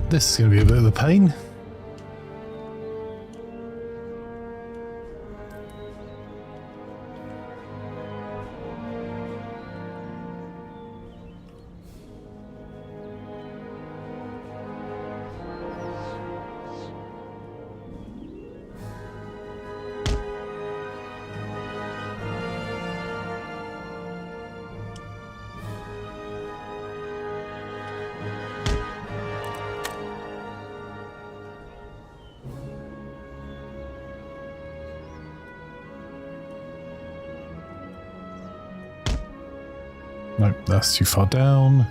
This is going to be a bit of a pain. Nope, that's too far down.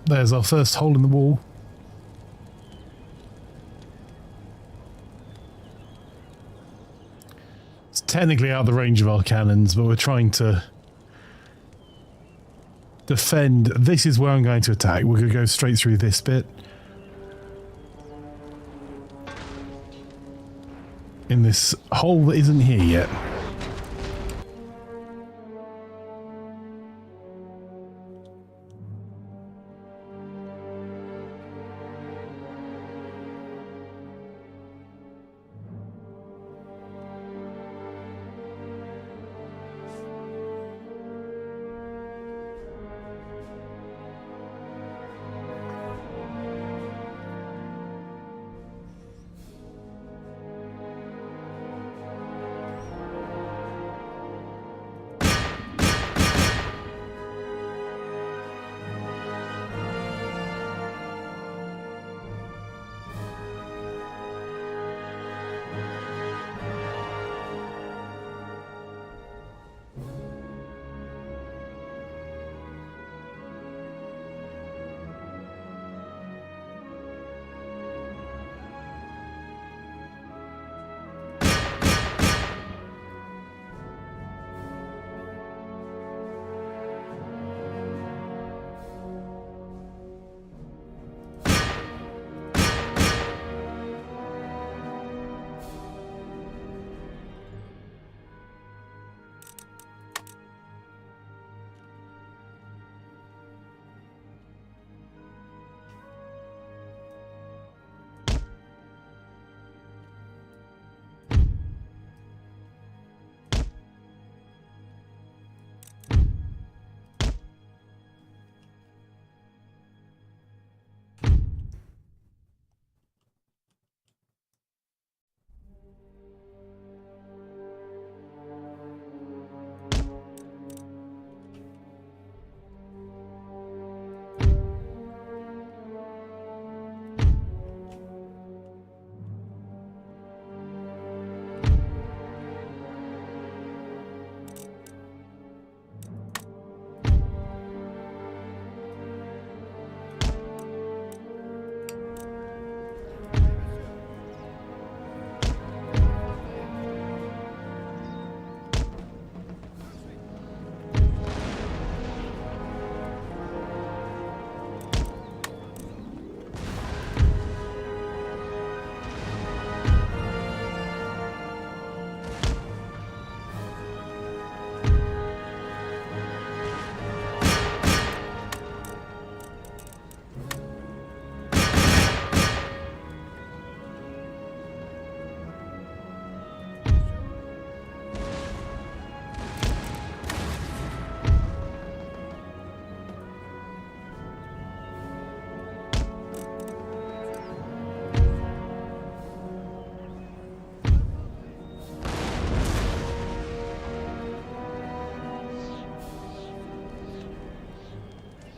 there's our first hole in the wall. It's technically out of the range of our cannons, but we're trying to defend. This is where I'm going to attack. We're going to go straight through this bit. In this hole that isn't here yet.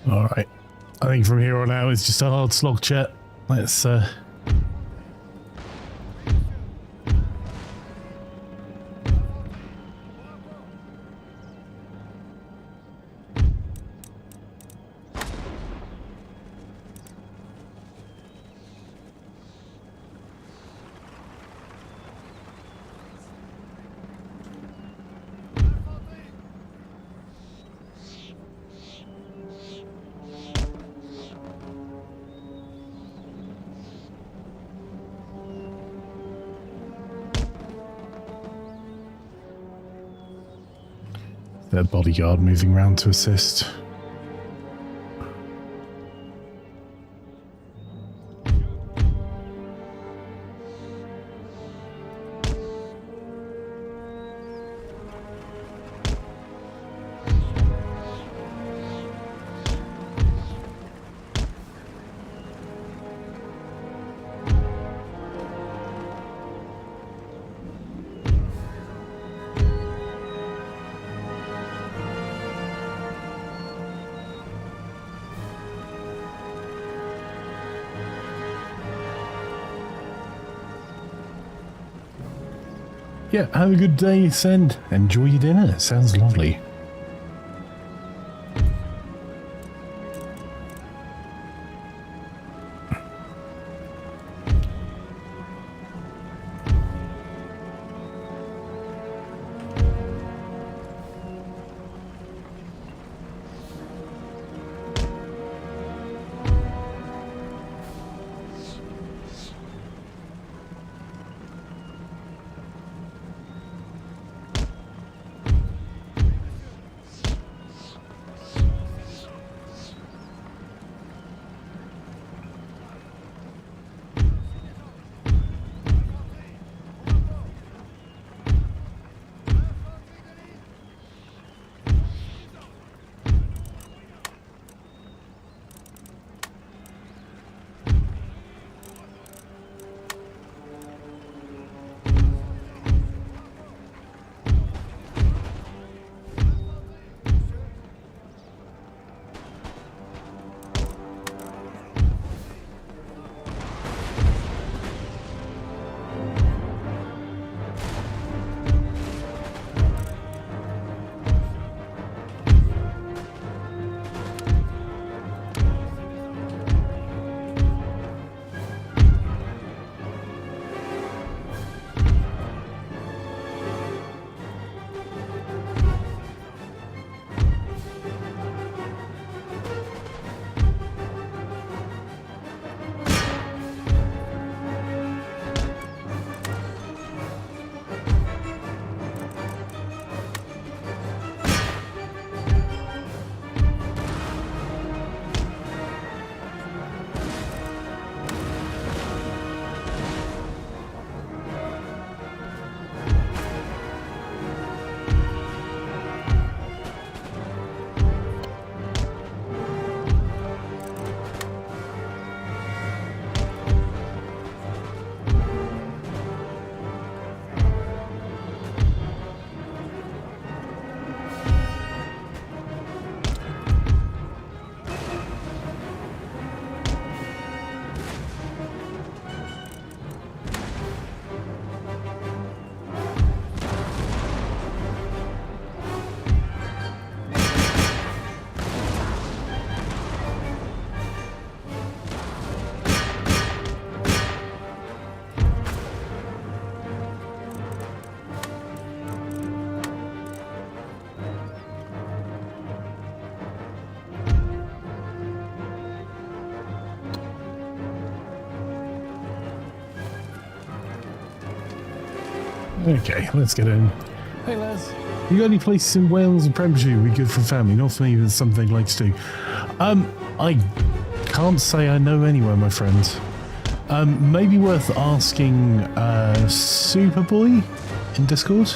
Alright. I think from here on out it's just a hard slog, chat. Let's their bodyguard moving around to assist. Yeah, have a good day, Send. Enjoy your dinner. It sounds lovely. Okay, let's get in. Hey lads, you got any places in Wales and Pembrokeshire we good for family? Not for me, but something like to do. I can't say I know anywhere, my friend. Maybe worth asking Superboy in Discord?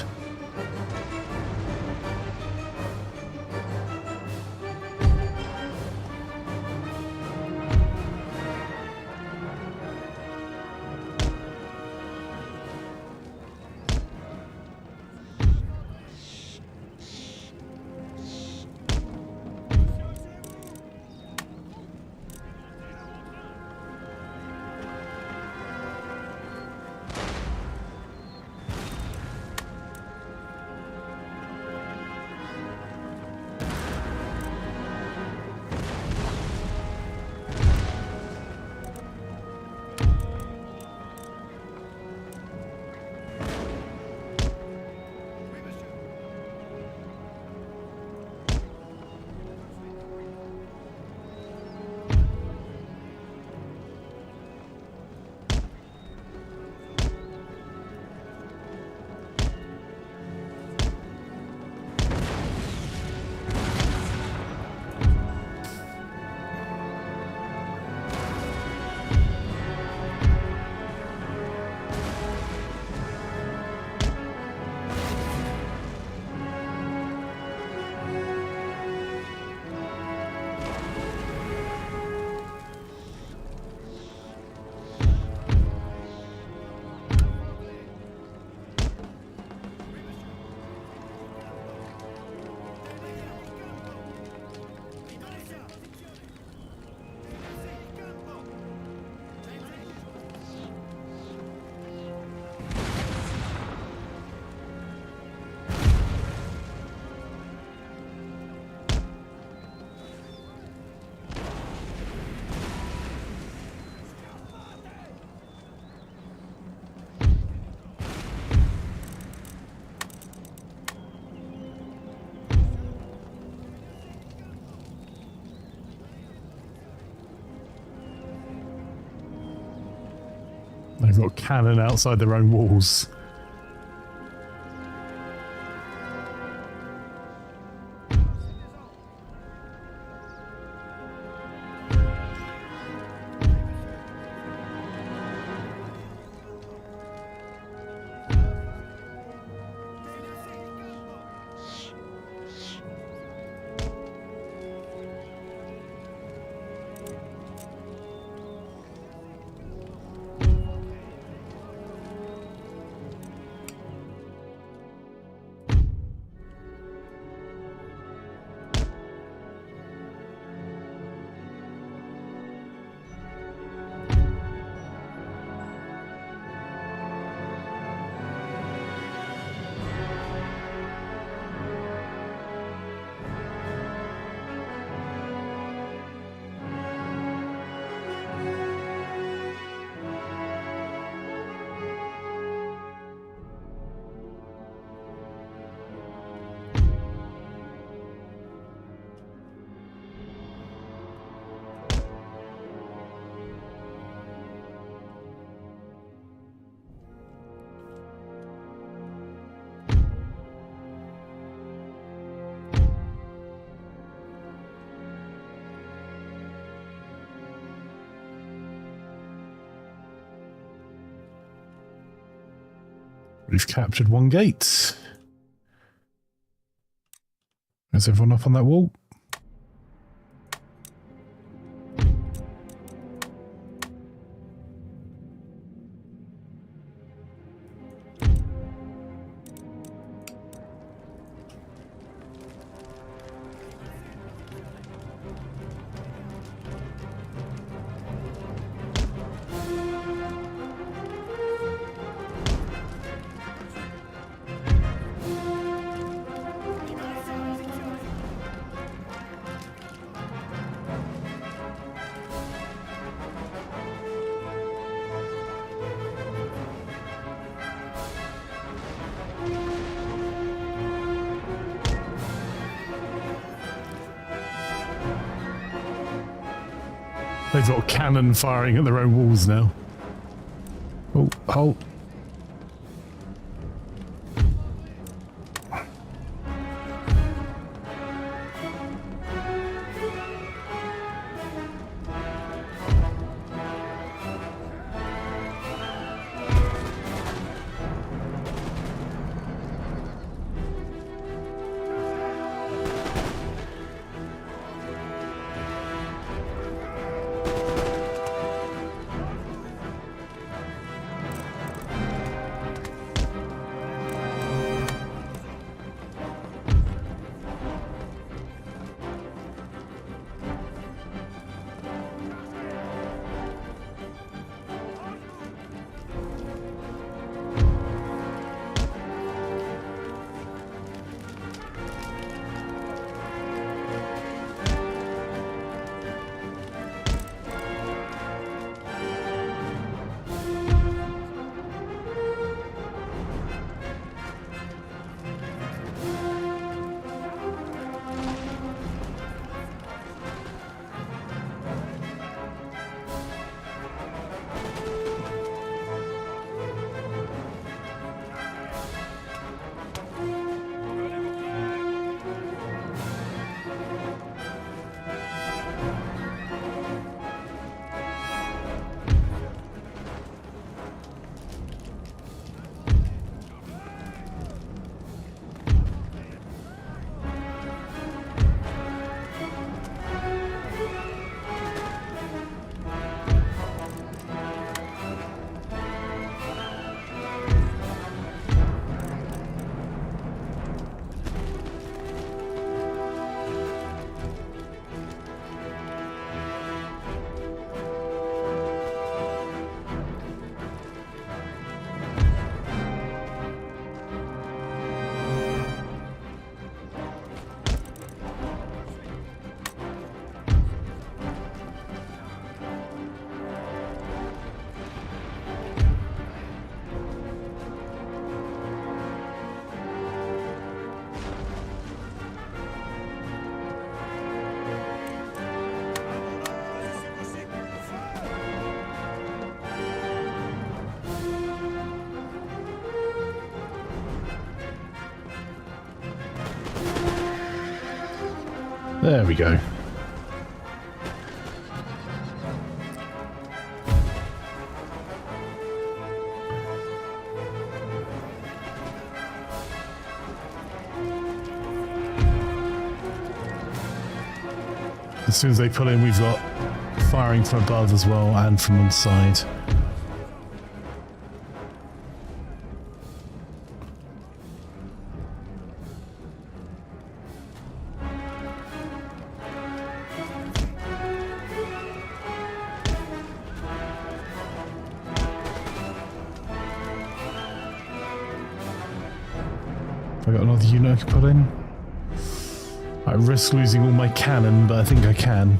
They've got cannon outside their own walls. We've captured one gate. Is everyone up on that wall? They've got cannon firing at their own walls now. Oh, halt. There we go. As soon as they pull in, we've got firing from above as well and from one side. Have I got another unit I can put in? I risk losing all my cannon, but I think I can.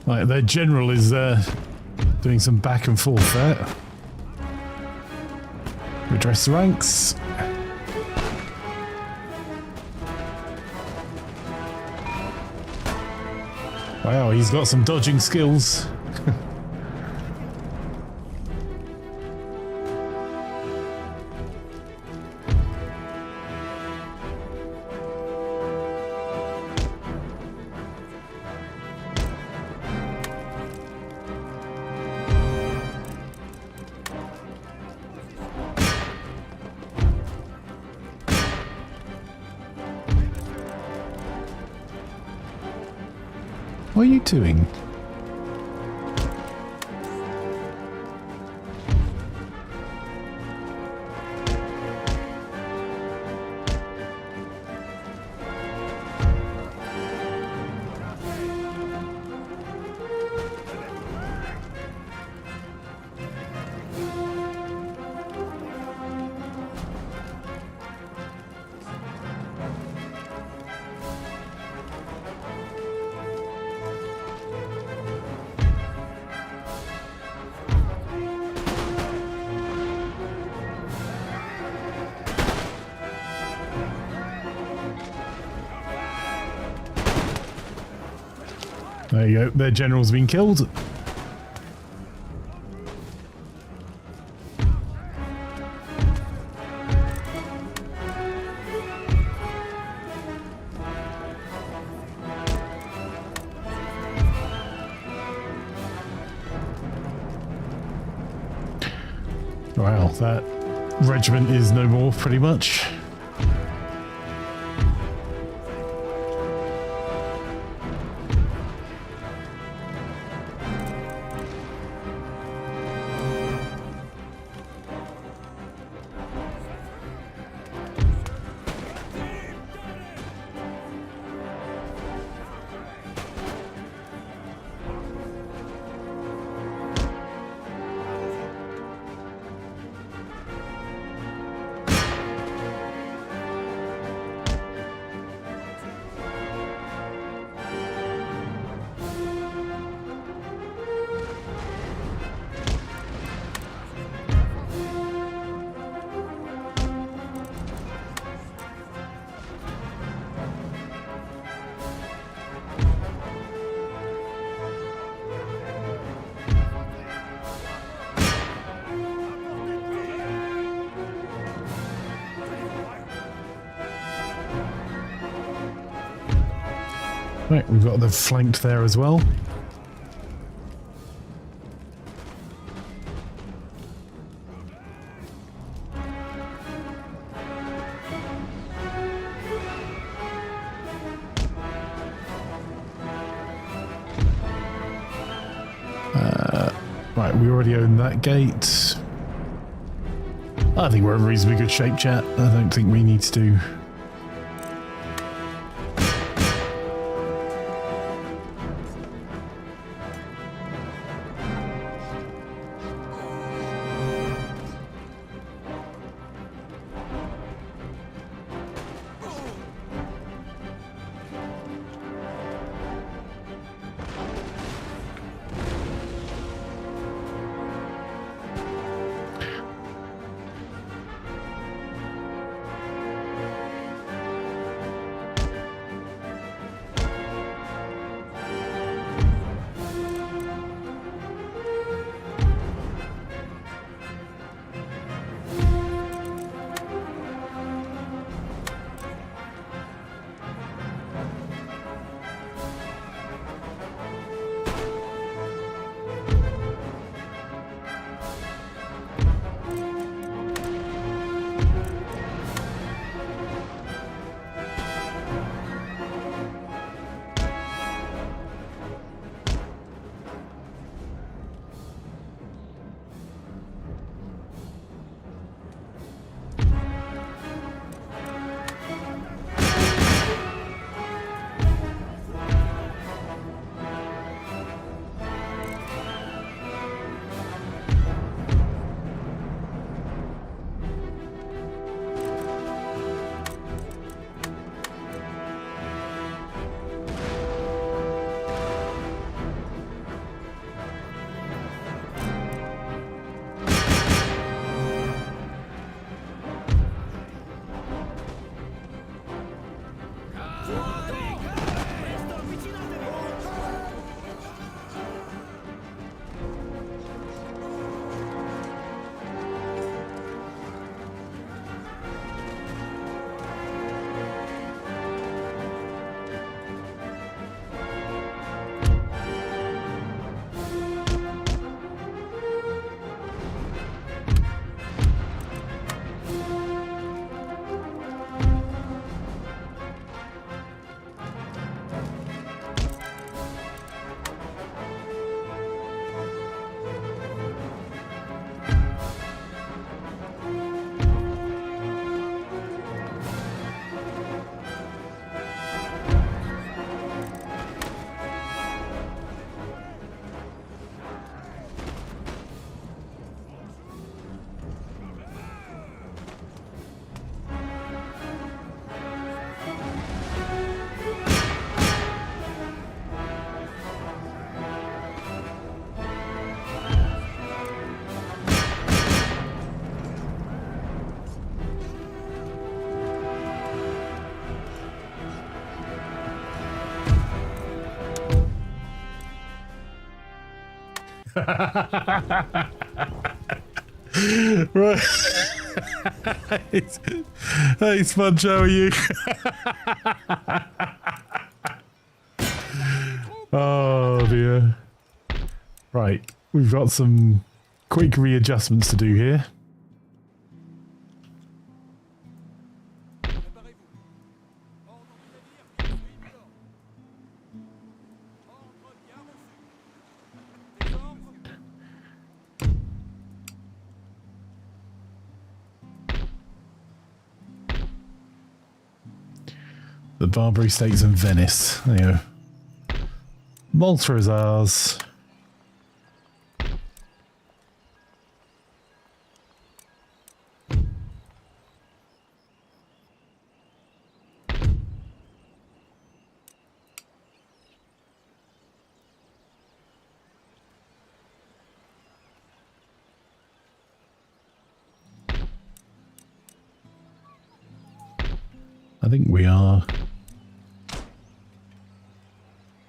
Right, their general is doing some back and forth there. Redress the ranks. Wow, he's got some dodging skills. What are you doing? There you go, their general's been killed. Wow, that regiment is no more, pretty much. Right, we've got the flanked there as well. We already own that gate. I think we're in reasonably good shape, chat. I don't think we need to do... Right. Hey, Sponge, how are you? Oh dear. Right, we've got some quick readjustments to do here. The Barbary States and Venice. There you go. Malta is ours. I think we are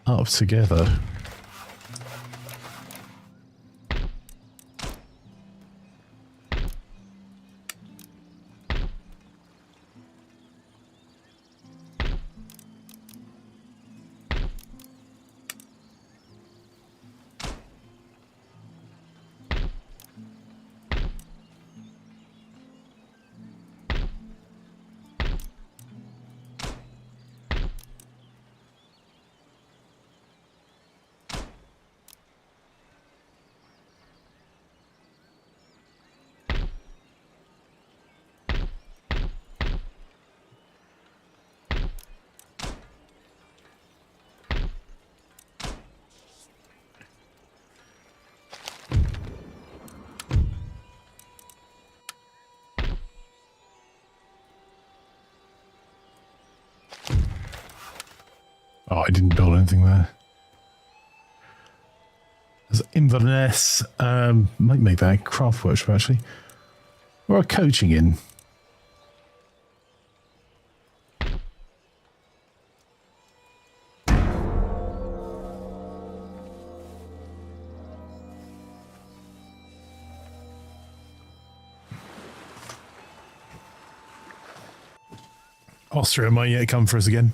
up together. Oh, I didn't build anything there. There's Inverness. Might make that a craft workshop, actually. Or a coaching in. Austria might yet come for us again.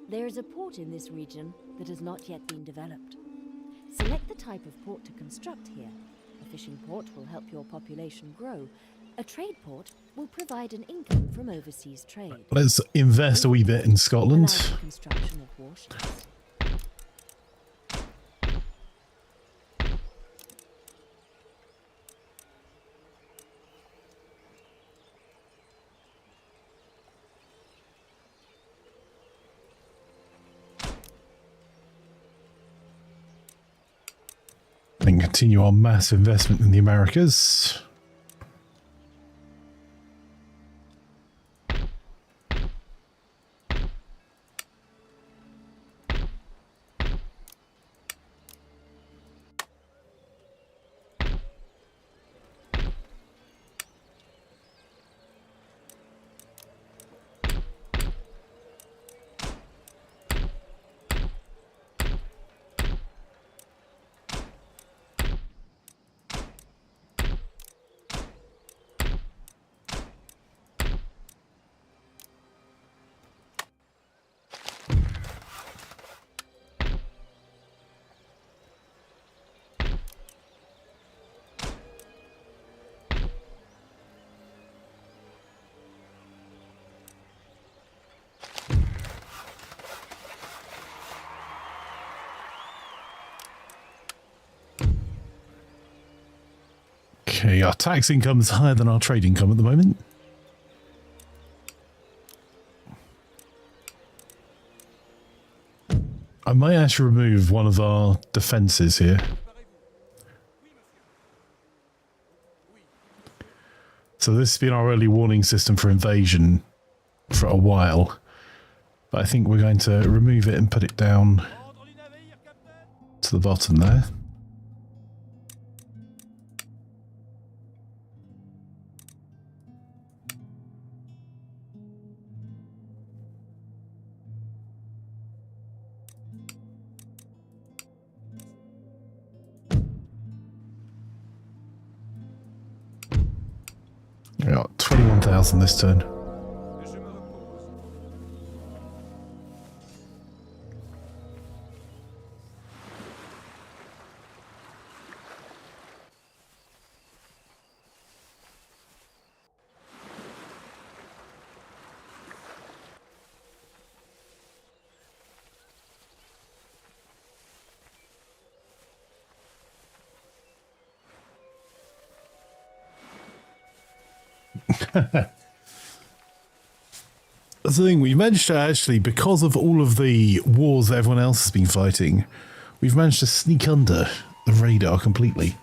There is a port in this region that has not yet been developed. Select the type of port to construct here. A fishing port will help your population grow. A trade port will provide an income from overseas trade. Let's invest a wee bit in Scotland. Allow the construction of warships. And continue our mass investment in the Americas. Okay, our tax income is higher than our trade income at the moment. I might actually remove one of our defences here. So this has been our early warning system for invasion for a while. But I think we're going to remove it and put it down to the bottom there. We got 21,000 this turn. That's the thing, we've managed to actually, because of all of the wars that everyone else has been fighting, we've managed to sneak under the radar completely.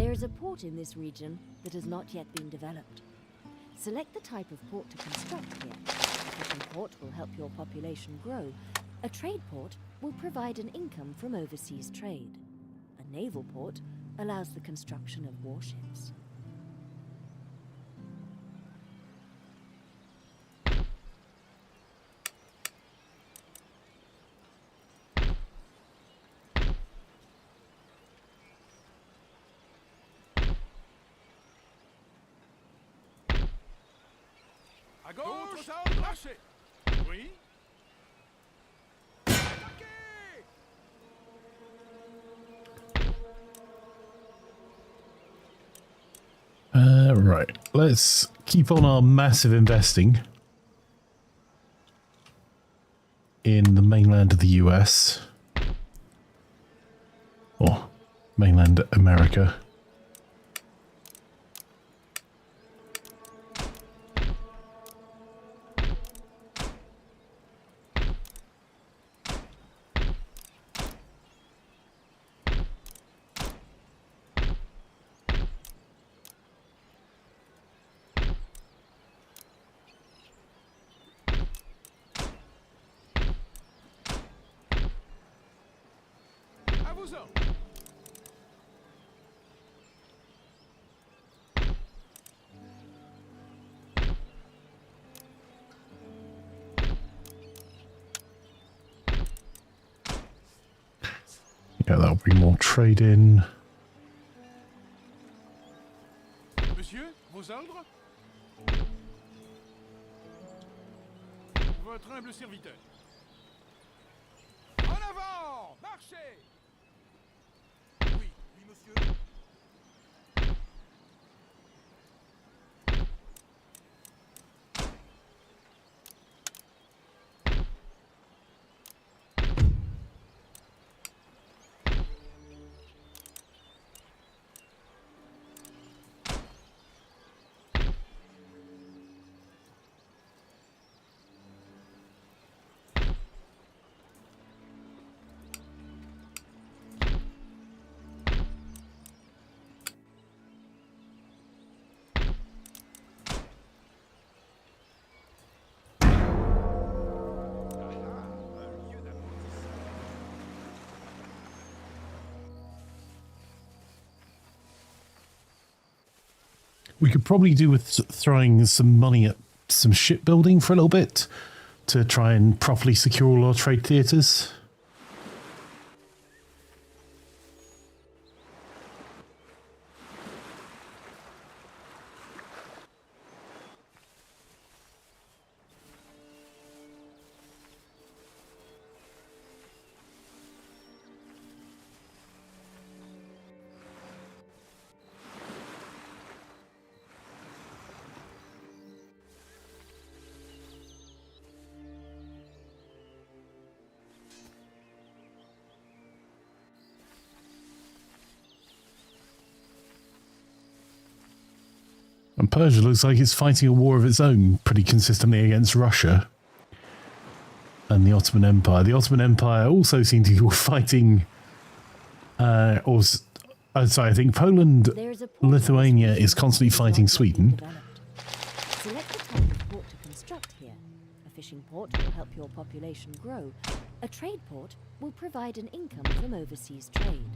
There is a port in this region that has not yet been developed. Select the type of port to construct here. A fishing port will help your population grow. A trade port will provide an income from overseas trade. A naval port allows the construction of warships. À gauche, marchez. Oui. Attaquez. Right, let's keep on our massive investing in the mainland of the US, or mainland America. À vos ordres. Yeah, that'll bring more trade in. Monsieur, vos ordres? Votre humble serviteur. En avant! Marchez! Oui, oui, monsieur. We could probably do with throwing some money at some shipbuilding for a little bit to try and properly secure all our trade theatres. And Persia looks like it's fighting a war of its own pretty consistently against Russia and the Ottoman Empire. The Ottoman Empire also seem to be fighting, I think Poland, Lithuania is constantly fighting Sweden. Select the type of port to construct here. A fishing port will help your population grow. A trade port will provide an income from overseas trade.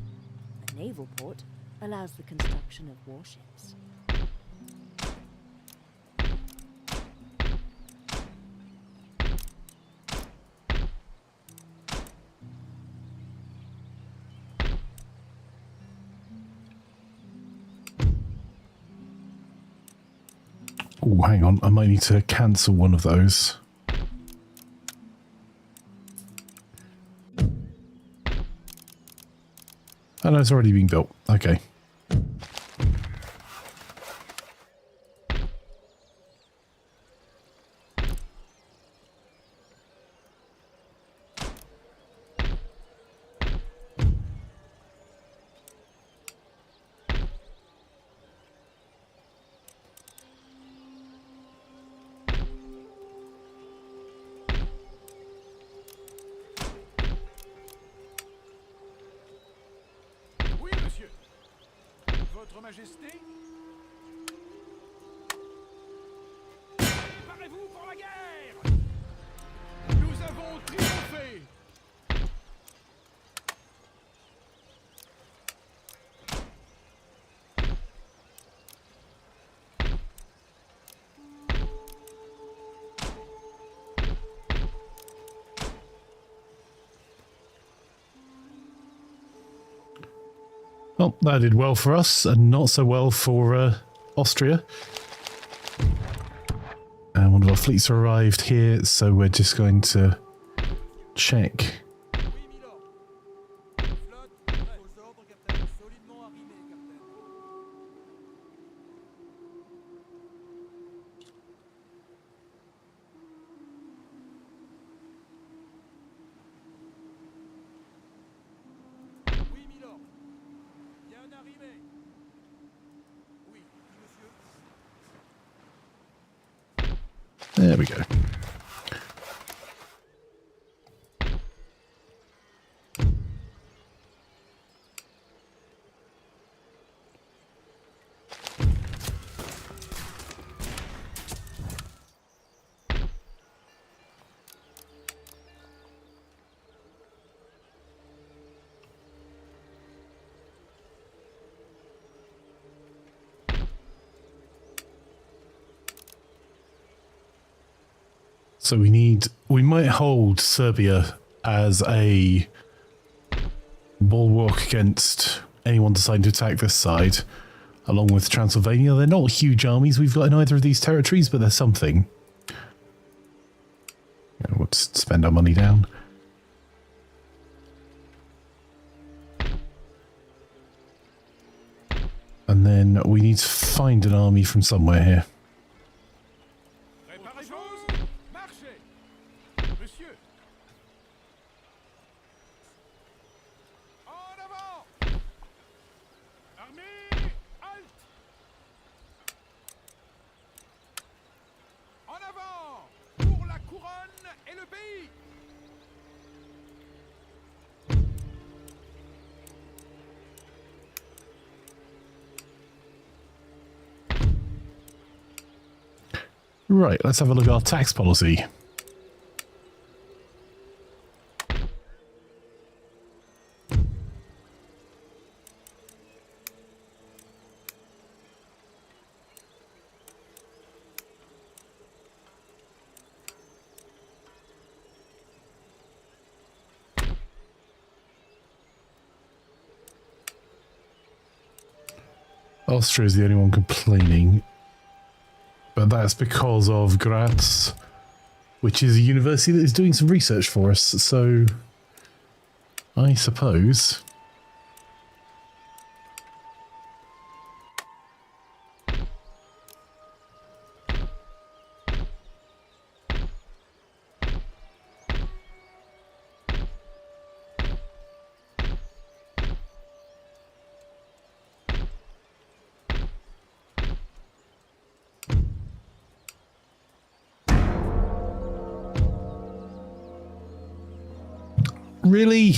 A naval port allows the construction of warships. Oh, hang on. I might need to cancel one of those. Oh, no, it's already been built. Okay. Votre Majesté? Préparez-vous pour la guerre! Nous avons triomphé! Well, that did well for us, and not so well for Austria. And one of our fleets arrived here, so we're just going to check. Oui, milord. Flotte, aux ordres, capitaine. Solidement arrimée, capitaine. Oui, milord. Bien arrimé. Oui, monsieur. There we go. So we might hold Serbia as a bulwark against anyone deciding to attack this side, along with Transylvania. They're not huge armies we've got in either of these territories, but they're something. Yeah, we'll just spend our money down. And then we need to find an army from somewhere here. Préparez-vous! Marchez! Monsieur! En avant! Armée! Halte! En avant! Pour la couronne et le pays! Right, let's have a look at our tax policy. Austria is the only one complaining. But that's because of Graz, which is a university that is doing some research for us, so I suppose. Really?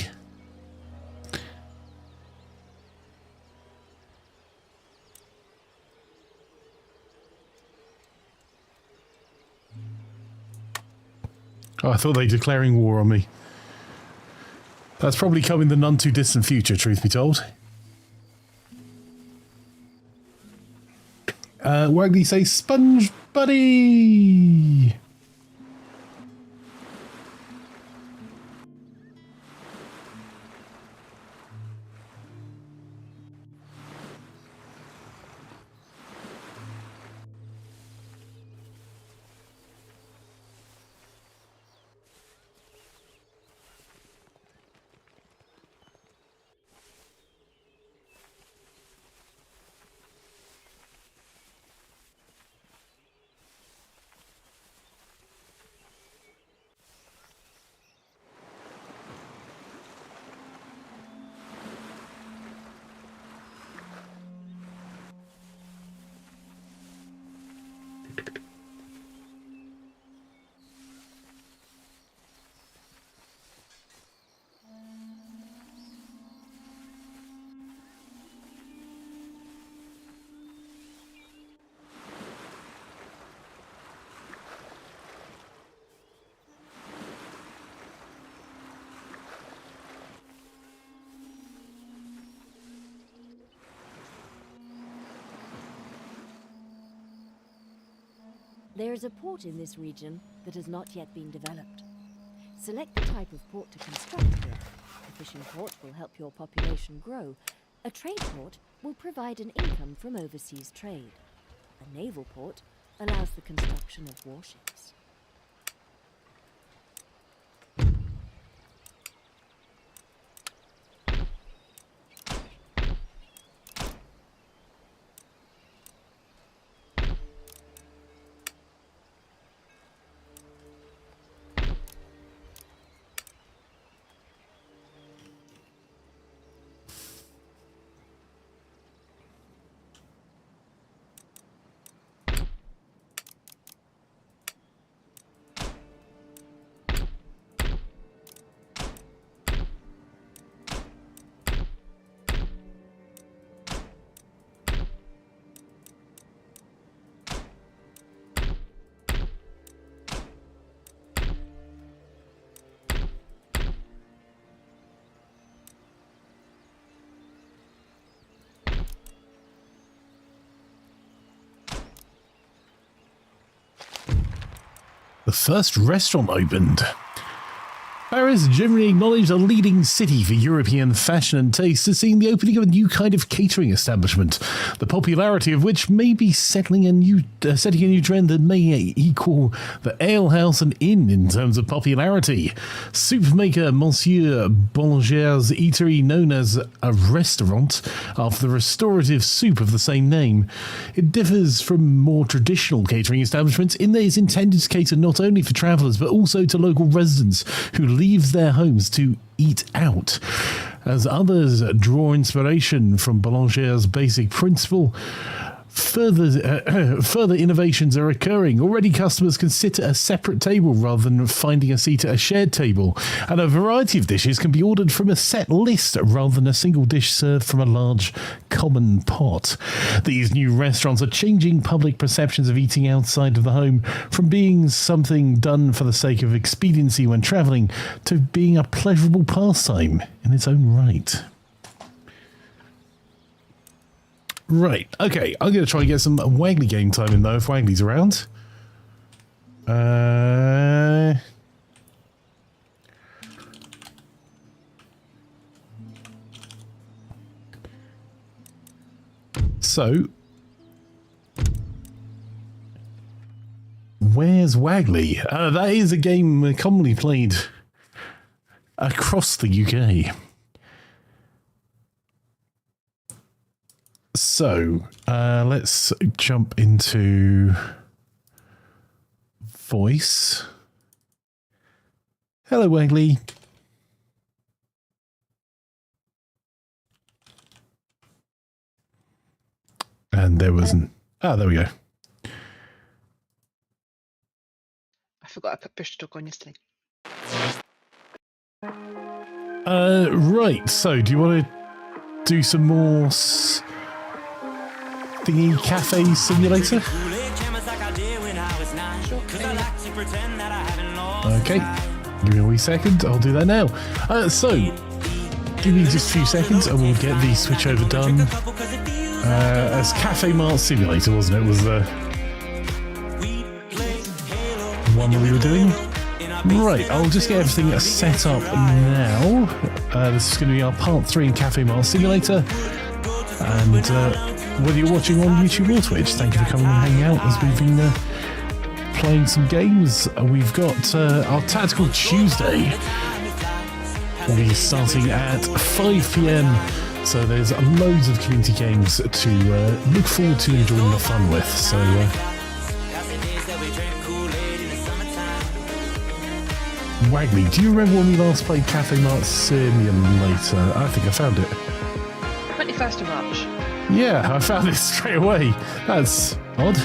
Oh, I thought they were declaring war on me. That's probably come in the none too distant future, truth be told. Why do you say sponge buddy? There is a port in this region that has not yet been developed. Select the type of port to construct here. A fishing port will help your population grow. A trade port will provide an income from overseas trade. A naval port allows the construction of warships. The first restaurant opened. Paris, generally acknowledged a leading city for European fashion and taste, is seeing the opening of a new kind of catering establishment, the popularity of which may be setting a new trend that may equal the alehouse and inn in terms of popularity. Soup maker Monsieur Boulanger's eatery, known as a restaurant after the restorative soup of the same name. It differs from more traditional catering establishments in that it's intended to cater not only for travellers but also to local residents who leave their homes to eat out. As others draw inspiration from Boulanger's basic principle, further innovations are occurring. Already customers can sit at a separate table rather than finding a seat at a shared table, and a variety of dishes can be ordered from a set list rather than a single dish served from a large common pot. These new restaurants are changing public perceptions of eating outside of the home from being something done for the sake of expediency when travelling to being a pleasurable pastime in its own right. Right, okay, I'm going to try and get some Wagley game time in though, if Wagley's around. So, where's Wagley? That is a game commonly played across the UK. So, let's jump into voice. Hello, Wagley. And there was an... Ah, there we go. I forgot I put push to talk on yesterday. Right, so do you want to do some more... thingy cafe simulator? Okay, give me a wee second, I'll do that now. So, give me just a few seconds and we'll get the switchover done. As Cafe Mart Simulator, wasn't it? Was the one that we were doing? Right, I'll just get everything set up now. This is going to be our part 3 in Cafe Mart Simulator. And whether you're watching on YouTube or Twitch, thank you for coming and hanging out as we've been playing some games. We've got our Tactical Tuesday. We'll be starting at 5 PM, so there's loads of community games to look forward to enjoying the fun with. So, Wagley, do you remember when we last played Cafe Mart Simulator? I think I found it. 21st of March. Yeah, I found it straight away. That's odd.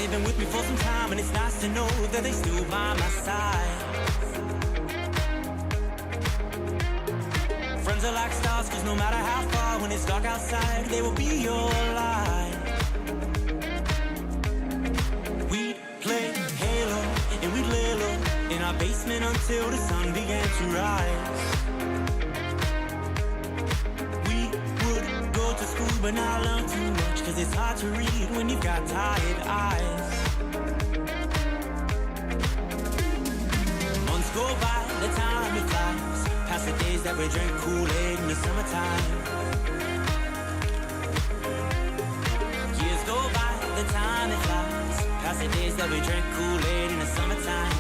they've been with me for some time, and it's nice to know that they still by my side. Friends are like stars, cause no matter how far, when it's dark outside, they will be your light. We'd play Halo, and we'd lay low in our basement until the sun began to rise. We would go to school, but not learn too much, cause it's hard to read when you've got tired eyes. Months go by, the time it flies, past the days that we drank Kool-Aid in the summertime. Years go by, the time it flies, past the days that we drank Kool-Aid in the summertime.